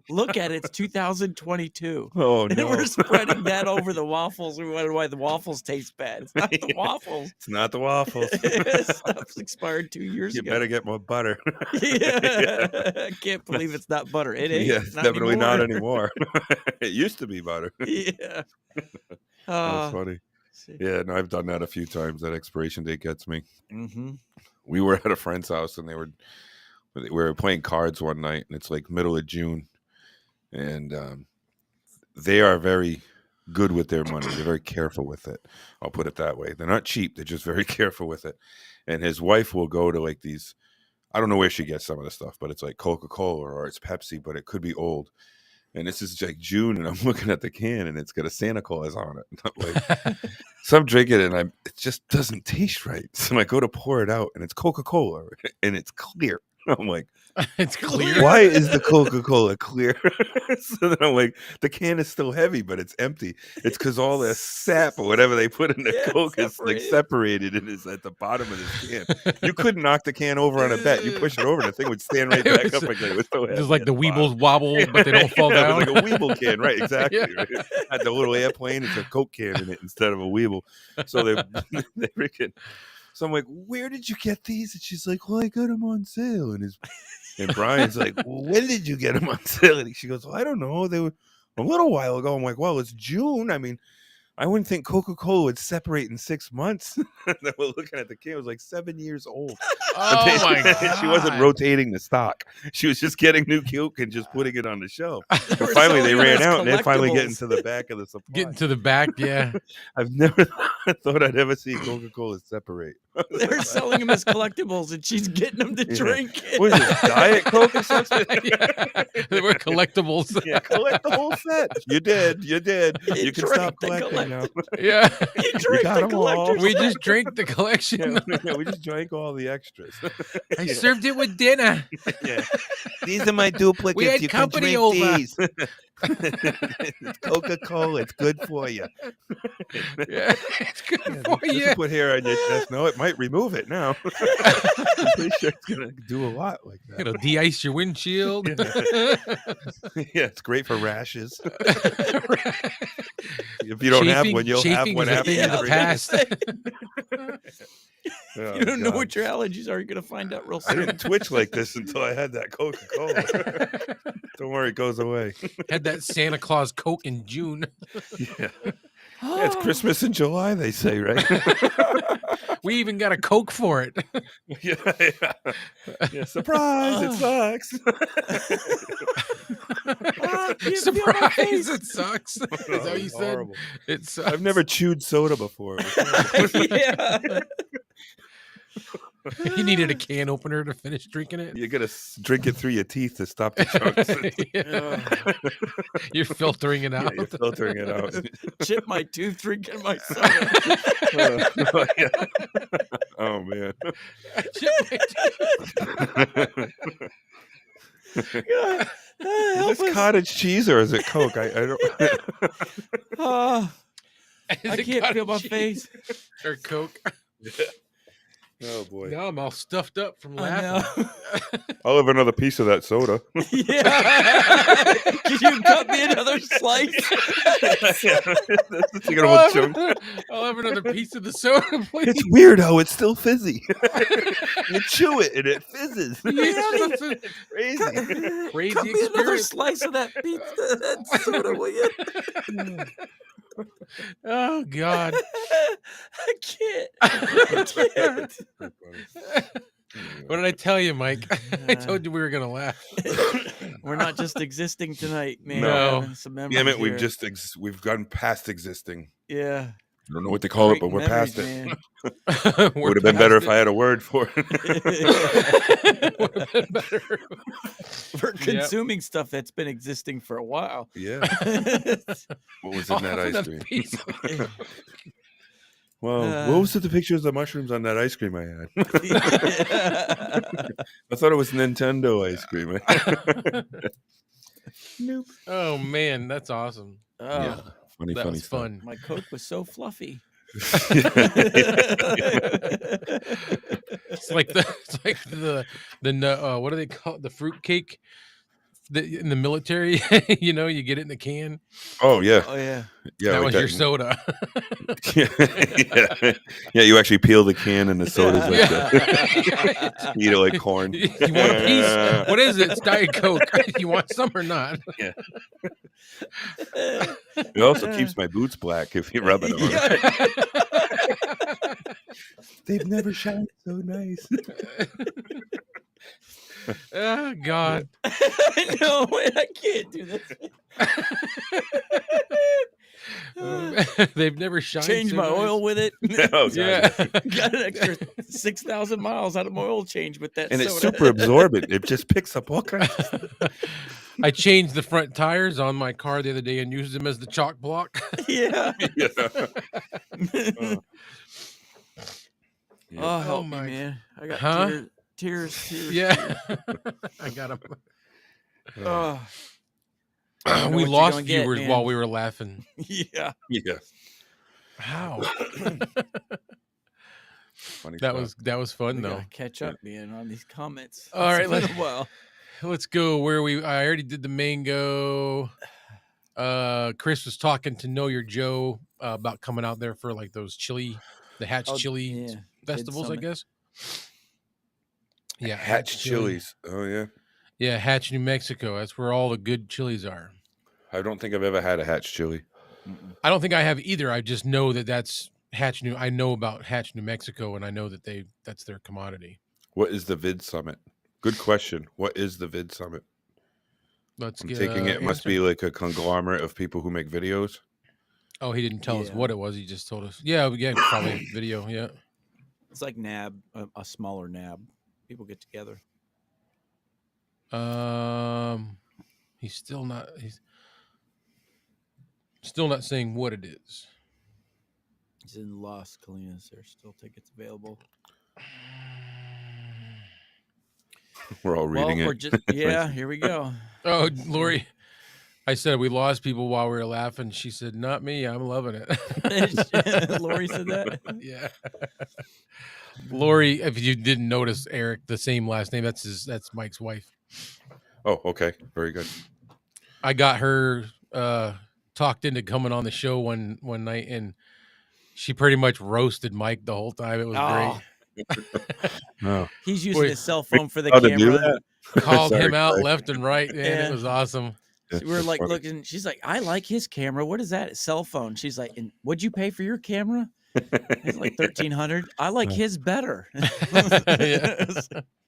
Look at it. It's 2022. Oh And no, we're spreading that over the waffles. We wonder why the waffles taste bad. It's not the Yeah. waffles. it's not the waffles. Stuff's expired 2 years You ago. better get more butter. Yeah. I can't believe it's not butter. It ain't. Yeah, it's definitely not anymore. anymore. It used to be butter. Yeah. That's funny. Yeah, no, I've done that a few times. That expiration date gets me. Mm-hmm. We were at a friend's house and we were playing cards one night, and it's like middle of June, and they are very good with their money. They're very careful with it. I'll put it that way. They're not cheap. They're just very careful with it. And his wife will go to like these. I don't know where she gets some of the stuff, but it's like Coca-Cola or it's Pepsi, but it could be old. And this is like June, and I'm looking at the can, and it's got a Santa Claus on it. And I'm like, so I'm drinking it, and it just doesn't taste right. So I go to pour it out, and it's Coca-Cola, and it's clear. I'm like, It's clear. why is the Coca-Cola clear? So then I'm like, the can is still heavy, but it's empty. It's because all the sap or whatever they put in the Yeah, Coke is like separated and is at the bottom of this can. You couldn't knock the can over on a bet. You push it over, and the thing would stand right It back was up again. It was so heavy Just like at the bottom. Weebles wobble, but they don't fall Yeah, down. it was like a Weeble can, right? Exactly. Yeah. Right? Had the little airplane. It's a Coke can in it instead of a Weeble. So they freaking. So I'm like, where did you get these? And she's like, well, I got them on sale. And Brian's like, well, when did you get them on sale? And she goes, well, I don't know. They were a little while ago. I'm like, well, it's June. I mean, I wouldn't think Coca-Cola would separate in 6 months. Then we're looking at the can. It was like 7 years old. Oh my god. She wasn't rotating the stock. She was just getting new Coke and just putting it on the shelf. And were finally, they selling them ran as out, and they finally get collectibles. into the back of the supply. Getting to the back, yeah. I've never thought I'd ever see Coca-Cola separate. They're selling them as collectibles, and she's getting them to Yeah. drink it. What is this, Diet Coke or something? Yeah. They were collectibles. Yeah, collect the whole set. You did. You can drank stop the collecting now. Yeah. You drink got the 'em all. collector's We set. just drank the collection. Yeah, we just drank all the extras. I served it with dinner. Yeah. These are my duplicates. We had you company can drink over. these. It's Coca-Cola. It's good for you. Yeah, it's good for This you. will put hair on your chest. No, it might remove it now. I'm pretty sure it's gonna do a lot like that. It'll de-ice your windshield. Yeah, it's great for rashes. If you don't have one, you'll have Chafing one is a after thing of the drink it. past. Oh, You don't know God. what your allergies are. You're gonna find out real I soon. didn't twitch like this until I had that Coca-Cola. Don't worry, it goes away. Had that Santa Claus Coke in June. Yeah. Yeah, it's Christmas in July, they say, right? We even got a Coke for it. Yeah. Yeah, surprise, it sucks. I can't feel my Surprise! face. It sucks. Is that what you It's said? horrible. It sucks. I've never chewed soda before. It was horrible. Yeah. You needed a can opener to finish drinking it. You gotta drink it through your teeth to stop the chunks. Yeah. You're filtering it Yeah, out. you're filtering it out. Chip my tooth drinking my soda. Yeah. Oh man. God, Is help this us. cottage cheese or is it Coke? I don't. Oh, Is I it can't feel my cottage face. cheese or Coke. Oh boy. Now I'm all stuffed up from I know. laughing. I'll have another piece of that soda. Yeah. Can you cut me another slice? Take it a chunk. I'll have another piece of the soda, please. It's weird how it's still fizzy. You chew it and it fizzes. It's a Crazy. crazy Cut me another experience. slice of that pizza, that soda, will you? Oh God. I can't. I can't. What did I tell you, Mike? I told you we were gonna laugh. We're not just existing tonight, man. No. We're having some Damn memories it, we've here. just we've gone past existing. Yeah. I don't know what to call it, Great but we're memories, past it. man. It would have been better if I had a word for it. Would have been better. We're consuming stuff that's been existing for a while. Yeah. What was I'll in that have ice another cream? piece. Well, what was it? The pictures of mushrooms on that ice cream I had? I thought it was Nintendo ice cream. Nope. Oh man, that's awesome. Oh, Yeah. Funny, That funny was stuff. fun. my Coke was so fluffy. It's like the what do they call it? The fruit cake in the military. You know, you get it in the can. Oh yeah, Oh yeah. yeah. That like was your soda. Yeah. Yeah, you actually peel the can and the soda's like Yeah. that. Eat it like corn. You want a piece? What is it? It's Diet Coke. You want some or not? It also keeps my boots black if you rub it on. Yeah. They've never shined so nice. Oh God. No, wait, I can't do this. They've never shined. Change so my nice. oil with it. Oh, God. Yeah. Got an extra 6,000 miles out of my oil change with that And it's soda. super absorbent. It just picks up all kinds of stuff. I changed the front tires on my car the other day and used them as the chalk block. Yeah. Yeah. Oh, help my- me, man. I got Huh? tears. Yeah. I got them. Oh, know We what you're lost gonna get, viewers man. while we were laughing. yeah. Yeah. How? Funny That stuff. was fun We though. gotta catch up, man, on these comments. All right, It's been let's- a while. Let's go where I already did the mango. Chris was talking to Know Your Joe about coming out there for like those the Hatch Oh, chili yeah, festivals, I Summit. guess. Yeah, Hatch chilies. Oh yeah. Yeah, Hatch, New Mexico. That's where all the good chilies are. I don't think I've ever had a Hatch chili. Mm-mm. I don't think I have either. I just know that that's Hatch New. I know about Hatch, New Mexico, and I know that that's their commodity. What is the Vid Summit? Good question. What is the Vid Summit? Let's I'm get taking it must answer. be like a conglomerate of people who make videos. Oh, he didn't tell us Yeah. what it was. He just told us. Yeah, probably video. Yeah. It's like NAB, a smaller NAB. People get together. He's still not. He's still not saying what it is. It's in Las Colinas. There's still tickets available. We're all reading Well, we're it. just here we go. Oh, Lori, I said we lost people while we were laughing. She said, "Not me. I'm loving it." Lori said that. Yeah. Lori, if you didn't notice, Eric, the same last name. That's Mike's wife. Oh, okay. Very good. I got her talked into coming on the show one night, and she pretty much roasted Mike the whole time. It was Oh, Oh. he's using Wait, his cell phone for the How to do camera. that? Called Sorry, him out Clay. left and right, man. Yeah. It was awesome. That's We were just like funny. looking. She's like, "I like his camera. What is that? Cell phone?" She's like, "And what'd you pay for your camera?" It's like $1,300. I like his better.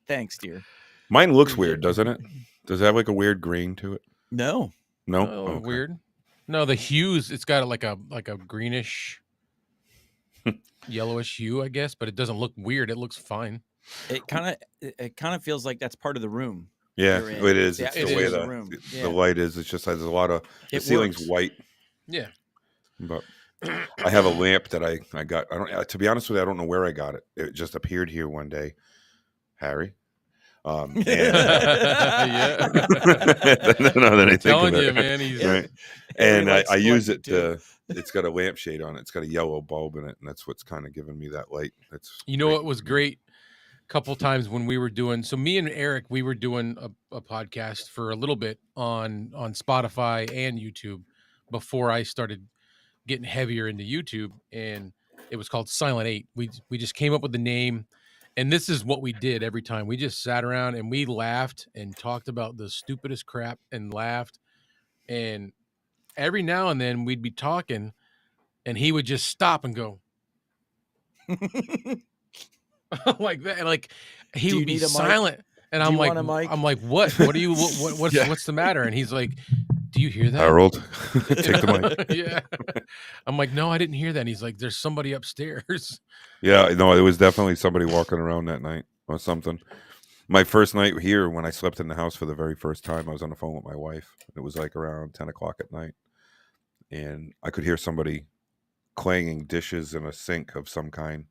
Thanks, dear. Mine looks Appreciate weird, it. doesn't it? Does it have like a weird grain to it? No, No. Oh, Okay. weird. No, the hues. It's got like a greenish, yellowish hue, I guess, but it doesn't look weird. It looks fine. it kind of feels like that's part of the room. Yeah, you're in. it is. It's It's the the way atmosphere of the the room. the Yeah. light is. It's just has a lot of the It ceiling's works. white. Yeah. But I have a lamp that I got. I don't. To be honest with you, I don't know where I got it. It just appeared here one day, Harry. And, Yeah. no, then I think Telling of you, it. man. He's Right. Harry And likes I use collecting it too. to. It's got a lampshade on it. It's got a yellow bulb in it, and that's what's kind of giving me that light. That's You know what was great? A couple times when we were doing, so me and Eric, we were doing a podcast for a little bit on Spotify and YouTube before I started getting heavier into YouTube, and it was called Silent 8. We just came up with the name, and this is what we did every time. We just sat around and we laughed and talked about the stupidest crap and laughed, and every now and then we'd be talking and he would just stop and go like that, and like he Do would you be need a mic? silent, and Do I'm you like, want a mic? what do you what's Yeah. what's the matter? And he's like, do you hear that? Harold, take the mic. Yeah. I'm like, no, I didn't hear that. And he's like, there's somebody upstairs. Yeah, no, it was definitely somebody walking around that night or something. My first night here, when I slept in the house for the very first time, I was on the phone with my wife. It was like around 10 o'clock at night, and I could hear somebody clanging dishes in a sink of some kind.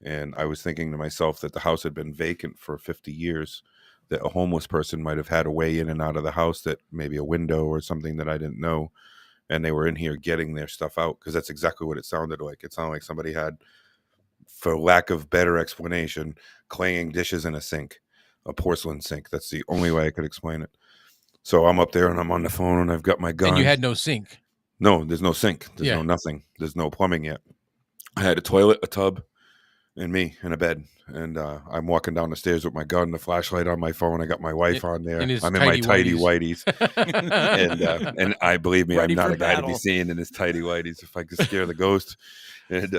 And I was thinking to myself that the house had been vacant for 50 years, that a homeless person might have had a way in and out of the house, that maybe a window or something that I didn't know. And they were in here getting their stuff out, because that's exactly what it sounded like. It sounded like somebody had, for lack of better explanation, clanging dishes in a sink, a porcelain sink. That's the only way I could explain it. So I'm up there and I'm on the phone and I've got my gun. And you had no sink. No, there's no sink. There's Yeah. no nothing. There's no plumbing yet. I had a toilet, a tub, and me in a bed. And I'm walking down the stairs with my gun, the flashlight on my phone. I got my wife on there. in his I'm in my tighty tighty whities. And I believe me, Ready I'm not for a guy to be battle. seen in his tighty whities if I could scare the ghost. And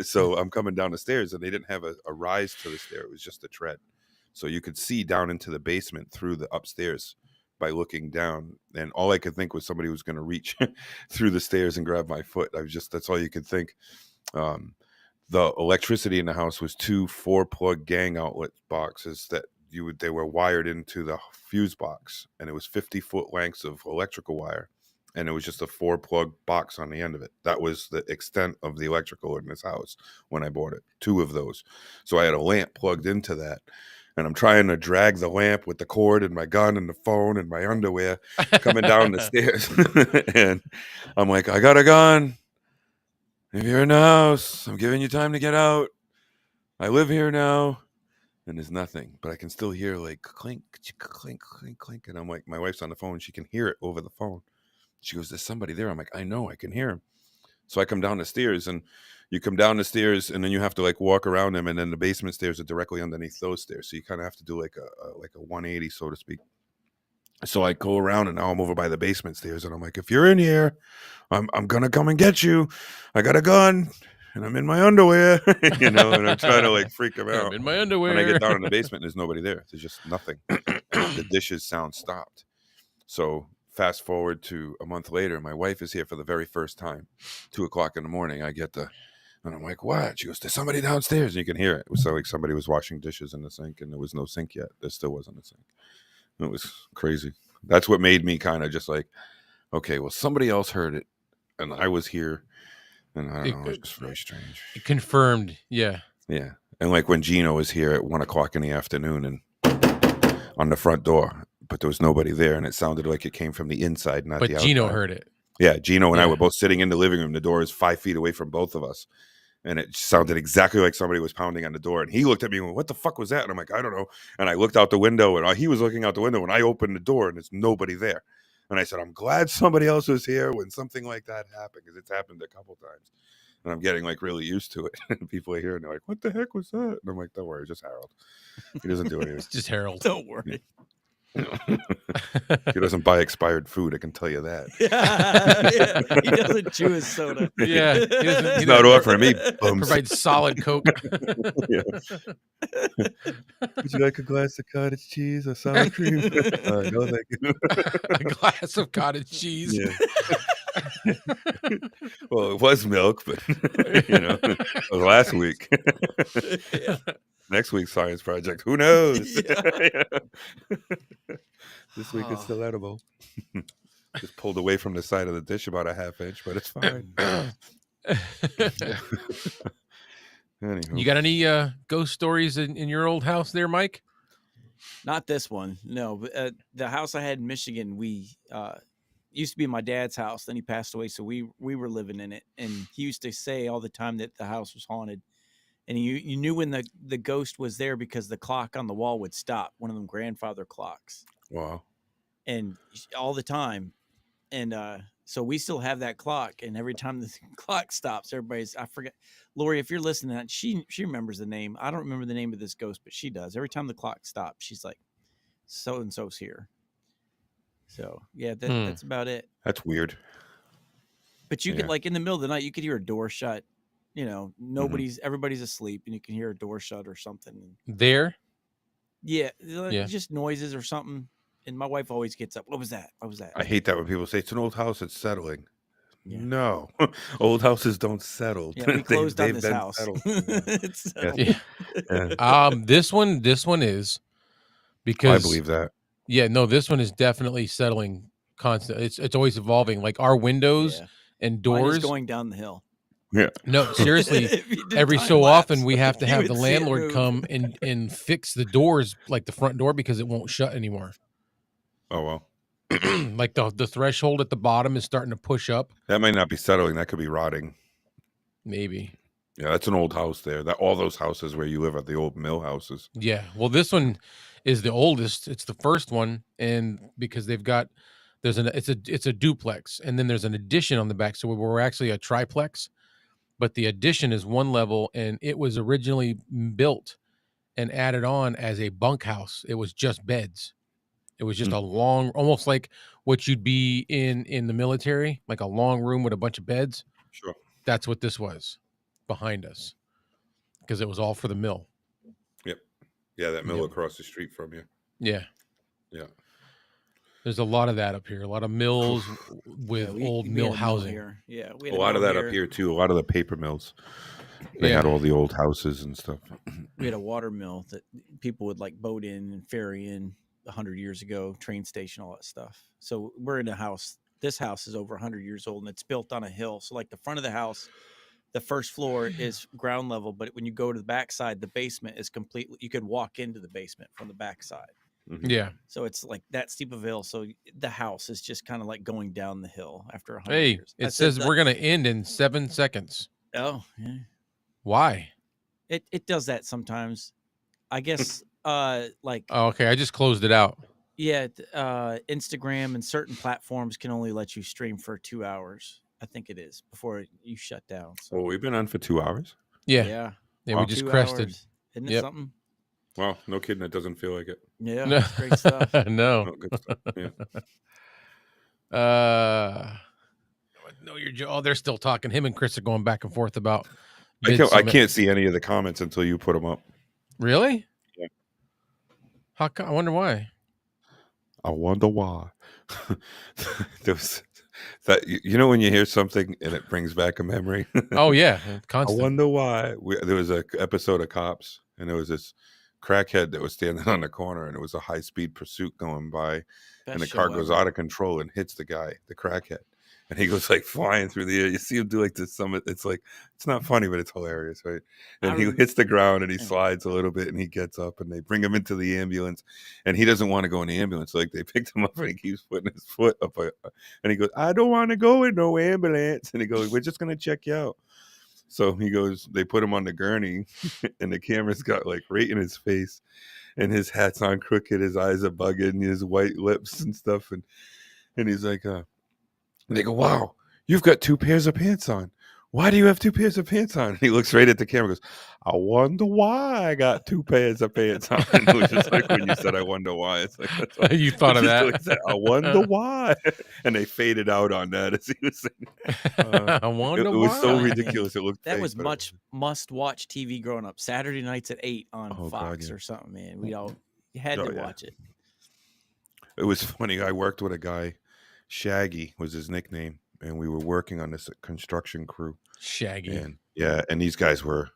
so I'm coming down the stairs, and they didn't have a rise to the stair. It was just a tread. So you could see down into the basement through the upstairs by looking down. And all I could think was somebody was going to reach through the stairs and grab my foot. That's all you could think. The electricity in the house was 2 4-plug gang outlet boxes that they were wired into the fuse box, and it was 50-foot lengths of electrical wire, and it was just a 4-plug box on the end of it. That was the extent of the electrical in this house when I bought it, 2 of those. So I had a lamp plugged into that, and I'm trying to drag the lamp with the cord and my gun and the phone and my underwear coming down the stairs. And I'm like, I got a gun. If you're in the house, I'm giving you time to get out. I live here now. And there's nothing, but I can still hear like clink, clink, clink, clink. And I'm like, my wife's on the phone. She can hear it over the phone. She goes, there's somebody there. I'm like, I know, I can hear him. So I come down the stairs, and you come down the stairs, and then you have to like walk around them. And then the basement stairs are directly underneath those stairs. So you kind of have to do like a 180, so to speak. So I go around, and now I'm over by the basement stairs, and I'm like, if you're in here, I'm gonna come and get you. I got a gun, and I'm in my underwear, and I'm trying to like freak him I'm out. in my And I underwear. get down in the basement, and there's nobody there. There's just nothing, and the dishes sound stopped. So fast forward to a month later, my wife is here for the very first time. 2:00 in the morning, I get and I'm like, what? She goes, there's somebody downstairs, and you can hear it. It was so like somebody was washing dishes in the sink, and there was no sink yet. There still wasn't a sink. It was crazy. That's what made me kind of just like, okay, well, somebody else heard it, and I was here, and I don't know, it was just very strange. Confirmed. Yeah. Yeah. And like when Gino was here at 1:00 in the afternoon and on the front door, but there was nobody there, and it sounded like it came from the inside, not But the Gino outside. heard it. Yeah, Gino and I Yeah. were both sitting in the living room. The door is 5 feet away from both of us. And it sounded exactly like somebody was pounding on the door. And he looked at me and went, what the fuck was that? And I'm like, I don't know. And I looked out the window, and he was looking out the window, and I opened the door, and there's nobody there. And I said, I'm glad somebody else was here when something like that happened, because it's happened a couple times. And I'm getting like really used to it. And people are here, and they're like, what the heck was that? And I'm like, don't worry, just Harold. He doesn't do anything. It's just Harold. Don't worry. He doesn't buy expired food, I can tell you that. Yeah, he doesn't chew his soda. Yeah. He doesn't, He's not offering me bums. provides solid Coke. Yeah. Would you like a glass of cottage cheese or sour cream? No, thank you. A glass of cottage cheese. Yeah. Well, it was milk, but it was last week. Yeah. Next week's science project, who knows? Yeah. This week it's still edible. Just pulled away from the side of the dish about a half inch, but it's fine. Anywho. You got any ghost stories in your old house there, Mike? Not this one. No, but the house I had in Michigan, we used to be my dad's house. Then he passed away, so we were living in it. And he used to say all the time that the house was haunted. And you knew when the ghost was there because the clock on the wall would stop, one of them grandfather clocks. Wow. And all the time. And so we still have that clock. And every time the clock stops, I forget. Lori, if you're listening to that, she remembers the name. I don't remember the name of this ghost, but she does. Every time the clock stops, she's like, so-and-so's here. So, yeah, that's about it. That's weird. But you could, like, in the middle of the night, you could hear a door shut. Everybody's asleep, and you can hear a door shut or something. There? Yeah, just noises or something. And my wife always gets up. What was that? What was that? I hate that when people say it's an old house, it's settling. Yeah. No, old houses don't settle. Yeah, we closed on They've this been house. settled. It's settled. Yeah. This one is because I believe that. Yeah, no, this one is definitely settling constant. It's always evolving. Like our windows and Mine is doors going down the hill. Yeah. No, seriously. If you did Every time so lapse, often we have to you have would the see it landlord move. come and fix the doors, like the front door, because it won't shut anymore. Oh, well. Like the threshold at the bottom is starting to push up. That might not be settling. That could be rotting. Maybe. Yeah, that's an old house there. All those houses where you live are the old mill houses. Yeah. Well, this one is the oldest. It's the first one, and because it's a duplex, and then there's an addition on the back. So we're actually a triplex, but the addition is one level, and it was originally built and added on as a bunkhouse. It was just beds. It was just a long, almost like what you'd be in the military, like a long room with a bunch of beds. Sure. That's what this was behind us, because it was all for the mill. Yep. Yeah, that mill Yep. across the street from you. Yeah. Yeah. There's a lot of that up here. A lot of mills with old we mill had a housing. here. Yeah, we A had lot of mill that up here, too. A lot of the paper mills. They Yeah. had all the old houses and stuff. We had a water mill that people would like boat in and ferry in 100 years ago, train station, all that stuff. So we're in a house. This house is over 100 years old, and it's built on a hill. So like the front of the house, the first floor is ground level, but when you go to the backside, the basement is completely, you could walk into the basement from the backside. Mhm. Yeah. So it's like that steep of a hill. So the house is just kind of like going down the hill after 100 Hey, years. I it said says we're going to end in 7 seconds. Oh, yeah. Why? It does that sometimes. I guess like Oh, okay. I just closed it out. yeah, Instagram and certain platforms can only let you stream for 2 hours. I think it is before you shut down. So Well, we've been on for 2 hours. Yeah. yeah, Yeah, Wow. we just 2 crested. hours. Isn't it Yep. something? Well, no kidding. It doesn't feel like it. Yeah, No. it's great stuff. No. No, good stuff. Yeah. No, oh, they're still talking. Him and Chris are going back and forth about I can't see any of the comments until you put them up. Really? Yeah. How come? I wonder why. I wonder why. There was that, you know, when you hear something and it brings back a memory. Oh yeah, I constant. wonder why. There was a episode of Cops, and there was this crackhead that was standing on the corner, and it was a high-speed pursuit going by, and the car goes out of control and hits the guy, the crackhead, and he goes like flying through the air. You see him do like this summit. It's like, it's not funny, but it's hilarious, right? And he hits the ground and he slides a little bit, and he gets up, and they bring him into the ambulance, and he doesn't want to go in the ambulance. Like, they picked him up, and he keeps putting his foot up, and he goes, "I don't want to go in no ambulance." And he goes, "We're just gonna check you out." So he goes, they put him on the gurney, and the camera's got like right in his face, and his hat's on crooked, his eyes are bugging, his white lips and stuff, and he's like, they go, "Wow, you've got 2 pairs of pants on. Why do you have 2 pairs of pants on?" And he looks right at the camera and goes, "I wonder why I got 2 pairs of pants on." And it was just like when you said, "I wonder why." It's like, that's what, You thought of that? Like that. I wonder why. And they faded out on that as he was saying. I wonder It was why. so ridiculous. It looked That fake, was but much must-watch TV growing up. Saturday nights at 8 on Oh, God, Fox yeah. or something, man. We all had Oh, to yeah. watch it. It was funny. I worked with a guy, Shaggy was his nickname, and we were working on this construction crew. Shaggy. And yeah, and these guys were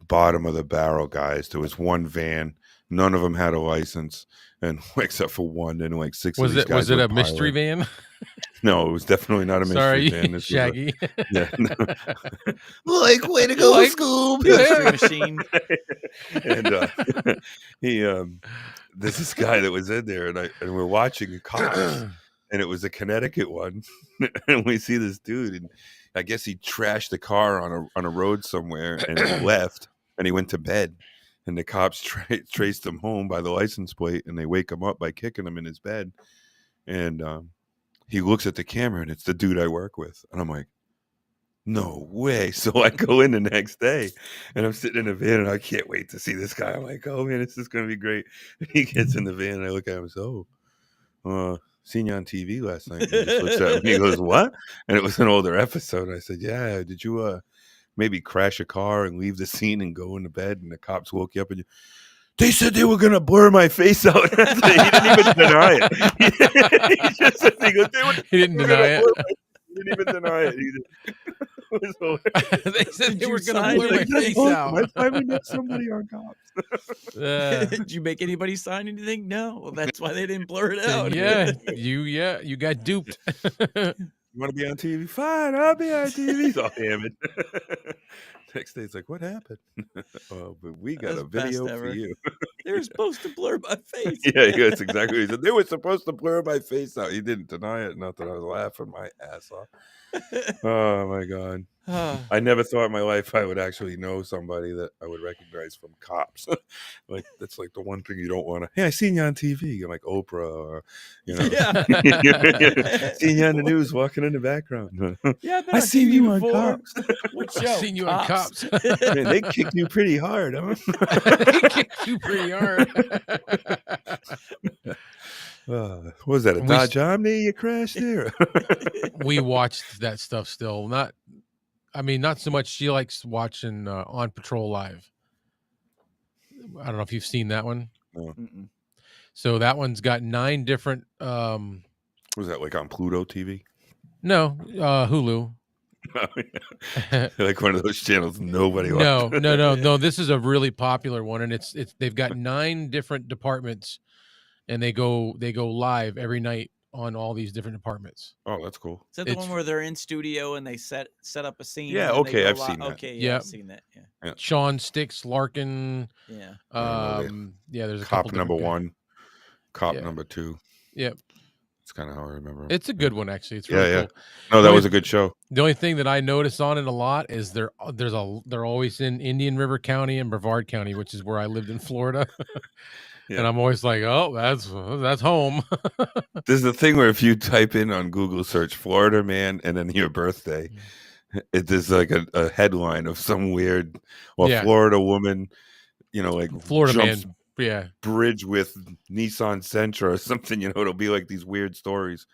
bottom of the barrel guys. There was one van, none of them had a license, and except for one, and like 6 of these guys Was it were a mystery pilots. van? No, it was definitely not a mystery Sorry, van. This Shaggy. Yeah, no. Like, way to go, Like, Scoob. Mystery machine. And he there's this guy that was in there, and we're watching Cops, and it was a Connecticut one, and we see this dude, and I guess he trashed the car on a road somewhere and he left, and he went to bed, and the cops traced him home by the license plate, and they wake him up by kicking him in his bed, and he looks at the camera, and it's the dude I work with, and I'm like, no way. So I go in the next day, and I'm sitting in the van, and I can't wait to see this guy. I'm like, oh man, this is gonna be great. And he gets in the van, and I look at him and say, "Oh, seen you on TV last night." And he just looks at me, and he goes, "What?" And it was an older episode. I said, "Yeah, did you maybe crash a car and leave the scene and go into bed, and the cops woke you up and they said they were gonna blur my face out." He didn't even deny it. He just said, He didn't deny it. He didn't even deny it. It was They said they you were going to sign blur my it? face awesome. out. I finally met somebody on Cops. Did you make anybody sign anything? No. Well, that's why they didn't blur it out. You got duped. You want to be on TV? Fine, I'll be on TV. Oh, damn it. Next day, it's like, what happened? Oh, but we got That's a video best for ever. you. They were supposed to blur my face. Yeah, that's exactly what he said. They were supposed to blur my face out. He didn't deny it. Nothing. I was laughing my ass off. Oh, my God. I never thought in my life I would actually know somebody that I would recognize from Cops. Like, that's like the one thing you don't want to. Hey, I seen you on TV. You're like Oprah, or Yeah. seen you on the news walking in the background. Yeah, I seen you on before. Cops. What I show? seen you on Cops. Man, they kicked you pretty hard, huh? They kicked you pretty hard. What was that, a Dodge Omni you crashed there? We watched that stuff still. Not so much. She likes watching On Patrol Live. I don't know if you've seen that one. No. Mm-mm. So that one's got 9 different. Was that like on Pluto TV? No, Hulu. Like one of those channels nobody watches. No. This is a really popular one, and it's they've got 9 different departments, and they go live every night on all these different departments. Oh, that's cool. Is that the one where they're in studio and they set up a scene? Yeah, and then okay, they go I've live? seen that. Okay, yeah, Yep. I've seen that. Yeah. Yeah. Sean Sticks, Larkin. Yeah. There's a Cop couple number different 1, Cop Yeah. number 2. Yep. That's kind of how I remember it. It's a good one, actually. It's really cool. No, that was a good show. The only thing that I notice on it a lot is they're always in Indian River County and Brevard County, which is where I lived in Florida. Yeah. And I'm always like, oh, that's home. There's the thing where if you type in on Google search Florida man and then your birthday, there's like a headline of some weird Yeah. Florida woman, like Florida jumps man. Yeah. bridge with Nissan Sentra or something. It'll be like these weird stories.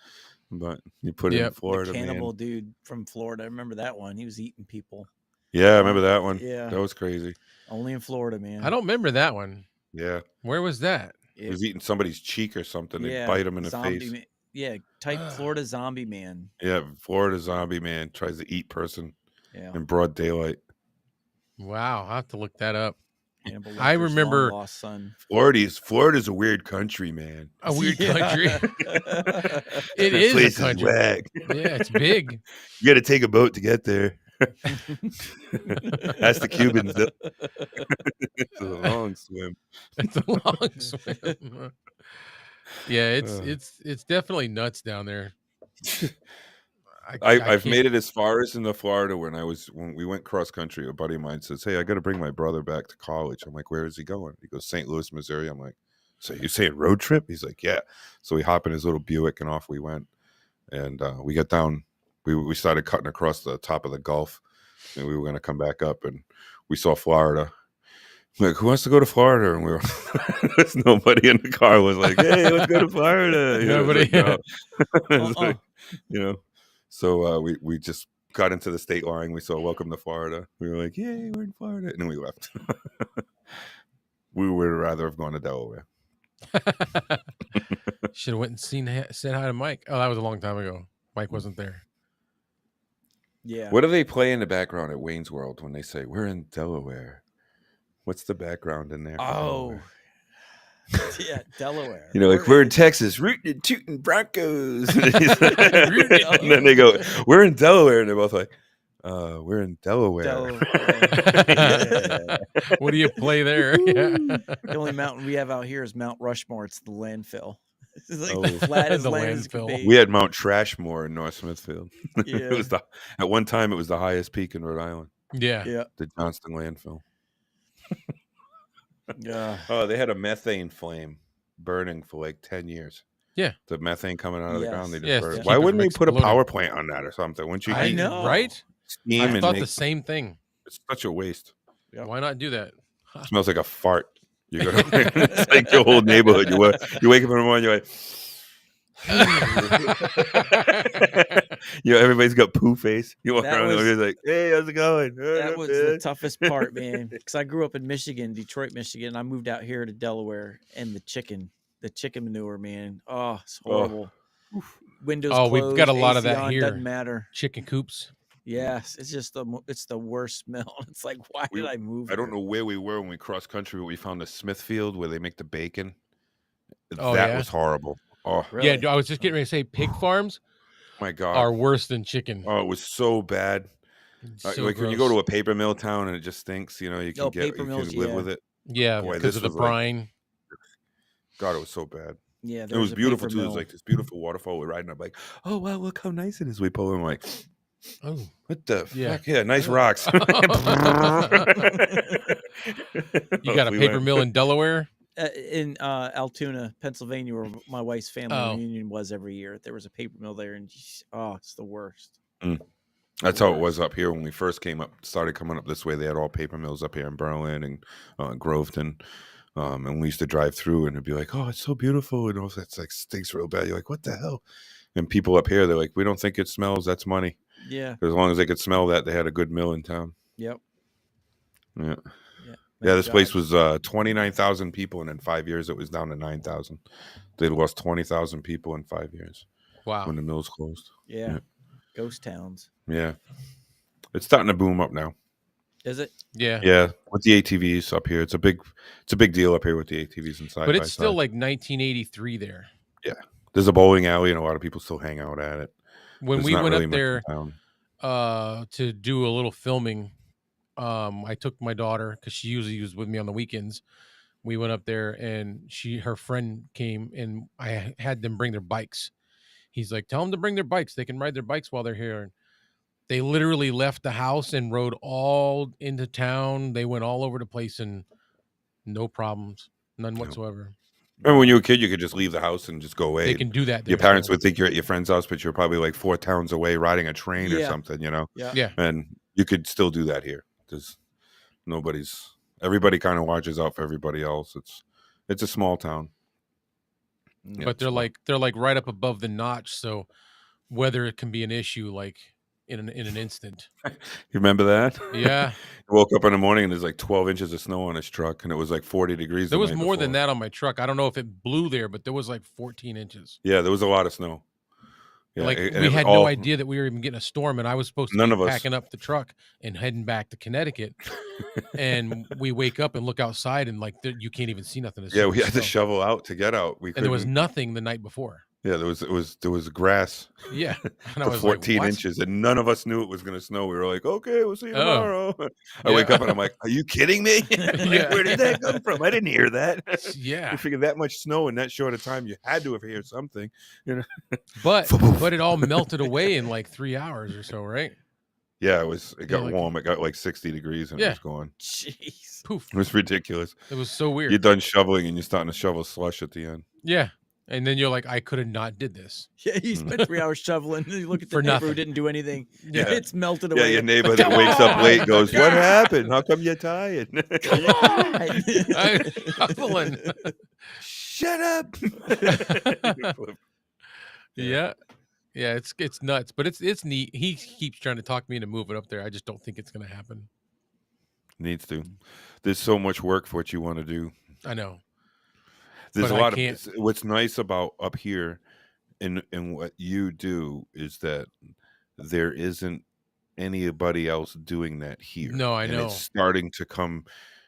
But you put it in Yep. Florida, the cannibal man. dude from Florida. I remember that one. He was eating people. Yeah, I remember that one. Yeah. That was crazy. Only in Florida, man. I don't remember that one. Yeah. Where was that? He was eating somebody's cheek or something. They Yeah, bite him in the zombie face. man. Yeah, type Florida zombie man. Yeah, Florida zombie man tries to eat person Yeah. in broad daylight. Wow, I'll have to look that up. Hannibal I Lecter's remember- long-lost son. Florida's a weird country, man. A weird Yeah. country. That It is place a country. whack. Yeah, it's big. You got to take a boat to get there. That's the Cubans. Though. It's a long swim. It's a long swim. Yeah, Uh. it's definitely nuts down there. I've made it as far as in the Florida when we went cross country. A buddy of mine says, "Hey, I got to bring my brother back to college." I'm like, "Where is he going?" He goes, "St. Louis, Missouri." I'm like, "So you saying road trip?" He's like, "Yeah." So we hop in his little Buick and off we went. And we got down. We started cutting across the top of the Gulf, and we were going to come back up, and we saw Florida. I'm like, who wants to go to Florida? And we were there's nobody in the car was like, "Hey, let's go to Florida." Nobody. It's like, So we just got into the state line. We saw "Welcome to Florida." We were like, "Yay, we're in Florida," and then we left. We would rather have gone to Delaware. Should have went and said hi to Mike. Oh, that was a long time ago. Mike wasn't there. Yeah. What do they play in the background at Wayne's World when they say "We're in Delaware"? What's the background in there? Oh. Yeah, Delaware. Like we're in Texas, rooting and tooting Broncos. And then they go, "We're in Delaware," and they're both like, "We're in Delaware." Yeah. What do you play there? Yeah. The only mountain we have out here is Mount Rushmore. It's the landfill. It's like Oh. the flattest The land as could landfill. be. We had Mount Trashmore in North Smithfield. Yeah. It was at one time it was the highest peak in Rhode Island, Yeah. Yeah. the Johnston landfill. Yeah. Oh, they had a methane flame burning for like 10 years. Yeah. The methane coming out of the Yes. ground. They just Yes, burn. to Why keep it wouldn't from they put a exploding. power plant on that or something? Wouldn't you? I Heat know. Right? steam I and thought make, the same thing. it's such a waste. Yep. Why not do that? It smells like a fart. You go it's like your whole neighborhood. You wake up in the morning, you're like, everybody's got poo face. You walk That around was- and you're like, "Hey, how's it going?" That was the toughest part, man. Because I grew up in Michigan, Detroit, Michigan. I moved out here to Delaware, and the chicken manure, man. Oh, it's horrible. Windows Oh, closed, we've got a lot of AC that on, here. Doesn't matter. Chicken coops. Yes, it's just it's the worst smell. It's like, why did I move? I don't here? know where we were when we crossed country, but we found a Smithfield where they make the bacon. Oh, that yeah? was horrible. Oh Really? Yeah, I was just getting ready to say pig farms my God. are worse than chicken. Oh, it was so bad. So Like when you go gross. to a paper mill town and it just stinks, you can paper mills, live yeah. with it. Yeah, Boy, because this of the was like- brine. God, it was so bad. Yeah, It was beautiful too. It was Mill. like this beautiful waterfall. We're riding up like, "Oh wow, look how nice it is." We pull in like, Oh. "What the Yeah. fuck? Yeah, nice rocks." You got a We paper went- mill in Delaware? In Altoona, Pennsylvania, where my wife's family Oh. reunion was every year. There was a paper mill there, and it's the worst. That's how it was up here when we first started coming up this way. They had all paper mills up here in Berlin and Groveton. And we used to drive through and it'd be like, "Oh, it's so beautiful." And also it's like stinks real bad. You're like, "What the hell?" And people up here, they're like, "We don't think it smells. That's money." Yeah. As long as they could smell that, they had a good mill in town. Yep. Yeah. Yeah. Yeah, this place was 29,000 people, and in 5 years it was down to 9,000. They lost 20,000 people in 5 years Wow. when the mills closed. Yeah. Yeah. Ghost towns. Yeah. It's starting to boom up now. Is it? Yeah. Yeah, with the ATVs up here, it's a big deal up here with the ATVs inside. But it's still like 1983 there. There's a bowling alley, and a lot of people still hang out at it. When There's we not went really up much in there town. to do a little filming, I took my daughter because she usually was with me on the weekends. We went up there and her friend came and I had them bring their bikes. He's like, "Tell them to bring their bikes. They can ride their bikes while they're here." And they literally left the house and rode all into town. They went all over the place and no problems, none whatsoever. Remember when you were a kid, you could just leave the house and just go away. They can do that. Your there parents still. would think you're at your friend's house, but you're probably like 4 towns away riding a train or Yeah. something, Yeah. Yeah. And you could still do that here. There's everybody kind of watches out for everybody else. It's a small town. Mm. but it's fun. they're like right up above the notch, so weather can be an issue like in an instant. You remember that? Yeah. He woke up in the morning and there's like 12 inches of snow on his truck, and it was like 40 degrees There the was night more than before. that on my truck. I don't know if it blew there, but there was like 14 inches. Yeah, there was a lot of snow. Yeah, Like and we it was had no all idea that we were even getting a storm, and I was supposed to none be of us. packing up the truck and heading back to Connecticut. And we wake up and look outside, and like you can't even see nothing. It's Yeah, so we much had to snow. shovel out to get out. We And there was couldn't. nothing the night before. Yeah, there was grass Yeah, and I for was like, 14 "What?" inches, and none of us knew it was going to snow. We were like, okay, we'll see you Oh, tomorrow. I yeah. wake up and I'm like, are you kidding me? Like, Yeah. where did that come from? I didn't hear that. Yeah, You figured that much snow in that short of time, you had to have heard something. You know? but it all melted away in like 3 hours or so, right? Yeah, it got like- warm. It got like 60 degrees and it Yeah. was gone. Jeez. Poof! It was ridiculous. It was so weird. You're done shoveling and you're starting to shovel slush at the end. Yeah, and then you're like, I could have not did this. Yeah, you spent 3 hours shoveling. And you look at the For neighbor who nothing. didn't do anything. Yeah. It's melted Yeah, away. your neighbor that wakes up late goes, what happened? How come you're tired? Come on. I'm shoveling. Shut up. Yeah. Yeah, it's nuts, but it's neat. He keeps trying to talk me into moving up there. I just don't think it's going to happen. Needs to. There's so much work for what you want to do. I know. There's But a I lot can't- of what's nice about up here in what you do is that there isn't anybody else doing that here. No, I and know. it's starting to come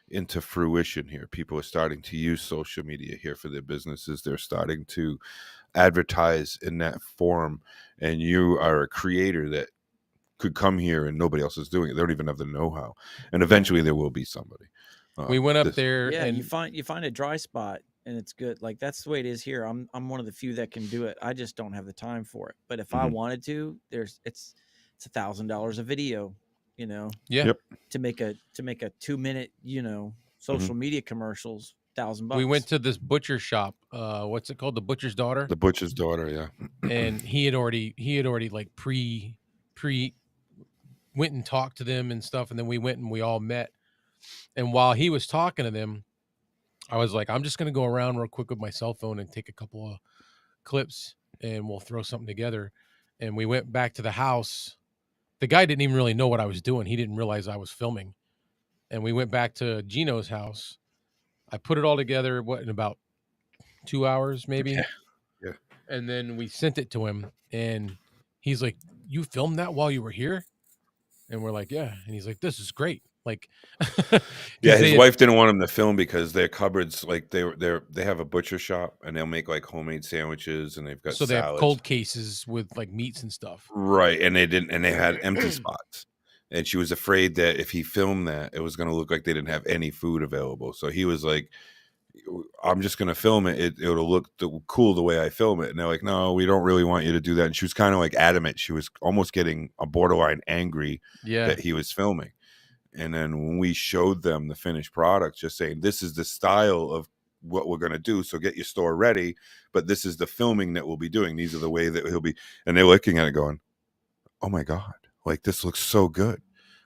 into fruition here. People are starting to use social media here for their businesses. They're starting to advertise in that form, and you are a creator that could come here and nobody else is doing it. They don't even have the know-how, and eventually there will be somebody. We went up there Yeah, and you find a dry spot and it's good. Like that's the way it is here. I'm one of the few that can do it. I just don't have the time for it. But if I Mhm. wanted to, it's $1,000 a video, you know, yeah, Yep. to make a 2-minute, social media commercials, $1,000. we went to this butcher shop. What's it called? The Butcher's Daughter. The butcher's daughter, yeah. And he had already like pre went and talked to them and stuff, and then we went and we all met. And while he was talking to them, I was like, I'm just gonna go around real quick with my cell phone and take a couple of clips, and we'll throw something together. And we went back to the house. The guy didn't even really know what I was doing. He didn't realize I was filming. And we went back to Gino's house. I put it all together, in about 2 hours, maybe. Yeah. And then we sent it to him, and he's like, "You filmed that while you were here?" And we're like, "Yeah." And he's like, "This is great." Like, 'cause Yeah, they his had- wife didn't want him to film because their cupboards, like they have a butcher shop and they'll make like homemade sandwiches and they've got so they have salads. cold cases with like meats and stuff. Right, and they had empty spots, and she was afraid that if he filmed that, it was going to look like they didn't have any food available. So he was like, "I'm just going to film it. It'll look cool the way I film it." And they're like, "No, we don't really want you to do that." And she was kind of like adamant. She was almost getting a borderline angry Yeah. that he was filming. And then when we showed them the finished product, just saying, "This is the style of what we're going to do, so get your store ready, but this is the filming that we'll be doing. These are the way that he'll be." And they're looking at it going, "Oh my God, like this looks so good.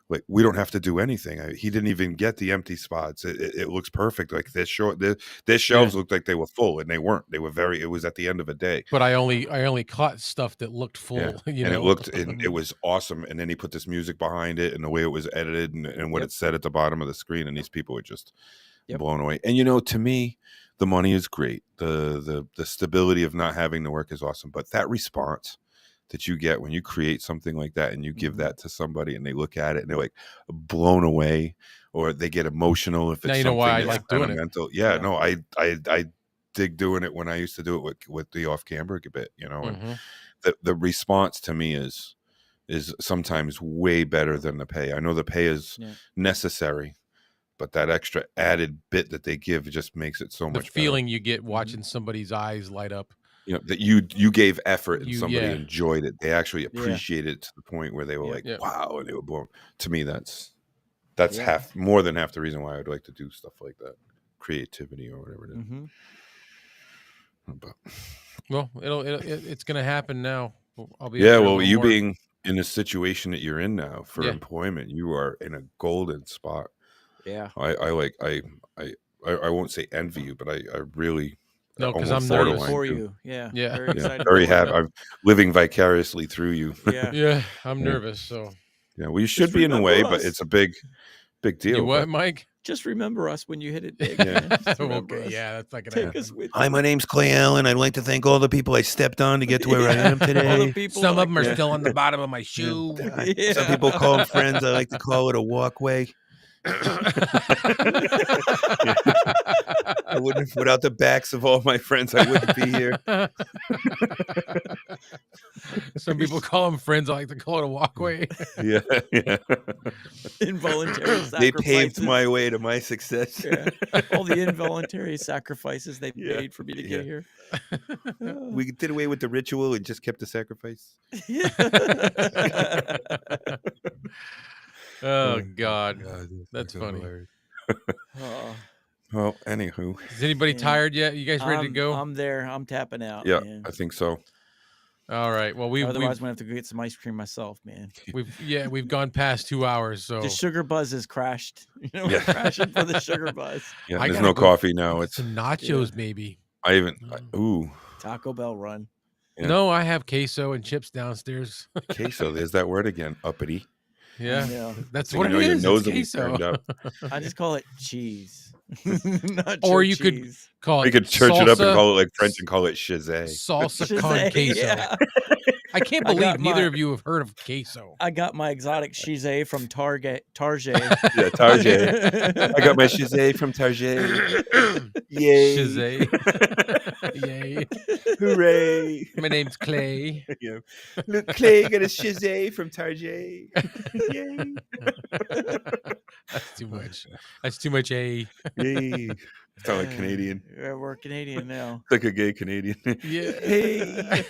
Like we don't have to do anything. He didn't even get the empty spots. It looks perfect. Like their shelves looked like they were full, and they weren't. They were it was at the end of a day. But I only caught stuff that looked full. Yeah. You And know, it was awesome. And then he put this music behind it and the way it was edited and what Yep. it said at the bottom of the screen. And these people were just Yep. blown away. And to me, the money is great. The stability of not having to work is awesome. But that response that you get when you create something like that and you give that to somebody and they look at it and they're like blown away, or they get emotional if it's Now you know why I something that's like doing it. sentimental. Yeah, Yeah. no, I dig doing it when I used to do it with the off camera a bit, and Mhm. the response to me is sometimes way better than the pay. I know the pay is Yeah. necessary, but that extra added bit that they give just makes it so The much feeling you get watching somebody's eyes light up. better. That you gave effort and somebody Yeah. enjoyed it. They actually Yeah. appreciated it to the point where they were Yep. like, Yep. wow, and they were blown. To me, that's Yeah. more than half the reason why I'd like to do stuff like that. Creativity or whatever it is. Mm-hmm. But, Well, it's gonna happen now. I'll be up yeah, there a well, little you more. being in the situation that you're in now for Yeah. employment, you are in a golden spot. Yeah. I I won't say envy you, but I really No, 'cause almost I'm nervous. borderline for do. you. Yeah. Yeah. Very Yeah, excited. very for you. happy. I'm living vicariously through you. Yeah. Yeah, I'm Yeah. nervous. So Yeah, well, you should Just be in a way, remember but us. it's a big deal. you what, but- Mike? Just remember us when you hit it big. Yeah. Man. Just remember Okay, us. yeah, that's not gonna Take happen. us with Hi, you. my name's Clay Allen. I'd like to thank all the people I stepped on to get to where I am All today. the people Some that of them are Yeah. still on the bottom of my shoe. Yeah. Some people call them friends. I like to call it a walkway. I wouldn't, without the backs of all my friends, I wouldn't be here. Some people call them friends. I like to call it a walkway. Yeah, yeah. Involuntary sacrifices. They paved my way to my success. Yeah. All the involuntary sacrifices they Yeah. made for me to get here. We did away with the ritual and just kept the sacrifice. Oh God, God, that's so funny. hilarious. Oh, Well, anywho, Is anybody Yeah. tired yet? You guys ready to I'm- go? I'm there. I'm tapping out. yeah, Man. I think so. All right. Well, Otherwise, I'm gonna have to go get some ice cream myself, man. we've gone past 2 hours. So The sugar buzz has crashed. You know, Yeah. we're crashing for the sugar buzz. Yeah, I there's gotta no go coffee now. It's some nachos, maybe. I even ooh Taco Bell run. Yeah. No, I have queso and chips downstairs. queso. There's that word again. Uppity. Yeah, Yeah. that's So what you it know your is. nose It's will be queso. turned up. I just call it cheese. Not Or your you could cheese. Call You it could church it up and salsa- call it like French and call it chizé. salsa con Shazay, queso. yeah. I can't I got believe neither my- of you have heard of queso. I got my exotic chizé from Target. Yeah, Target. I got my chizé from Target. Yay! Shazay. Yay. Hooray! My name's Clay. Yeah. Look, Clay got a chizé from Target. Yay! That's too much. That's too much. A. Yay! Sound like Canadian. Yeah, we're Canadian now. Like a gay Canadian. Yeah. Hey.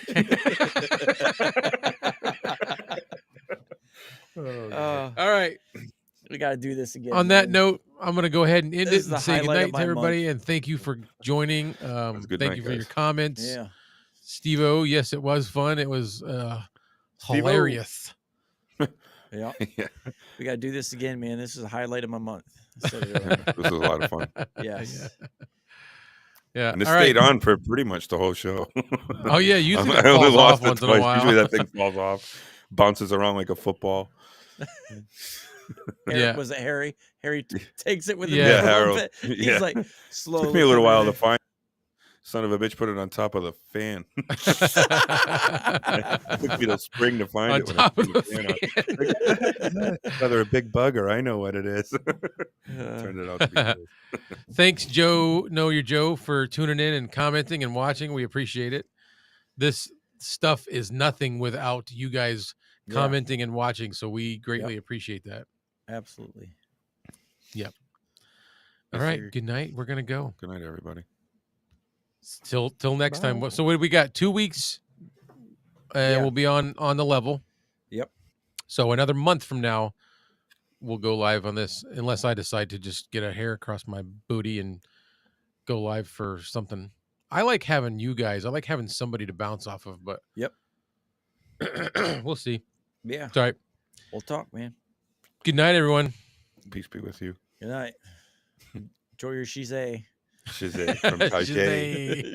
Uh, All right. we got to do this again. On that man. note, I'm going to go ahead and end This it is the and say highlight of goodnight to my everybody. And thank you for joining. a good Thank night, you for your guys. comments. Yeah. Steve-O, yes, it was fun. It was Steve-O. hilarious. Yeah. Yeah, We got to do this again, man. This is a highlight of my month. I said it this earlier. was a lot of fun. Yes. Yeah. And it All right. stayed on for pretty much the whole show. Oh, yeah. Usually I it only falls lost off it once in a twice. while. Usually that thing falls off, bounces around like a football. Yeah. Was it Harry? Harry takes it with him. Yeah, for a little Harold. bit. He's Yeah. like slowly. Took me a little coming while in. to find. Son of a bitch put it on top of the fan. Took me to spring to find On it. When I top of put the fan on. fan. It's either a big bug or I know what it is. Turned it out to be good. Thanks, Joe. Know your Joe, for tuning in and commenting and watching. We appreciate it. This stuff is nothing without you guys Yeah, commenting and watching. So we greatly appreciate that. absolutely. All Yes, right. sir. Good night. We're gonna go. Good night, everybody. Till next time. Bye. So what do we got? 2 weeks, and Yeah. we'll be on the level. Yep. So another month from now, we'll go live on this, unless I decide to just get a hair across my booty and go live for something. I like having you guys. I like having somebody to bounce off of, but Yep. we'll see. Yeah. It's all right. We'll talk, man. Good night, everyone. Peace be with you. Good night. Enjoy your chizé. Shizay from Tajay. Shazay.